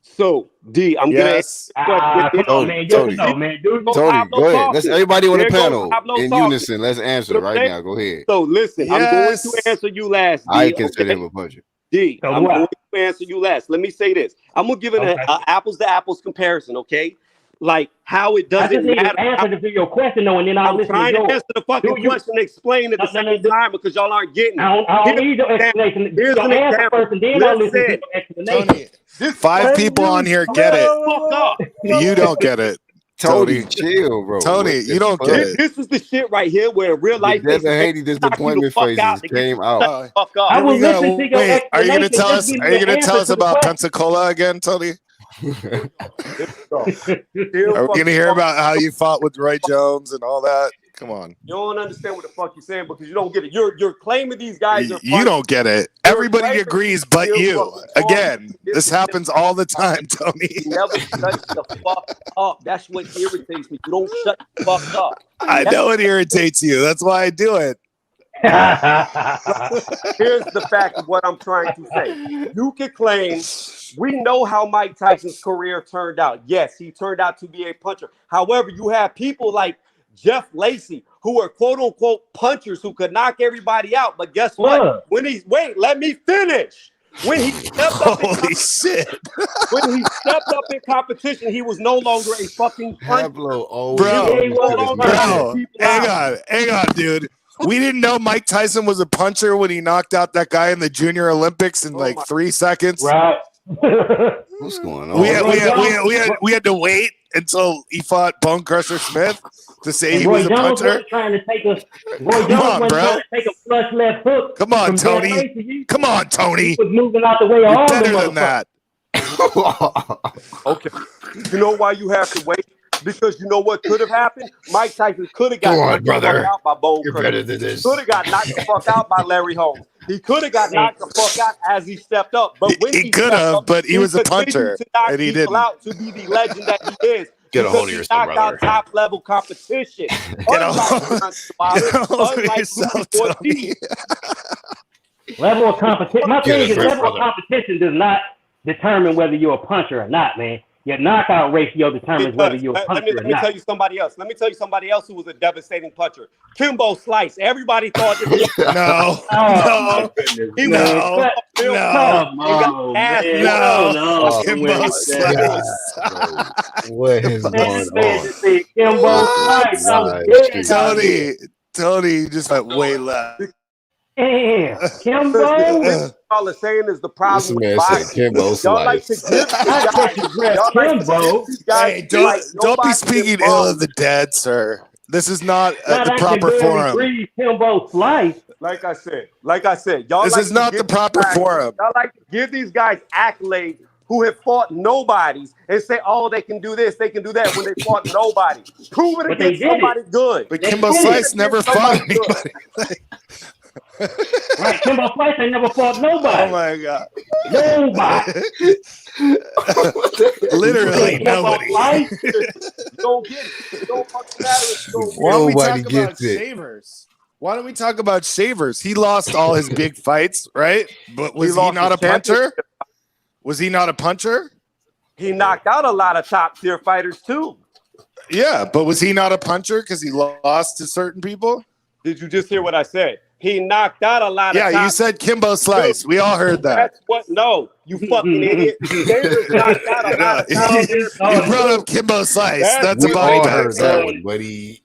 So, D, I'm Yes. Come on, Tony, man. Yes or Tony. no, man. Do you? Tony, Pablo go ahead. talking. Let's everybody on the There goes panel Pablo in talking. unison. Let's answer right now. Go ahead. So listen, I'm going to answer you last, D. I consider okay? him a puncher. D, So I'm do I. going to answer you last. Let me say this. I'm gonna give it Okay. an apples to apples comparison, okay? Like how it I doesn't just need matter. an answer to your question, though, and then I'll I'm listen trying to to yours. answer the fucking Do you- question and explain at the No, same time because y'all aren't getting it. I don't need your Here's an explanation. Here's Your an answer example. first, and then I'll listen to Listen, your explanation. Tony, five people on here get it. fuck up. You don't get it. Tony, Tony. chill, bro. Tony, What the you don't fuck? get it. This is the shit right here where in real life Devin Haney knock you the disappointment fuck faces out and get came you out. shut the fuck up. I Here will we go. listen to your Wait, are you gonna explanation. tell Just us? give Are me you the gonna tell answer us to the about question. Pensacola again, Tony? Still Are we fucking gonna hear talking. about how you fought with Roy Jones and all that? Come on. You don't understand what the fuck you're saying because you don't get it. You're claiming these guys are You don't get it. You're Everybody claiming agrees but you're you. fucking Again, this this is- happens all the time, Tony. You never shut the fuck up. That's what irritates me. You don't shut the fuck up. I know it irritates you. That's why I do it. Here's the fact of what I'm trying to say. You can claim we know how Mike Tyson's career turned out. Yes, he turned out to be a puncher. However, you have people like Jeff Lacey who are quote unquote punchers who could knock everybody out. But guess what? Look. Wait, let me finish. When he stepped up in Holy shit. when he stepped up in competition, he was no longer a fucking puncher. Pablo always Bro, comes to this Bro, man. hang on, dude. We didn't know Mike Tyson was a puncher when he knocked out that guy in the Junior Olympics in like 3 seconds. Right. What's going on? We had to wait until he fought Bone Crusher Smith to say And he Roy was a Jones puncher. wasn't trying to take a Roy Come Jones on, wasn't bro. trying to take a flush left hook. Come on, from Jeff Tony. Lacey. Come on, Tony. He was moving out the way of You're all the better than motherfuckers. that. Okay. You know why you have to wait? Because you know what could have happened? Mike Tyson could have got Go on, knocked the brother. fuck out by Bone You're Crusher. better than this. Could have got knocked the fuck out by Larry Holmes. He could have got knocked the fuck out as he stepped up. But when He could stepped have, up, but he was a continued puncher, to knock and he people didn't. out to be the legend that he is. Get a because hold of he yourself, knocked brother. out top level competition. Get a hold of yourself, Tony. Level of competition. My Get thing a is grip, level of brother. competition does not determine whether you're a puncher or not, man. Your knockout ratio determines whether you're a Let puncher me or not. tell you somebody else. Let me tell you somebody else who was a devastating puncher. Kimbo Slice. Everybody thought this was No, Oh my no, goodness, he man! was no, real no, Come and got on, ass man! whooped. no. Hold on Oh somewhere Kimbo with my that. Slice. God, bro. What is Man, going this man on? just said Kimbo What? Slice. I'm Live dead stream. out here. Tony just went way left. Damn, Listen, Kimbo. this is all I'm saying is the This problem with man said boxing. Kimbo Y'all like to Slice. give these Not guys, that you dress y'all like to give Kimbo. these guys Hey, like don't be nobody's speaking ill of involved. the dead, sir. This is not Not the I can proper barely forum. breathe Kimbo Slice. Like I said, y'all This like is to not the give these proper guys, forum. y'all like to give these guys accolades who have fought nobodies and say, oh, they can do this, they can do that when they fought nobody. Prove it But they against did it. somebody good. But They Kimbo did Prove it. it Slice never against fought somebody good. anybody. Right, Kimbo Slice ain't never fought Oh nobody. my god. Nobody. You Literally said Kimbo nobody. Slice? You don't get it. It don't fucking matter if you don't Why get it. don't we Nobody talk about gets it. Shavers? Why don't we talk about Shavers? He lost all his big fights, right? But was he lost not his a puncher? championship. Was he not a puncher? He knocked out a lot of top tier fighters too. Yeah, but was he not a puncher because he lost to certain people? Did you just hear what I said? He knocked out a lot of Yeah, top. you said Kimbo Slice. We all heard that. That's what? No, you fucking idiot. Shavers knocked out a lot of top tier. You brought up Kimbo Slice. That's We a body all bag, heard sir. that one, buddy.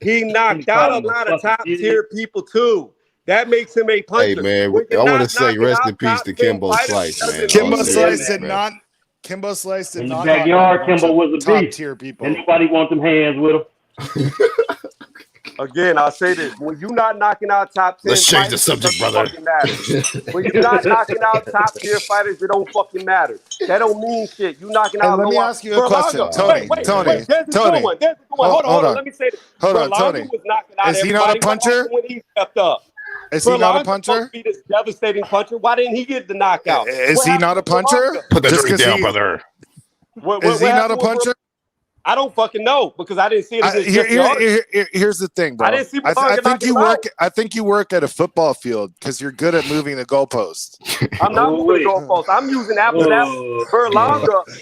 He knocked out a lot of top tier people too. That makes him a puncher. Hey man, When I you're want to not say knocking rest out in peace top to 10 Kimbo fighters, Slice, it man. doesn't All Kimbo mean the Slice best, did man. not. Kimbo Slice did In the not knock out a backyard, bunch Kimbo of was a top beast. tier And people. nobody wants them hands with him. Again, I'll say this: when you're not knocking out top 10 Let's change the fighters, it subject, doesn't brother. fucking matter. When you're not knocking out top tier fighters, it don't fucking matter. That don't mean shit. You knocking And out let me low ask you a question, Berlanga. Tony. Wait. Tony. There's a good Tony. one. There's a good one. Hold on. Let me say this. Hold on, Berlanga Tony. was knocking out Is he not a everybody. What puncher? happened when he stepped up? Is he not a Berlanga's supposed to puncher? be this devastating puncher. Why didn't he get the knockout? Is What he happened not a to Berlanga? puncher? Put that Just drink 'cause down, he- brother. Is he not a happened with puncher? I don't fucking know because I didn't see it against Jesse Hart. Here's the thing, bro. I didn't see I Berlanga think you knocking him work. I think you work at a football field because you're good at moving the goalpost. I'm not Oh, moving the wait. goalposts. I'm using apples to apples. Oh,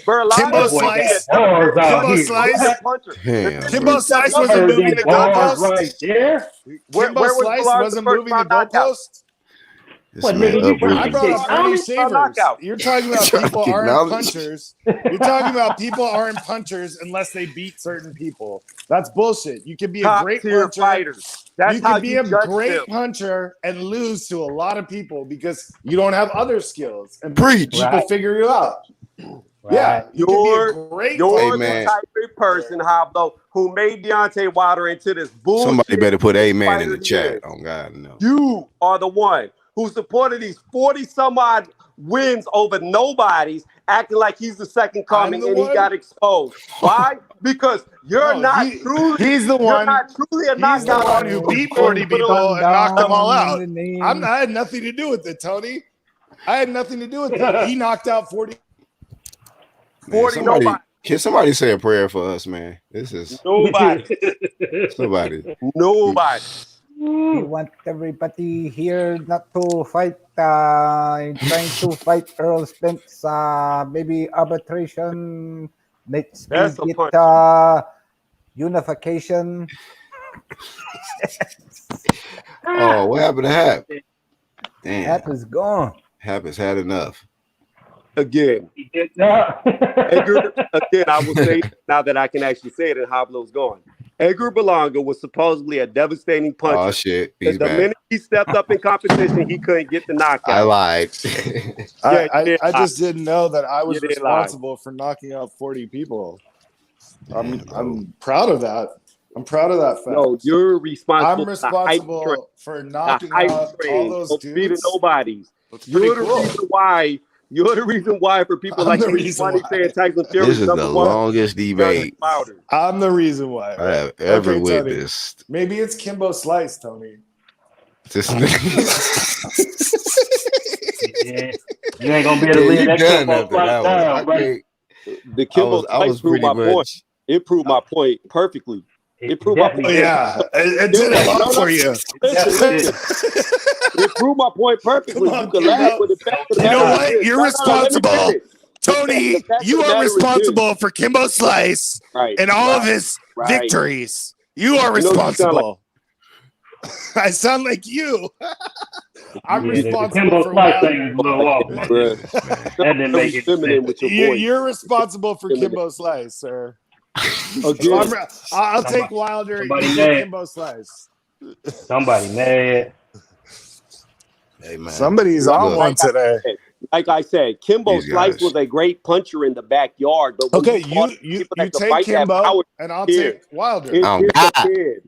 Berlanga Kimbo that boy got Slice. bars out Kimbo here. Slice. puncher. Damn, The Kimbo bro. Slice I wasn't heard moving them the bars goalpost. right there. Kimbo where was Slice Berlanga's wasn't first moving the round knockout? goalpost. This What, man nigga, you trying I to uprooting. brought get up First Ernie counted? round Shavers. knockout. You're talking about Trying to people get aren't knowledge. punchers. You're talking about people aren't punchers unless they beat certain people. That's bullshit. You can be a Top great tier puncher. fighters. That's You how can be you a judge great them. puncher and lose to a lot of people because you don't have other skills and Preach. people Right. figure you out. Right. Yeah, you can be a You're great You're Hey, the man. type of person, Hablo, who made Deontay Wilder into this bullshit. Somebody better put amen in fighter the he chat. is. Oh God, no. You are the one who supported these 40 some odd wins over nobodies, acting like he's the second coming, the and he one? got exposed. Why? Because you're No, not he- truly. he's the You're one. not truly a He's the knockout one who artist. beat 40 Put people on- and knocked them all out. Down. I had nothing to do with it, Tony. I had nothing to do with it. He knocked out 40. Man, 40 somebody, nobody. can somebody say a prayer for us, man? This is Nobody. somebody. Nobody. We want everybody here not to fight. Trying to fight Earl Spence. Maybe arbitration. Let's That's a get punch. unification. Oh, what happened to Hap? Damn, That is gone. Hap has had enough. Again, He did not. Edgar, again, I will say now that I can actually say it and Hablo's gone. Edgar Berlanga was supposedly a devastating puncher. Oh shit, he's the back. minute he stepped up in competition, he couldn't get the knockout. I lied. Yeah, you I did lie. just didn't know that I was You did lie. responsible for knocking out 40 people. I'm proud of that. I'm proud of that fact. No, you're responsible. I'm responsible for knocking hype out train. all those Don't be to dudes. nobodies. That's pretty You're the cool. reason why. You're the reason why for people I'm like the Ace reason Money why. saying Tyson Fury This is number the one. longest debate Wilder. I'm the reason why. I have ever Okay, Tony. witnessed. Maybe it's Kimbo Slice, Tony. This Yeah. You ain't gonna be able to Yeah, live you that done Kimbo after Slice that one. down, I right? can't- The Kimbo I was Slice proved pretty my point. much. It proved my point perfectly. It proved my point. Oh, yeah. It did a lot for you. Listen. It proved my point perfectly. Come on, You can laugh, Kimbo. but the fact of the You know matter what? is- You're No, let me responsible. finish. Tony, The fact you of the are matter is responsible for Kimbo Slice Right. and all of his Right. victories. You are You know what you sound responsible. I sound like you. I'm Yeah, the responsible Kimbo for Slice Wilder. thing is a little off, Man, man. this man. That didn't make any feminine sense. with your voice. You're responsible for Feminine. Kimbo Slice, sir. Again, So I'll take Wilder. Somebody You get mad. Kimbo Slice. Somebody mad. Hey man, Somebody's Like- on one today. like I said, Kimbo These Slice guys. was a great puncher in the backyard. But when Okay, fought you people that could take fight that Kimbo, power, and I'll here. take Wilder. It Oh, is God. a kid.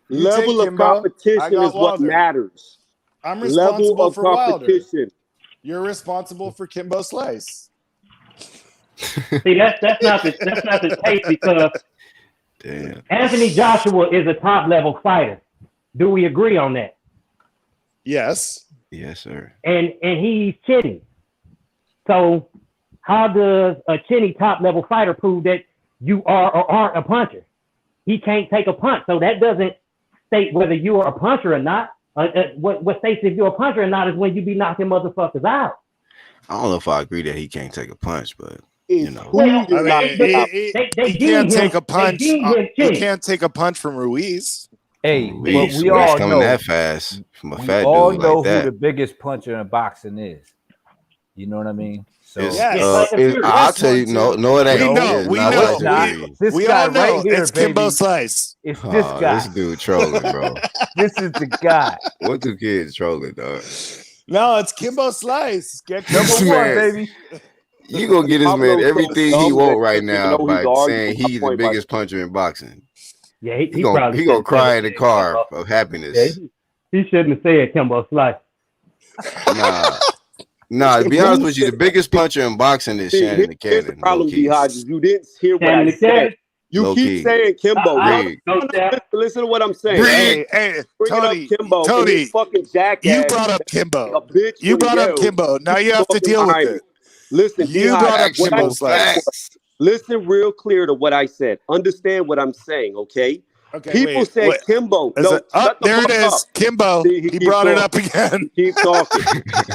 You Level take of Kimbo, I competition got is what Wilder. matters. I'm Level responsible of for Wilder. competition. You're responsible for Kimbo Slice. See, that's not the case because Damn. Anthony Joshua is a top level fighter. Do we agree on that? Yes. Yes, sir. And he's chinny. So how does a chinny top level fighter prove that you are or aren't a puncher? He can't take a punch, so that doesn't state whether you are a puncher or not. What states if you're a puncher or not is when you be knocking motherfuckers out. I don't know if I agree that he can't take a punch, but Is know. who Well, you I mean, knock out. they he can't deem him- take a punch. They deem him He chinny. can't take a punch from Ruiz. Hey, but Ruiz, we Ruiz all coming know that fast from a we fat all dude know like who that. the biggest puncher in boxing is. You know what I mean? So It's, Yes. Tyson Fury. I'll tell you, no, it ain't. We know, It's we not know. Tyson Not Fury. this We guy all know right here, it's Kimbo baby. Slice. It's this Oh, guy. this dude trolling, bro. This is the guy. What two kids trolling, dog? No, it's Kimbo Slice. Get Number This Kimbo one, man- Slice. baby. You gonna get this man Pablo's so everything he dumb want that right he doesn't now know by he's arguing saying my he's the point by biggest puncher in boxing. Yeah, he He gonna probably he gonna shouldn't cry say in the that. car of happiness. Yeah, he shouldn't have said Kimbo Slice. Nah. To be honest with you, the biggest puncher in boxing is Shannon the Here's the Cannon. problem, low-key. D. Hodges. You didn't hear what Shannon I the Cannon? said. You Low keep key. saying Kimbo. Rigged. Listen to what I'm saying. Hey, Bringing Tony, up Kimbo and Tony, this fucking jackass. you brought up a Kimbo. bitch. You brought up yo, Kimbo. Now you have to talking deal with behind me. it. Listen, You D. brought up Hodges, what I Kimbo said Slice. was- Listen real clear to what I said. Understand what I'm saying, okay? Okay, People wait, said wait. Kimbo. Is No, it up? shut the There it fuck is. up. Kimbo. See, He keeps brought it talking. up again. Keep talking.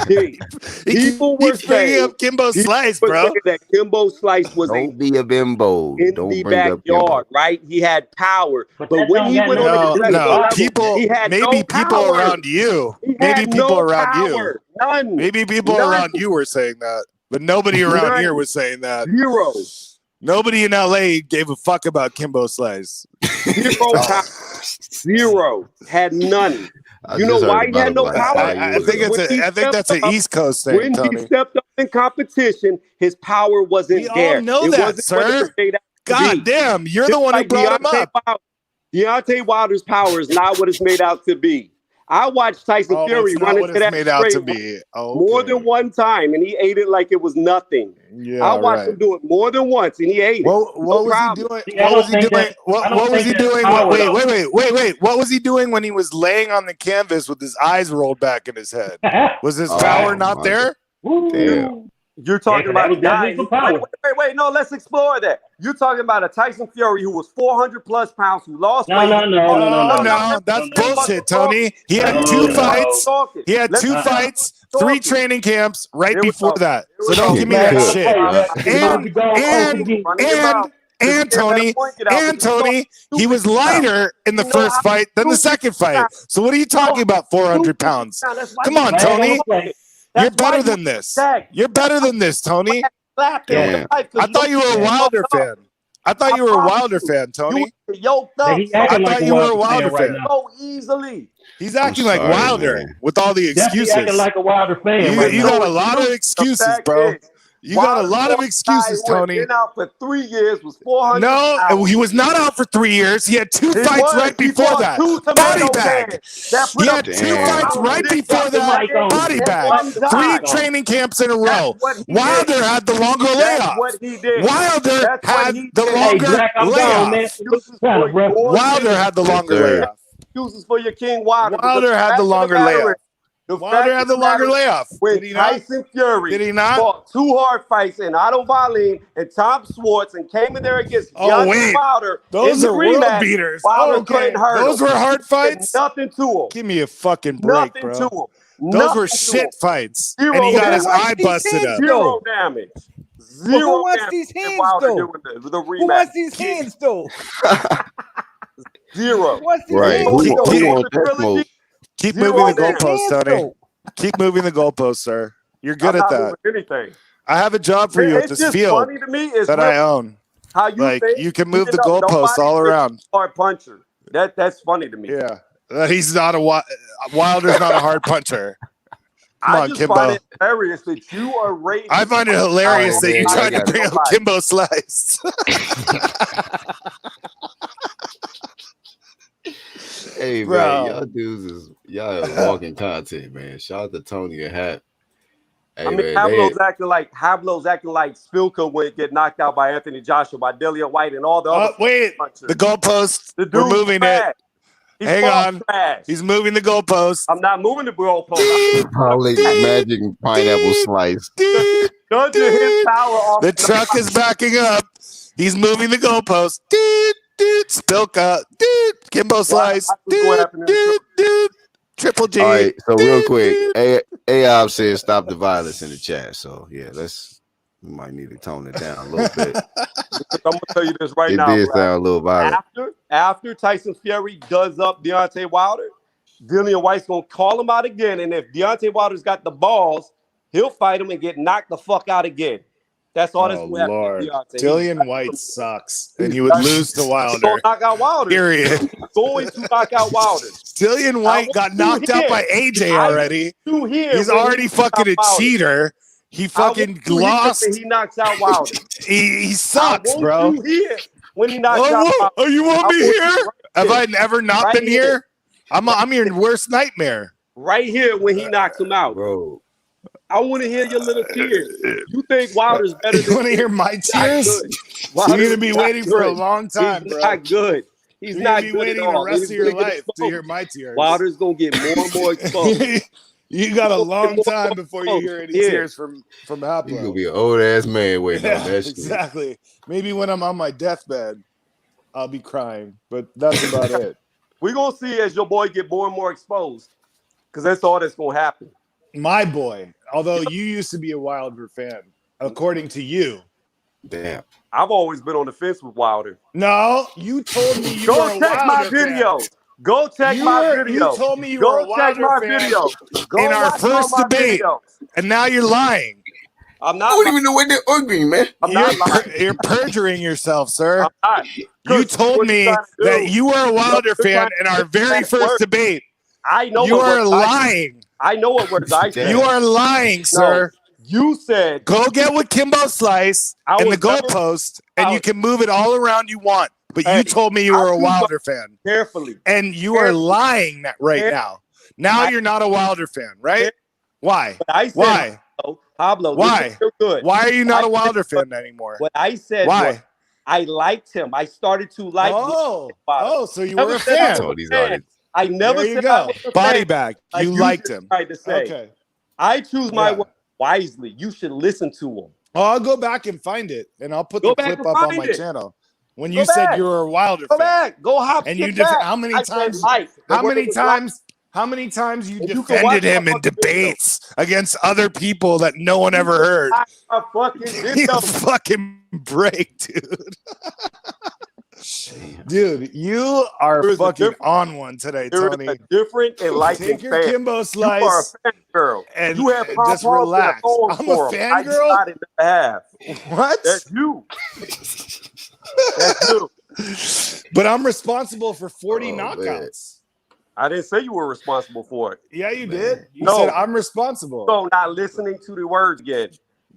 D, people were He's bringing saying, up Kimbo Slice, were bro. saying that Kimbo Slice was Don't be a bimbo. in Don't the bring up Kimbo. backyard, right? He had power. But But that when don't he got went nothing on to the do with next No, level, people, he had maybe no people power. around you. He Maybe had people no around you. power. None. Maybe people None. around you were saying that, but nobody around None. here was saying that. Zero. Nobody in LA gave a fuck about Kimbo Slice. Zero power. Zero. Had none. I You know just heard why he about had it no like power? 5 I years think ago. it's When he I think that's an stepped up- East Coast thing, When Tony. he stepped up in competition, his power wasn't We all there. know It that, wasn't what it was sir. made out to God be. damn, you're Just the one who like brought him Deontay up. Wilder. Deontay Wilder's power is not what it's made out to be. I watched Tyson Oh, Fury it's run not what into it's that made out to straight be. Oh, more okay. than one time, and he ate it like it was nothing. Yeah, I watched right. him do it more than once, and he ate it. What was problem. he doing? See, I What don't was he think doing? that- I What don't was he think that's doing? power, Wait, though. wait. What was he doing when he was laying on the canvas with his eyes rolled back in his head? Was his Oh, power not my there? Damn. You're talking Yeah, about a that guy. was power. Wait. No, let's explore that. You're talking about a Tyson Fury who was 400 plus pounds, who lost weight. No, that's bullshit, Tony. He had No, two no. fights. He had two Uh-uh. fights, 3 training camps right Here we before go. that. Here So we don't go. give me that Good. shit. And Tony, he was lighter in the first fight than the second fight. So what are you talking about, 400 pounds? Come on, Tony. You're better than this. You're better than this, Tony. Damn. I thought you were a Wilder fan. I thought you were a Wilder fan, Tony. Yoked up. He acting I like thought a you were a Wilder Wilder fan right fan. now. So easily. He's acting like sorry, Wilder man. with all the Definitely acting excuses. like a Wilder fan You, right you now. got a lot of excuses, bro. You got a lot of excuses, Tony. Been out for 3 years, was 400. No, pounds. he was not out for 3 years. He had 2 He fights was. right He before fought that. 2 tomato Body bag. cans. That put He up had 2 Damn. fights right before that. Body bag. 3 training camps in a row. what he Wilder did. had the longer That's layoff. what he did. Wilder That's what had he the did. Hey, longer Jack, I'm gone, man. layoff. Wilder had the longer sir. layoff. Excuses for your King Wilder. Wilder had the longer layoff. Wilder had the longer layoff. When Did he not? Tyson Fury Did he not? fought 2 hard fights in Otto Wallin and Tom Schwartz and came in there against Oh, Deontay wait. Wilder. Those in the are world rematch, beaters. Wilder Okay. couldn't hurt Those him. were hard Did fights? nothing to him. Give me a fucking break, Nothing bro. to him. Those were Nothing to shit him. fights. Zero And he got his damage. eye busted up. Zero damage. But who Zero wants damage these in hands Wilder though? doing the Who wants rematch. these hands though? Zero. Who wants these Right. hands Who though? wants that smoke? Keep Zero moving the damage. goalposts, Hands Tony. though. Keep moving the goalposts, sir. You're good I'm at not that. moving anything. I have a job for you at It's this just field funny to me. It's that real I own. how you Like, think you can move the nobody goalposts all is around. a hard puncher. That's funny to me. Yeah. He's not Wilder's not a hard puncher. Come I on, just find Kimbo. it hilarious that you are rated. I find it hilarious All that right, you man, tried I to got bring up nobody. Kimbo Slice. Hey Bro. man, y'all dudes y'all is walking content, man. Shout out to Tony and Hat. Hey I mean, man, Hablo's acting like Spilka would get knocked out by Anthony Joshua, by Dillian White, and all the other Wait, punchers. the goalpost. The We're dude's moving trash. it. He's Hang on. trash. He's moving the goalpost. I'm not moving the goalpost. Probably magic pineapple slice. Judging his power off. The truck is backing up. He's moving the goalpost. Spilka. Kimbo Slice. Triple G. All right, so real quick, AOB says stop the violence in the chat. So yeah, we might need to tone it down a little bit. I'm gonna tell you this right It now. did Brad. sound a little violent. After Tyson Fury does up Deontay Wilder, Dillian White's gonna call him out again, and if Deontay Wilder's got the balls, he'll fight him and get knocked the fuck out again. That's all that's Oh, gonna happen Lord. to Deontay. Dillian White sucks, and he would lose to He's Wilder. gonna knock out Wilder. Period. He's going to knock out Wilder. Dillian White got knocked out by AJ already. He's already fucking a cheater. He fucking lost. He knocks out Wilder. He sucks, bro. When he knocks out Wilder. Oh, you want me here? Right Have I here. never not Right been here. here? I'm your worst nightmare. Right here when he knocks him out. Bro. I want to hear your little tears. You think Wilder's better than You want to hear my tears? You're going to be waiting for a long time, He's bro. not good. He's You're not going to be good waiting at all. the rest He's of your gonna get life to exposed. hear my tears. Wilder's going to get more and more exposed. You got a long time before you hear any tears from You Haplo. gonna be an old ass man waiting on that shit. Exactly. Maybe when I'm on my deathbed, I'll be crying, but that's about it. We're going to see as your boy get more and more exposed because that's all that's going to happen. My boy, although you used to be a Wilder fan, according to you. Damn. I've always been on the fence with Wilder. No, you told me you were Go a check my Wilder fan. video. Go check my video. You told me you Go were a check Wilder my fan video. Go in our watch all first my debate, videos. and now you're lying. I'm I not. don't even know what they're arguing, man. I'm not lying. You're perjuring yourself, sir. I'm not. You told What me you trying to do? that you were a Wilder You're fan trying in to our make very that first work. debate. I know You what are words I said. lying. I know what words I said. You are lying, sir. You said Go get with Kimbo Slice and the was never- goalpost, and you can move it all around you want. But you told me you were a Wilder fan. Carefully. And you are lying right now. Now you're not a Wilder fan, right? Why? But I said, Why? Pablo, Why? you're good. Why are you not a Wilder fan anymore? What I said Why? was I liked him. I started to like him. So you were a fan. I never There you said go. I was a Body fan. bag. Like You liked him. Tried to say. Okay. I choose my Yeah. words wisely. You should listen to him. Oh, I'll go back and find it, and I'll put Go the back clip and up on find my it. channel. When Go you said back. you were a Wilder Go fan. back. Go hop. And you get def- back. how many I said times? like. The How word many was times? How many times you If you can watch defended him my in fucking video. debates against other people that no one ever heard? A fucking You video. fucking break, dude. Dude, you are There's a fucking difference. on one today, There is Tony. a different enlightened Take your fan. Kimbo You are a Slice fan girl. and You have just relax. I'm a fan girl? I did not have. What? That's you. That's you. But I'm responsible for 40 Oh, man. knockouts. I didn't say you were responsible for it. Yeah, you did. You No. said I'm responsible. So not listening to the words again.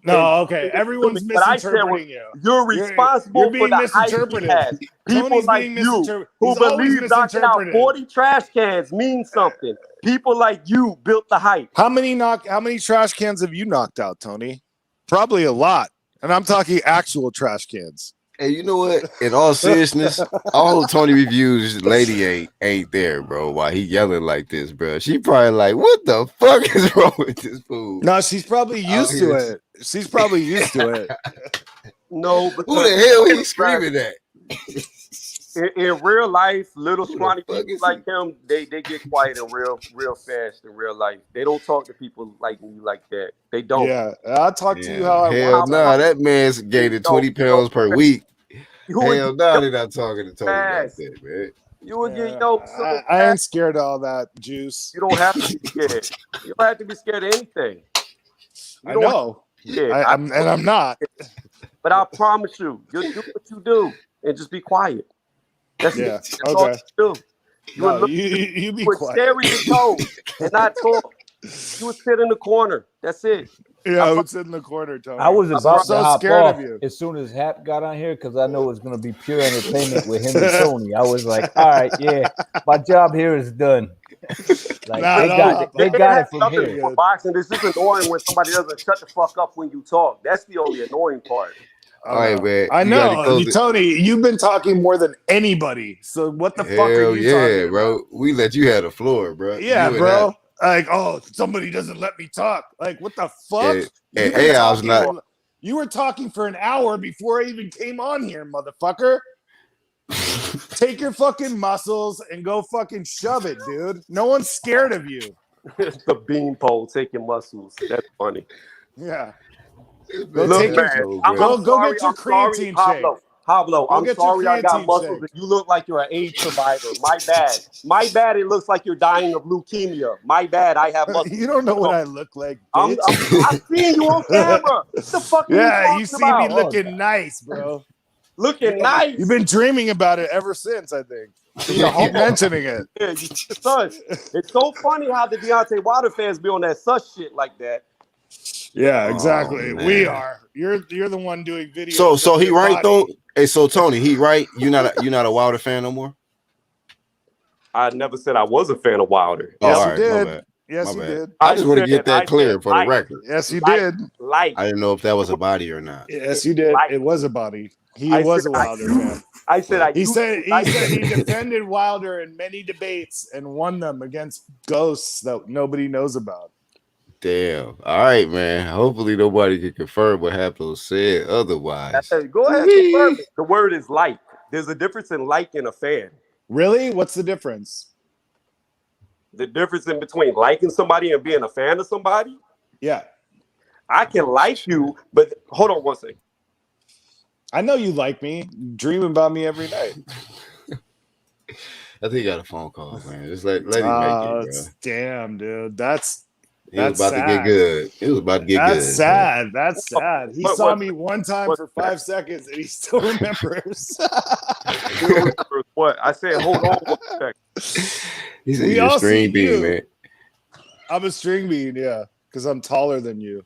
No, okay. Everyone's What I said was, misinterpreting you. You're responsible you're being for the hype he misinterpreted. has. People Tony's like being you misinterpreted. who He's always believe knocking out misinterpreted. 40 trash cans means something. People like you built the hype. How many trash cans have you knocked out, Tony? Probably a lot. And I'm talking actual trash cans. Hey, you know what? In all seriousness, all of Tony reviews, lady ain't there, bro. Why he yelling like this, bro? She probably like, what the fuck is wrong with this fool? No, she's probably used to it. She's probably used to it. No, Who the hell he screaming at? in real life, little Who the scrawny fuck people is like he? him, they get quiet and real fast in real life. They don't talk to people like me like that. They don't. Yeah, I'll talk to you Yeah, how I hell want How to. nah. funny That man's is, gaining yo, 20 pounds per week. you would get Hell nah, yoked they're not talking to Tony like fast. that, man. You would get Yeah, yoked so I fast. ain't scared of all that juice. You don't have to be scared. You don't have to be scared of anything. You I don't have know. to be scared. I'm not. But I promise you, you'll do what you do and just be quiet. That's it. Yeah. That's all Okay. you do. You would No, look, you be you would quiet. stare at your toes and not talk. You would sit in the corner. That's it. Yeah, who's in the corner, Tony? I was I I'm about to so hop scared of off you. as soon as Hap got on here because I know it's going to be pure entertainment with him and Tony. I was like, all right, yeah, my job here is done. Like Nah, they no, got hop they on. It got has it from nothing to here. do with boxing. This is annoying when somebody doesn't shut the fuck up when you talk. That's the only annoying part. All right, man. I You got to know. close it. Tony, you've been talking more than anybody. So what the fuck are Hell you yeah, talking bro. about? We let you have the floor, bro. Yeah, You and bro. Like, oh, somebody doesn't let me talk. Like, what the fuck? and, You've and been AI's talking. not. You were talking for an hour before I even came on here, motherfucker. Take your fucking muscles and go fucking shove it, dude. No one's scared of you. The beanpole taking muscles. That's funny. Yeah. Go Look, take your man, go sorry. get your I'm sorry, creatine shake. Pablo, Go I'm get your sorry I got creatine muscles shake. and you look like you're an AIDS survivor. My bad. My bad. It looks like you're dying of leukemia. My bad. I have muscles. You don't know what I look like, I'm, bitch. I seen you on camera. What the fuck are you Yeah, talking you see me about? looking nice, bro. Looking nice. You've been dreaming about it ever since, I think. You keep mentioning it. Yeah, you see the sush. It's so funny how the Deontay Wilder fans be on that such shit like that. Yeah, Oh, exactly. man. We are. You're the one doing videos. So of he your right body. though. Hey, so Tony, he right. You not a Wilder fan no more. I never said I was a fan of Wilder. Oh, Yes, all you right, my did. bad. Yes, My you bad. did. I just want to get that clear for the like, record. Yes, you like, did. like. I didn't know if that was a body or not. Yes, you did. Like. It was a body. He I was said a Wilder fan. I said I He used said to he like said him. he defended Wilder in many debates and won them against ghosts that nobody knows about. Damn. All right, man. Hopefully nobody can confirm what Haplo said otherwise. Go ahead and confirm it. The word is like. There's a difference in like and a fan. Really? What's the difference? The difference in between liking somebody and being a fan of somebody. Yeah. I can like you, but hold on one second. I know you like me. You dream about me every night. I think he got a phone call, man. Just let him make it, bro. Damn, dude. He That's was about sad. to get good. He was about to get That's good. sad. That's sad. He What- saw what- me one time for 5 seconds and he still remembers. You don't remember what I said? Hold on one second. He said We he's a all string see bean, you. man. I'm a string bean, yeah, because I'm taller than you.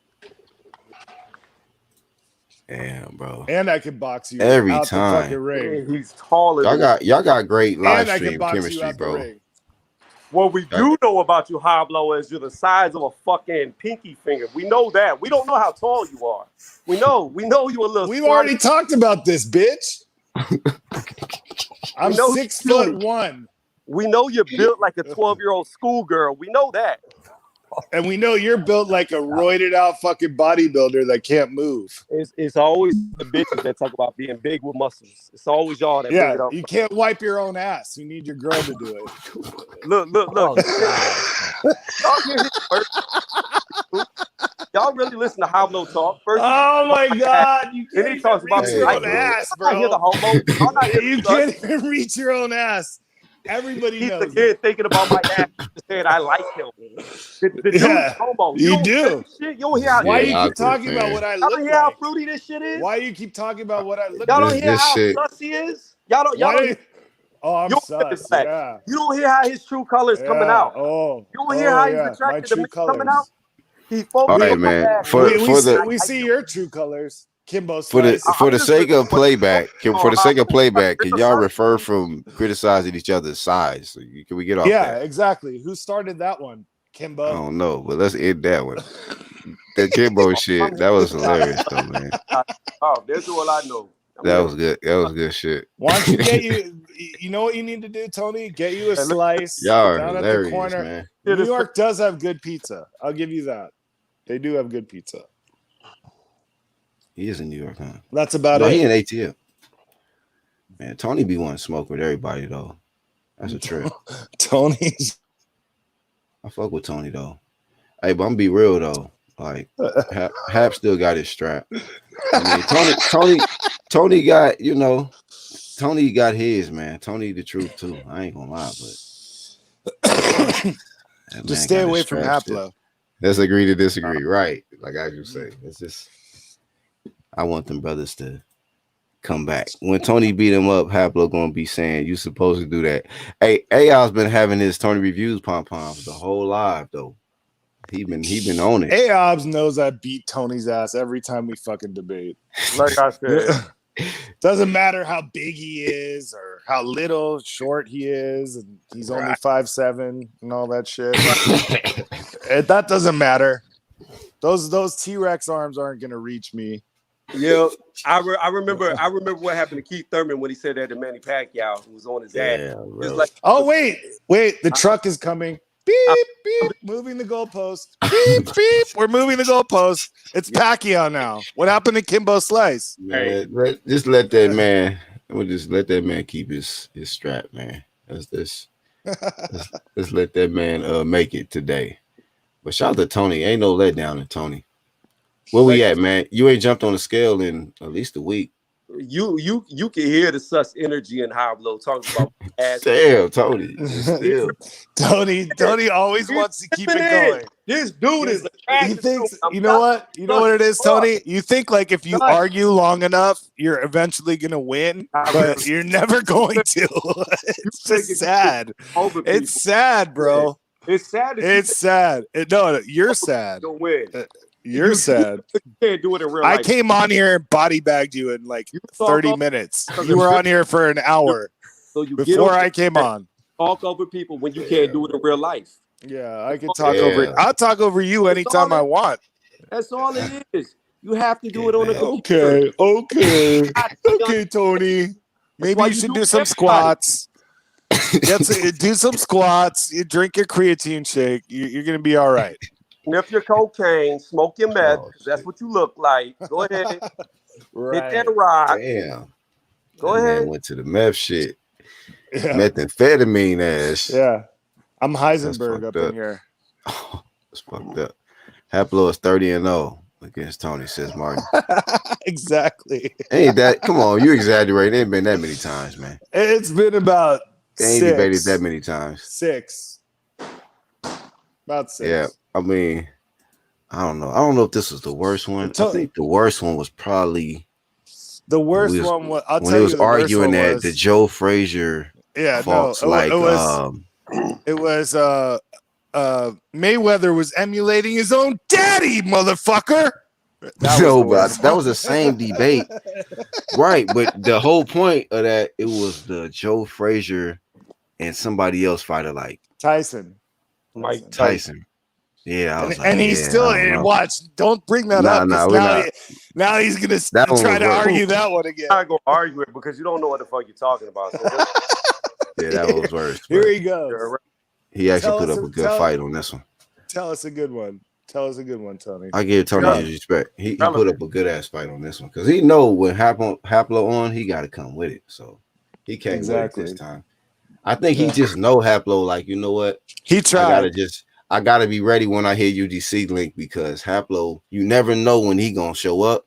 Damn, bro. And I can box you Every out time. the fucking ring. Man, he's taller. Y'all got great live And I can stream box you chemistry, out the bro. ring. What we do know about you, Hoblo, is you're the size of a fucking pinky finger. We know that. We don't know how tall you are. We know you're a little. We've squat. already talked about this, bitch. I'm know 6'1", We know you're built like a 12-year-old schoolgirl. We know that. and we know you're built like a roided out fucking bodybuilder that can't move. It's always the bitches that talk about being big with muscles. It's always y'all that bring Yeah, it up. you can't wipe your own ass. You need your girl to do it. Look. Y'all hear his words? Y'all really listen to Hoblo talk first. Oh my god, you Then can't he talks even about reach Hey, your I own bro. ass, not hear the bro. homo. Y'all not hear You the son. can't even reach your own ass. Everybody He's the knows it. kid thinking about my ass. Saying I like him. The dude's Yeah, homo. you don't hear do. this shit. You don't hear how. Why Yeah, you keep awkward, talking about man. what I Y'all look don't hear how like? fruity this shit is. Why you keep talking about what I look Y'all like? don't hear This how shit. sus he is. Y'all don't. Why? Oh, I'm You don't hear this sus. fact. Yeah. You don't hear how his true colors coming Yeah. out. Oh. You don't hear how he's yeah. My attracted to true men coming out. colors. He All focused right, on my man. bad. We see your true colors, Kimbo For the Slice. for the just sake of looking for- playback, for the sake of playback, can y'all Criticize- refrain from criticizing each other's size? Can we get off Yeah, that? exactly. Who started that one? I Kimbo. don't know, but let's end that one. That Kimbo shit, that was hilarious though, man. Oh, that's all I know. That was good. That was good shit. Why don't you get you know what you need to do, Tony? Get you a slice Y'all are down at the hilarious, corner. man. New York does have good pizza. I'll give you that. They do have good pizza. He is in New York, huh? That's about No, it. he in ATL. Man, Tony be wanting to smoke with everybody though. That's a trip. Tony's. I fuck with Tony though. Hey, but I'm be real though. Like Hap still got his strap. I mean, Tony got, you know, Tony got his, man. Tony the truth too. I ain't gonna lie, but just stay away from Haplo. Let's agree to disagree, right? Like I just say, it's just I want them brothers to come back. When Tony beat him up, Haplo gonna be saying you supposed to do that. Hey, AI's been having his Tony reviews pom-poms the whole live though. He been on it. Aobs knows I beat Tony's ass every time we fucking debate. Like I said, doesn't matter how big he is or how little short he is, and he's only 5'7" and all that shit. That doesn't matter. Those T-Rex arms aren't gonna reach me. Yeah, I remember what happened to Keith Thurman when he said that to Manny Pacquiao, who was on his ass. Like, oh wait, the truck is coming. Beep, beep, moving the goalpost. Beep, beep, we're moving the goalpost. It's Pacquiao now. What happened to Kimbo Slice? Man, just let that man. We'll just let that man keep his strap, man. Let's let that man make it today. But shout out to Tony. Ain't no letdown in Tony. Where we at, man? You ain't jumped on the scale in at least a week. You can hear the sus energy in Hoblo talking about ass. Damn, Tony. Still. Tony always wants to keep it going. This dude is he thinks, you know what it is, Tony? You think like if you argue long enough, you're eventually gonna win, but you're never going to. It's just sad. It's sad, bro. It's sad. It's sad. No, you're sad. You're sad. You can't do it in real life. I came on here and body bagged you in like 30 minutes. You were on here for an hour before I came on. Talk over people when you can't do it in real life. Yeah, I can talk over. I'll talk over you anytime I want. That's all it is. You have to do it on the computer. Okay, Tony. Maybe you should do some squats. Do some squats. You drink your creatine shake. You're gonna be all right. Sniff your cocaine, smoke your meth. That's what you look like. Go ahead. Hit that rock. Damn. Go ahead. Went to the meth shit. Yeah. Methamphetamine ass. Yeah. I'm Heisenberg up in here. Oh, that's fucked up. Haplo is 30-0 against Tony, says Martin. Exactly. Ain't that? Come on, you exaggerate. It ain't been that many times, man. It's been about they ain't debated that many times. 6. About 6. Yeah. I mean, I don't know. I don't know if this was the worst one. I think the worst one was probably the worst one. Was, I'll when tell he was you the arguing worst one that was, the Joe Frazier faults, it was Mayweather was emulating his own daddy, motherfucker. That was the same debate, right? But the whole point of that, it was the Joe Frazier and somebody else fighter, like Tyson. Mike Tyson. Yeah, I was and he's still watch. Don't bring that up. Now he's gonna try to argue that one again. I'm not gonna argue it because you don't know what the fuck you're talking about. So yeah, that was worse. Here he goes. He actually put up a good fight on this one. Tell us a good one. Tell us a good one, Tony. I give Tony his respect. He put up a good ass fight on this one because he know when Haplo on, he got to come with it. So he came with it this time. I think he just know Haplo. Like, you know what? He tried. I gotta be ready when I hear UGC link because Haplo, you never know when he gonna show up.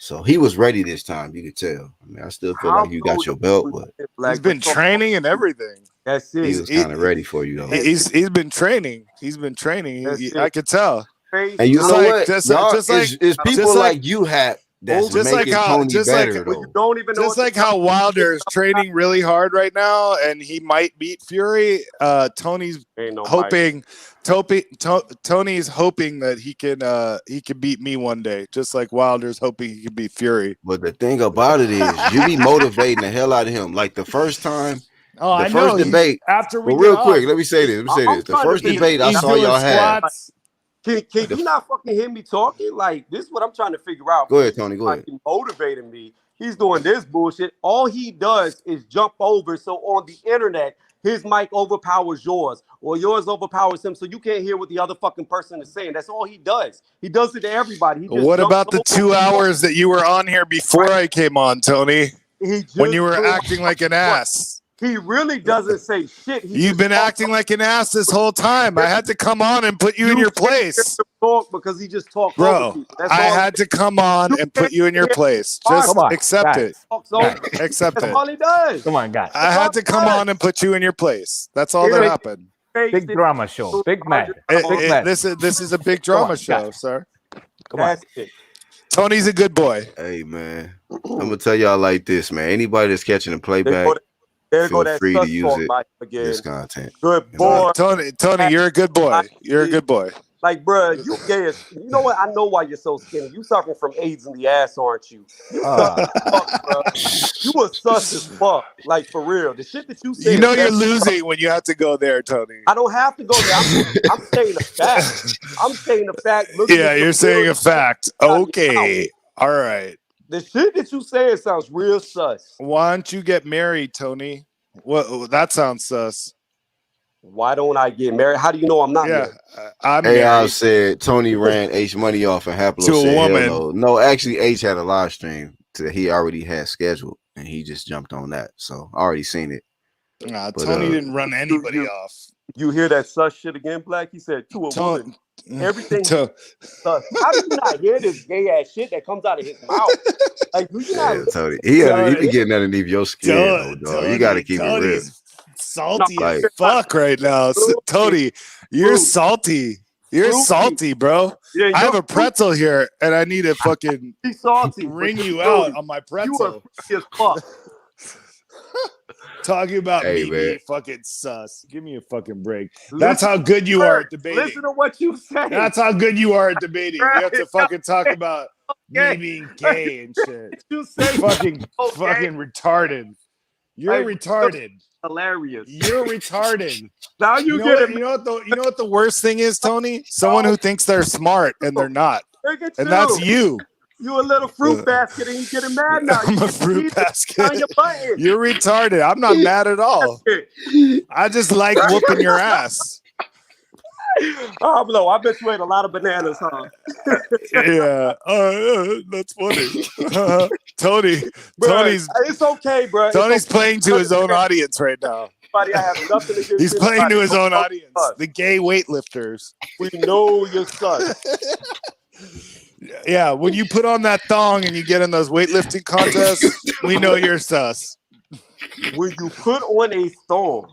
So he was ready this time. You could tell. I mean, I still feel like you got your belt, but he's been training and everything. That's it. He was kind of ready for you though. He's been training. He's been training. I could tell. And you know what? It's people like you have that's making Tony better though. Don't even know just like how Wilder is training really hard right now, and he might beat Fury. Tony's hoping. Tony's hoping that he can beat me one day, just like Wilder's hoping he can beat Fury. But the thing about it is, you be motivating the hell out of him. Like the first time, the first debate. After we real quick, let me say this. The first debate I saw y'all have. Can you not fucking hear me talking? Like, this is what I'm trying to figure out. Go ahead, Tony. Go ahead. Motivating me. He's doing this bullshit. All he does is jump over. So on the internet, his mic overpowers yours, or yours overpowers him, so you can't hear what the other fucking person is saying. That's all he does. He does it to everybody. What about the 2 hours that you were on here before I came on, Tony? when you were acting like an ass. He really doesn't say shit. You've been acting like an ass this whole time. I had to come on and put you in your place. Talk because he just talked over Bro, people. That's I all. had to come on and put you in your place. Just accept it. Accept That's it. all he does. Come on, guys. I had to come on and put you in your place. That's all that happened. Big drama show. Big match. This is a big drama show, sir. Come on. Tony's a good boy. Hey man, I'm gonna tell y'all like this, man. Anybody that's catching a playback, feel free to use it. This content. Good boy, Tony, you're a good boy. You're a good boy. Like, bro, you gay as you know what? I know why you're so skinny. You suffering from AIDS in the ass, aren't you? You sus as fuck, bro. You a sus as fuck. Like, for real. The shit that you say. You know you're losing when you have to go there, Tony. I don't have to go there. I'm saying a fact. I'm saying a fact. Yeah, you're saying a fact. Okay. All right. The shit that you say sounds real sus. Why don't you get married, Tony? What? That sounds sus. Why don't I get married? How do you know I'm not married? I'm AI married. Said Tony ran H money off and Haplo To a said woman. hell no. No, actually H had a live stream that he already had scheduled and he just jumped on that. So I already seen it. Nah, But, Tony didn't run anybody off. You hear that sus shit again, Black? He said to a woman. Everything. To- Sus. How do you not hear this gay ass shit that comes out of his mouth? Like, do you not? Yeah, Tony. He be getting underneath your skin, though, dog. You gotta keep it real. Salty Like- as fuck right now. Tony, you're salty. You're salty, bro. Yeah, I have a pretzel here and I need to fucking He's salty. ring you out on my pretzel. You are freaky as fuck. Talking about Hey, me man. being fucking sus. Give me a fucking break. That's how good you are at debating. Listen to what you say. That's how good you are at debating. You have to fucking talk about me being gay and shit. You say Fucking retarded. You're retarded. Hilarious. You're retarded. Now You know, get what, it. you know what the worst thing is, Tony? Someone who thinks they're smart and they're not. Look at And that's you. You a little fruit basket and you getting mad now. I'm You a fruit on basket. your button. You're retarded. I'm not mad at all. I just like whooping your ass. Oh, no, I bet you ate a lot of bananas, huh? Yeah. That's funny. Tony's It's okay, bro. Tony's playing to his own audience right now. I have nothing against He's playing to his own anybody. audience. The gay weightlifters. We know your son. Yeah, when you put on that thong and you get in those weightlifting contests, we know you're sus. When you put on a thong.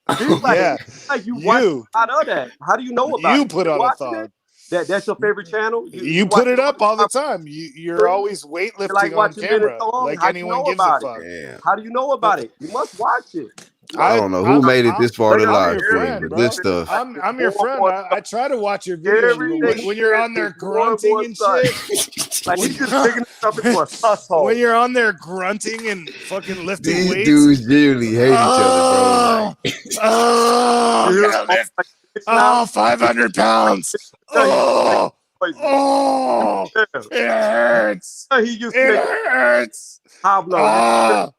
Like you watch out of that. How do you know about it? You put on a thong. That's your favorite channel? You put it up all the time. You're always weightlifting like on watching camera, thong? like How do you anyone know gives a about fuck. Damn. How do you know about it? You must watch it. I don't know who made it this far to live your stream, friend, but bro. this stuff. I'm your friend. I try to watch your videos when you're on there grunting and shit. Like he's just digging himself into a sus hole. When you're on there grunting and fucking lifting These weights. dudes genuinely hate each other, bro. Like, 500 pounds. It hurts. He used to It hurts. Pablo.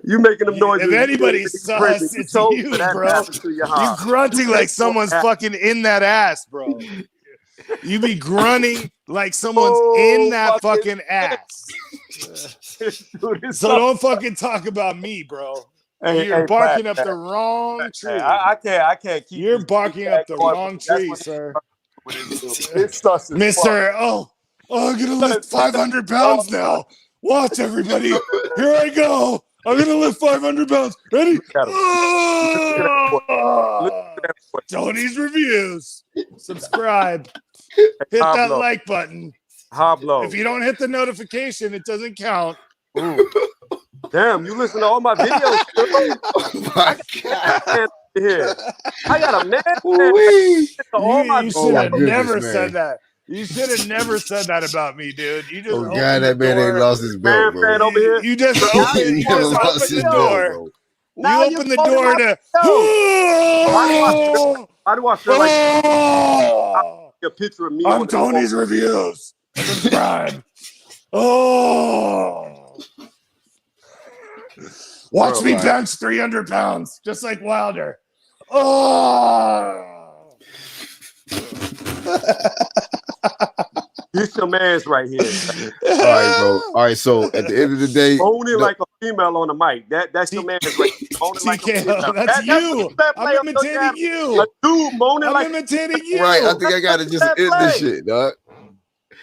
You making them noises. If anybody's sus, it's you, bro. You grunting like someone's fucking in that ass, bro. You be grunting like someone's in that fucking ass. So don't fucking talk about me, bro. You're barking up the wrong tree. I can't keep. You're barking up the wrong tree, sir. Mister, I'm gonna lift 500 pounds now. Watch, everybody. Here I go. I'm gonna lift 500 pounds. Ready? Tony's Reviews. Subscribe. Hit that like button. Hoblo. If you don't hit the notification, it doesn't count. Damn, you listen to all my videos. oh my God. Here. I got a man. You should have goodness, never man. said that. You should have never said that about me, dude. You just Oh God, that man ain't lost his belt, bro. over here. You just He opened lost his the belt, door. bro. Now You opened the door to. Why do I feel like a picture of me? I'm Tony's Reviews. Subscribe. Watch me bench 300 pounds, just like Wilder. This your man's right here. All right, bro. All right, so at the end of the day, Owning like a female on the mic. That's your man's right. Owning like a female. TKO, that's you. I'm imitating you. A dude moaning I'm like imitating you. right, I think I gotta just end this shit, dog.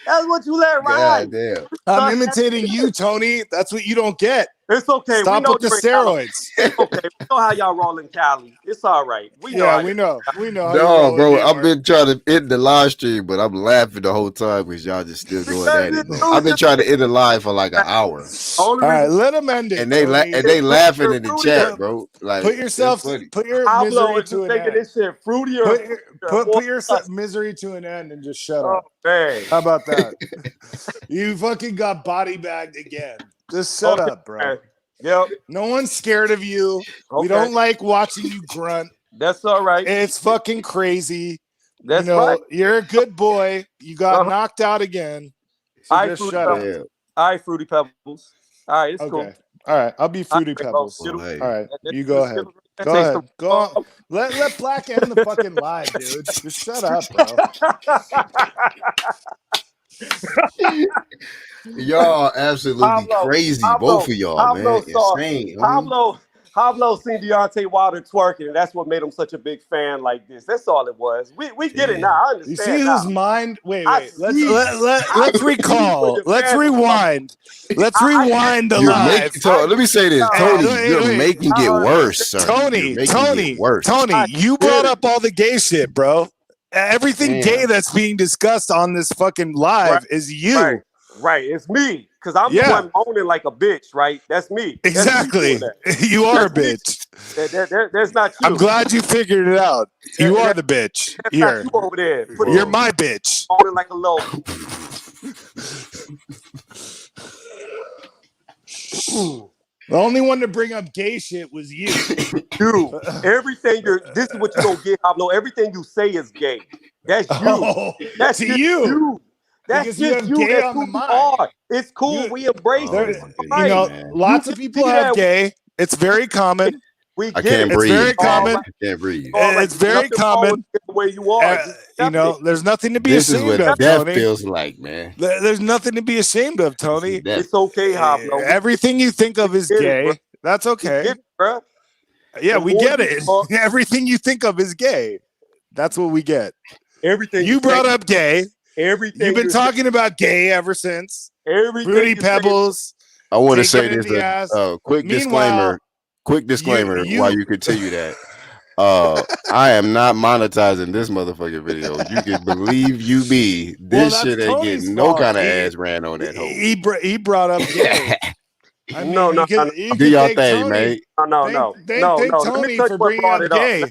That's what you let ride. God damn. I'm imitating you, Tony. That's what you don't get. It's okay. Stop we know with the you're in Cali. steroids. It's okay. We know how y'all roll in Cali. It's all right. We know. Yeah, we know. We know. How you No, roll in bro, New I've York. been trying to end the live stream, but I'm laughing the whole time because y'all just still going at it, bro. I've been trying to end the live for like an hour. All right, let them end it. And they laughing in the chat, bro. Like, put yourself, put your misery to an end. This shit fruitier. Put your misery to an end and just shut up. Man. How about that? You fucking got body bagged again. Just shut up, bro. Yep. No one's scared of you. We don't like watching you grunt. That's all right. It's fucking crazy. That's right. You're a good boy. You got knocked out again. So just shut up. All right, Fruity Pebbles. All right, it's cool. All right, I'll be Fruity Pebbles. All right, you go ahead. Go ahead. Go on. Let Black end the fucking live, dude. Just shut up, bro. Y'all are absolutely crazy. Both of y'all, man. Insane. Pablo seen Deontay Wilder twerking, and that's what made him such a big fan like this. That's all it was. We get it now. I understand. You see now. whose mind? Wait. Let's recall. Let's rewind. Let's rewind the live. Let me say this, Tony. You're making it worse, sir. Tony, you brought up all the gay shit, bro. Everything gay that's being discussed on this fucking live is you. Right, it's me. Because I'm the one moaning like a bitch, right? That's me. Exactly. You are a bitch. There's not you. I'm glad you figured it out. You are the bitch. That's not you over there. You're my bitch. Moaning like a little. The only one to bring up gay shit was you. Dude, this is what you don't get, Pablo. Everything you say is gay. That's you. Oh, that's to you. That's because just you have gay on the mind. It's cool. We embrace it. You know, lots of people have gay. It's very common. I can't breathe. It's very common. I can't breathe. It's very common. The way you are. You know, there's nothing to be ashamed of. This is what death Tony. feels like, man. There's nothing to be ashamed of, Tony. It's okay, Pablo. Everything you think of is gay. That's okay. Bro. Yeah, we get it. Everything you think of is gay. That's what we get. Everything you brought up gay. Everything you've been talking about gay ever since. Everything Fruity Pebbles. I want to say this. Quick disclaimer. Quick disclaimer. While you continue that, I am not monetizing this motherfucking video. You can believe you me. This shit ain't getting no kind of ass ran on that hoe. He brought up gay. I mean, no. Do y'all thing, man. No. Thank Tony for bringing up gay.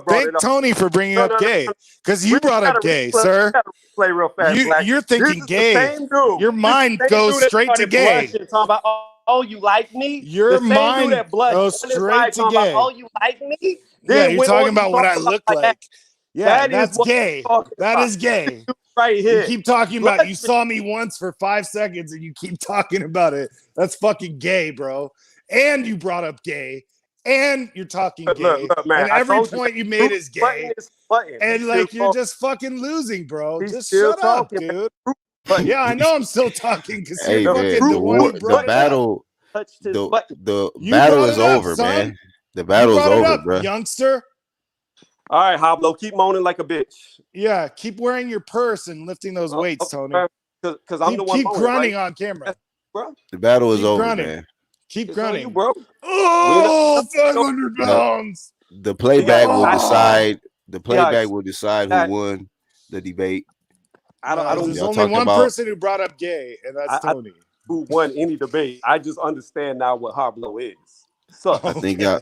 Thank Tony for bringing up gay. Because you brought up gay, sir. Play real fast. You're thinking gay. Your mind goes straight to gay. Talking about, oh, you like me? Your mind goes straight to gay. Oh, you like me? Yeah, you're talking about what I look like. Yeah, that's gay. That is gay. Right here. You keep talking about you saw me once for 5 seconds and you keep talking about it. That's fucking gay, bro. And you brought up gay. And you're talking gay. Look, man, and every point you made is gay. And like you're just fucking losing, bro. Just shut up, dude. Yeah, I know I'm still talking because you're fucking the battle. The battle is over, man. The battle is over, bro. Youngster. All right, Hablo, keep moaning like a bitch. Yeah, keep wearing your purse and lifting those weights, Tony. Because I'm the one. Keep grunting on camera, bro. The battle is over, man. Keep grunting, bro. Oh, 500 pounds. The playback will decide. The playback will decide who won the debate. I don't. There's only one person who brought up gay, and that's Tony. Who won any debate? I just understand now what Hablo is. So I think y'all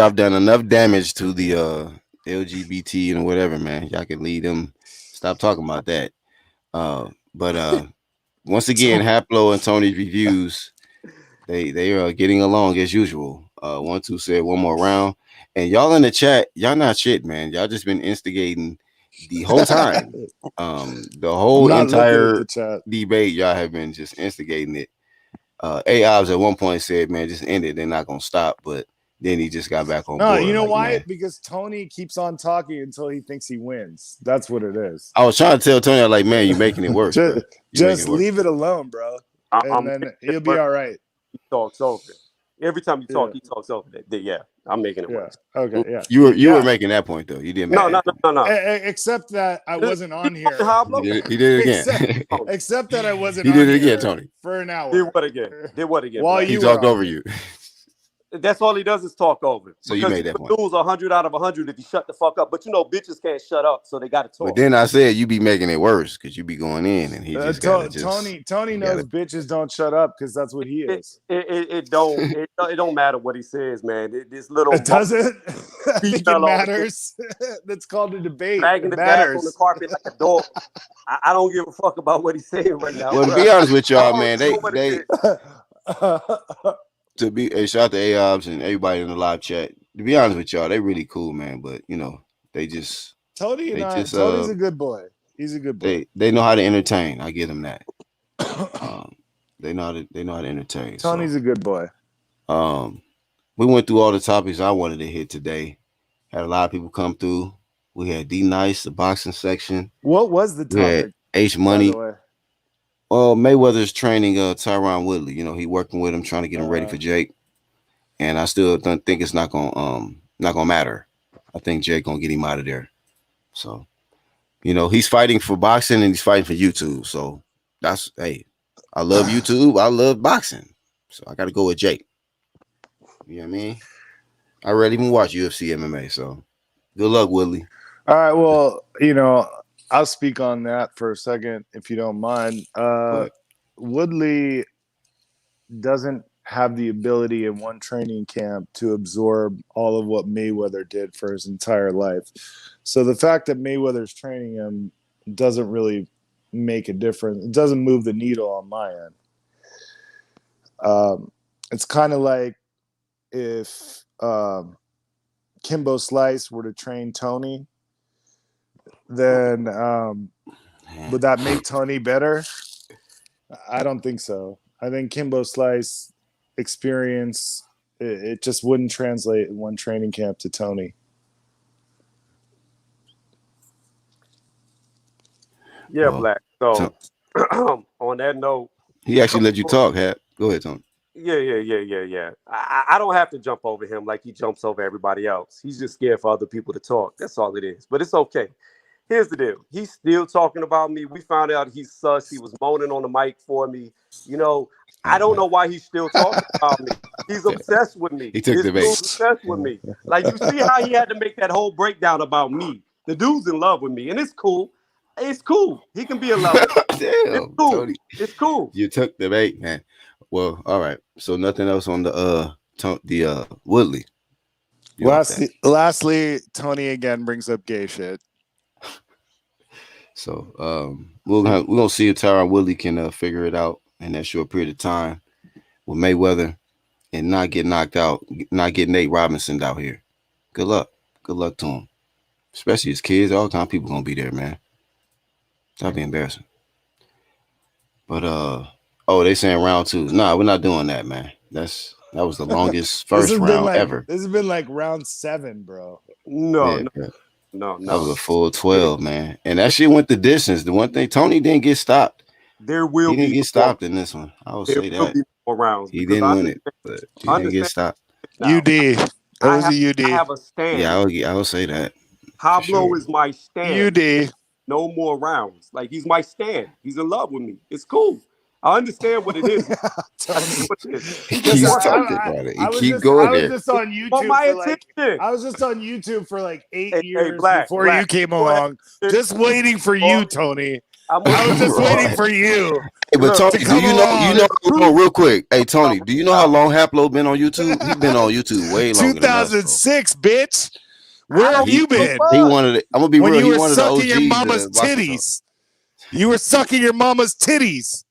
have done enough damage to the LGBT and whatever, man. Y'all can lead them. Stop talking about that. But once again, Haplo and Tony's reviews, they are getting along as usual. 1-2 said one more round, and y'all in the chat, y'all not shit, man. Y'all just been instigating the whole time. The whole entire debate, y'all have been just instigating it. A-Obs at one point said, man, just end it. They're not gonna stop, but Then he just got back on No, board. you know like, why? man. Because Tony keeps on talking until he thinks he wins. That's what it is. I was trying to tell Tony, like, man, you're making it worse. Just leave it alone, bro. And then you'll be all right. He talks over it. Every time you talk, he talks over it. Yeah, I'm making it worse. Okay, yeah. You were making that point though. You didn't. No. Except that I wasn't on here. He did it again. Except that I wasn't. He on did it here again, Tony. For an hour. Did what again? While Black? He you talked were over you. That's all he does is talk over. So you made that point. Lose 100 out of 100 if you shut the fuck up. But you know, bitches can't shut up, so they got to talk. But then I said you be making it worse because you be going in, and he just got Tony knows bitches don't shut up because that's what he is. It don't matter what he says, man. This little it doesn't. I think it matters. That's called a debate. Dragging the back on the carpet like a dog. I don't give a fuck about what he's saying right now. Well, to be honest with y'all, man, they to be shout out to AOBs and everybody in the live chat. To be honest with y'all, they really cool, man. But you know, they just Tony's a good boy. He's a good boy. They know how to entertain. I give them that. They know how to entertain. Tony's a good boy. We went through all the topics I wanted to hit today. Had a lot of people come through. We had D Nice, the boxing section. What was the topic? We had H Money. Well, Mayweather's training Tyron Woodley. You know, he working with him, trying to get him ready for Jake. And I still don't think it's not gonna matter. I think Jake gonna get him out of there. So, you know, he's fighting for boxing and he's fighting for YouTube. So that's I love YouTube. I love boxing. So I got to go with Jake. You know what I mean? I rarely even watch UFC MMA. So good luck, Woodley. All right. Well, you know, I'll speak on that for a second, if you don't mind. Woodley doesn't have the ability in one training camp to absorb all of what Mayweather did for his entire life. So the fact that Mayweather's training him doesn't really make a difference. It doesn't move the needle on my end. It's kind of like if Kimbo Slice were to train Tony, then would that make Tony better? I don't think so. I think Kimbo Slice experience, it just wouldn't translate in one training camp to Tony. Yeah, Black. So on that note, he actually let you talk, Hat. Go ahead, Tony. Yeah. I don't have to jump over him like he jumps over everybody else. He's just scared for other people to talk. That's all it is. But it's okay. Here's the deal. He's still talking about me. We found out he's sus. He was moaning on the mic for me. You know, I don't know why he's still talking about me. He's obsessed with me. He took the bait. He's obsessed with me. Like, you see how he had to make that whole breakdown about me. The dude's in love with me, and it's cool. It's cool. He can be in love with me. Damn, it's cool. Tony. It's cool. You took the bait, man. Well, all right. So nothing else on the Woodley. Lastly, Tony again brings up gay shit. So we're gonna see if Tyron Woodley can figure it out in that short period of time with Mayweather and not get knocked out, not get Nate Robinson out here. Good luck. Good luck to him. Especially his kids. All the time people gonna be there, man. That'd be embarrassing. But they saying round 2. Nah, we're not doing that, man. That was the longest first round ever. This has been like round 7, bro. No. That was a full 12, man. And that shit went the distance. The one thing, Tony didn't get stopped. He didn't get stopped in this one. I will say that. Rounds he didn't win it, but he didn't get stopped. UD. It was a UD. I have a stand. Yeah, I will say that. Pablo is my stand. UD. No more rounds. Like, he's my stand. He's in love with me. It's cool. I understand what it is. He keeps talking about it. He keep going there. I was just on YouTube. I was just on YouTube for like 8 years before you came along, just waiting for you, Tony. I was just waiting for you. Hey, but Tony, do you know real quick? Hey, Tony, do you know how long Haplo been on YouTube? He's been on YouTube way longer. 2006, bitch. Where have you been? He wanted it. I'm gonna be real. You were sucking your mama's titties. You were sucking your mama's titties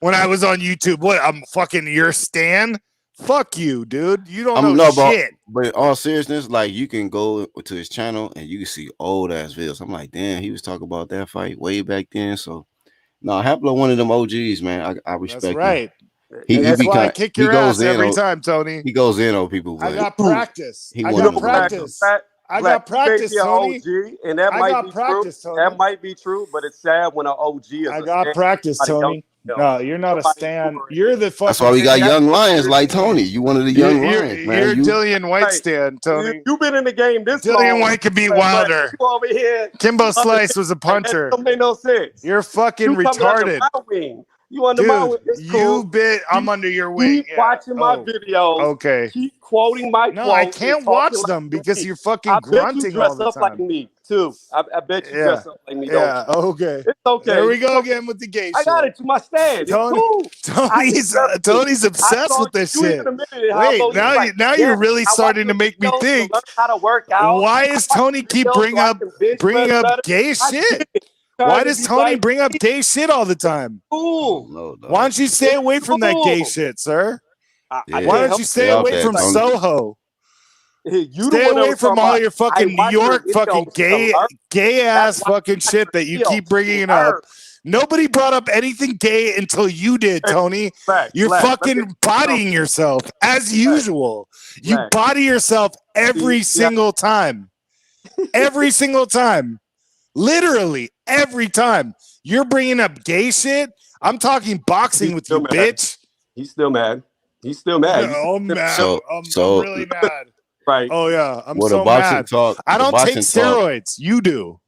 when I was on YouTube. What? I'm fucking your stan? Fuck you, dude. You don't know shit. But in all seriousness, like, you can go to his channel and you can see old ass videos. I'm like, damn, he was talking about that fight way back then. So no, Haplo one of them OGs, man. I respect. That's right. Him. That's why I kind. kick He your goes ass in every on. time, Tony. He goes in on people. I But got practice. he I one got of them ones, practice. though. I got practice, You may be Tony. an OG, and that I might got be practice, true. Tony. That might be true, but it's sad when an OG is I a got stand. practice, Tony. No, you're not a stan. You're the fucking. That's why we got you're, young lions like Tony. You one of the young lions, man. You're Dillian White stan, Tony. You've been in the game this Dillian long. White could beat but Wilder. You over here. Kimbo Slice was a puncher. That don't make no sense. You're fucking You coming under retarded. my wing. You under my wing. It's cool. I'm under your wing. Keep watching my videos. Okay. Keep quoting my No, quotes. I can't watch them because you're fucking grunting all the up time. like me too. I bet you dress up like me. Yeah. Okay. It's okay. There we go again with the gay shit. I got it to my stand. It's cool. Tony's obsessed with this shit. Wait, now you're really starting to make me think. Learn how to work out. Why is Tony keep bringing up gay shit? Why does Tony bring up gay shit all the time? Cool. Why don't you stay away from that gay shit, sir? Why don't you stay away from Soho? Stay away from all your fucking New York fucking gay ass fucking shit that you keep bringing up. Nobody brought up anything gay until you did, Tony. You're fucking bodying yourself as usual. You body yourself every single time. Every single time. Literally every time. You're bringing up gay shit. I'm talking boxing with you, bitch. He's still mad. He's still mad. Yeah, I'm mad. I'm really mad. Right. Oh yeah, I'm well, so the boxing mad. Talk, I don't take steroids. You do.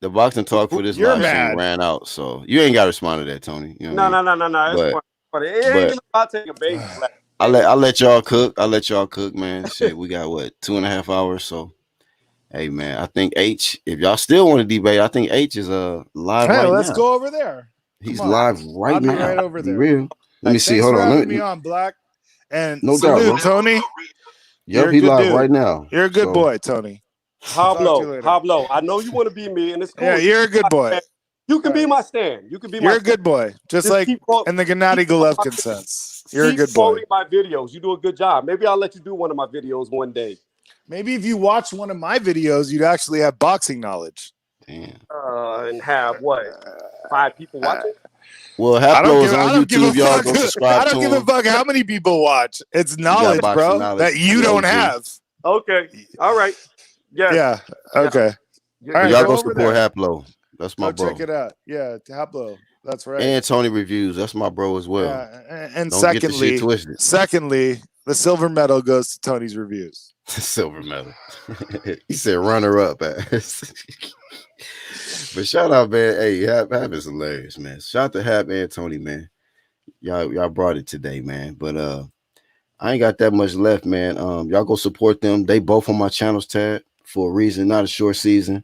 The boxing talk for this live stream ran out, so you ain't got to respond to that, Tony. You know no. It's it ain't even about taking a baby. I'll let y'all cook. I'll let y'all cook, man. Shit, we got what 2.5 hours, so. Hey man, I think H. If y'all still want to debate, I think H is live right now. Let's go over there. He's live right now. Right over there. Real. Let me see. Hold on. Let me on, Black. And no salute, doubt, bro. Tony. Yep, he live right now. You're a good boy, Tony. Pablo. I know you want to be me, and it's cool. Yeah, you're a good boy. You can be my stand. You can be my. You're a good boy, just like in the Gennady Golovkin sense. You're a good boy. Keep quoting my videos. You do a good job. Maybe I'll let you do one of my videos one day. Maybe if you watch one of my videos, you'd actually have boxing knowledge. Damn. And have what? 5 people watching? Well, Haplo is on YouTube. Y'all go subscribe to him. I don't give a fuck how many people watch. It's knowledge, bro, that you don't have. Okay. All right. Yeah. Okay. All right, y'all go support Haplo. That's my bro. Check it out. Yeah, Haplo. That's right. And Tony Reviews. That's my bro as well. Yeah. And don't secondly, the silver medal goes to Tony's reviews. Silver medal. He said runner up. But shout out, man. Hey, Hap is hilarious, man. Shout out to Hap and Tony, man. Y'all brought it today, man. But I ain't got that much left, man. Y'all go support them. They both on my channels tab for a reason, not a short season.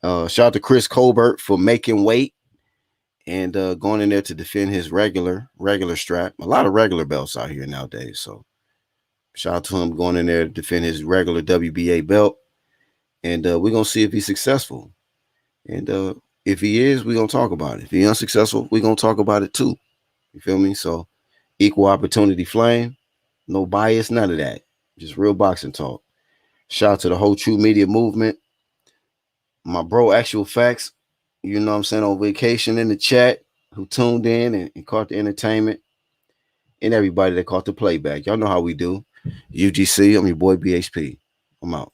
Shout out to Chris Colbert for making weight and going in there to defend his regular strap. A lot of regular belts out here nowadays, so shout out to him going in there to defend his regular WBA belt. And we're going to see if he's successful. And if he is, we're going to talk about it. If he's unsuccessful, we're going to talk about it too. You feel me? So equal opportunity flame, no bias, none of that. Just real boxing talk. Shout out to the whole True Media movement. My bro, Actual Facts, you know what I'm saying, on vacation in the chat, who tuned in and caught the entertainment. And everybody that caught the playback. Y'all know how we do. UGC, I'm your boy BHP. I'm out.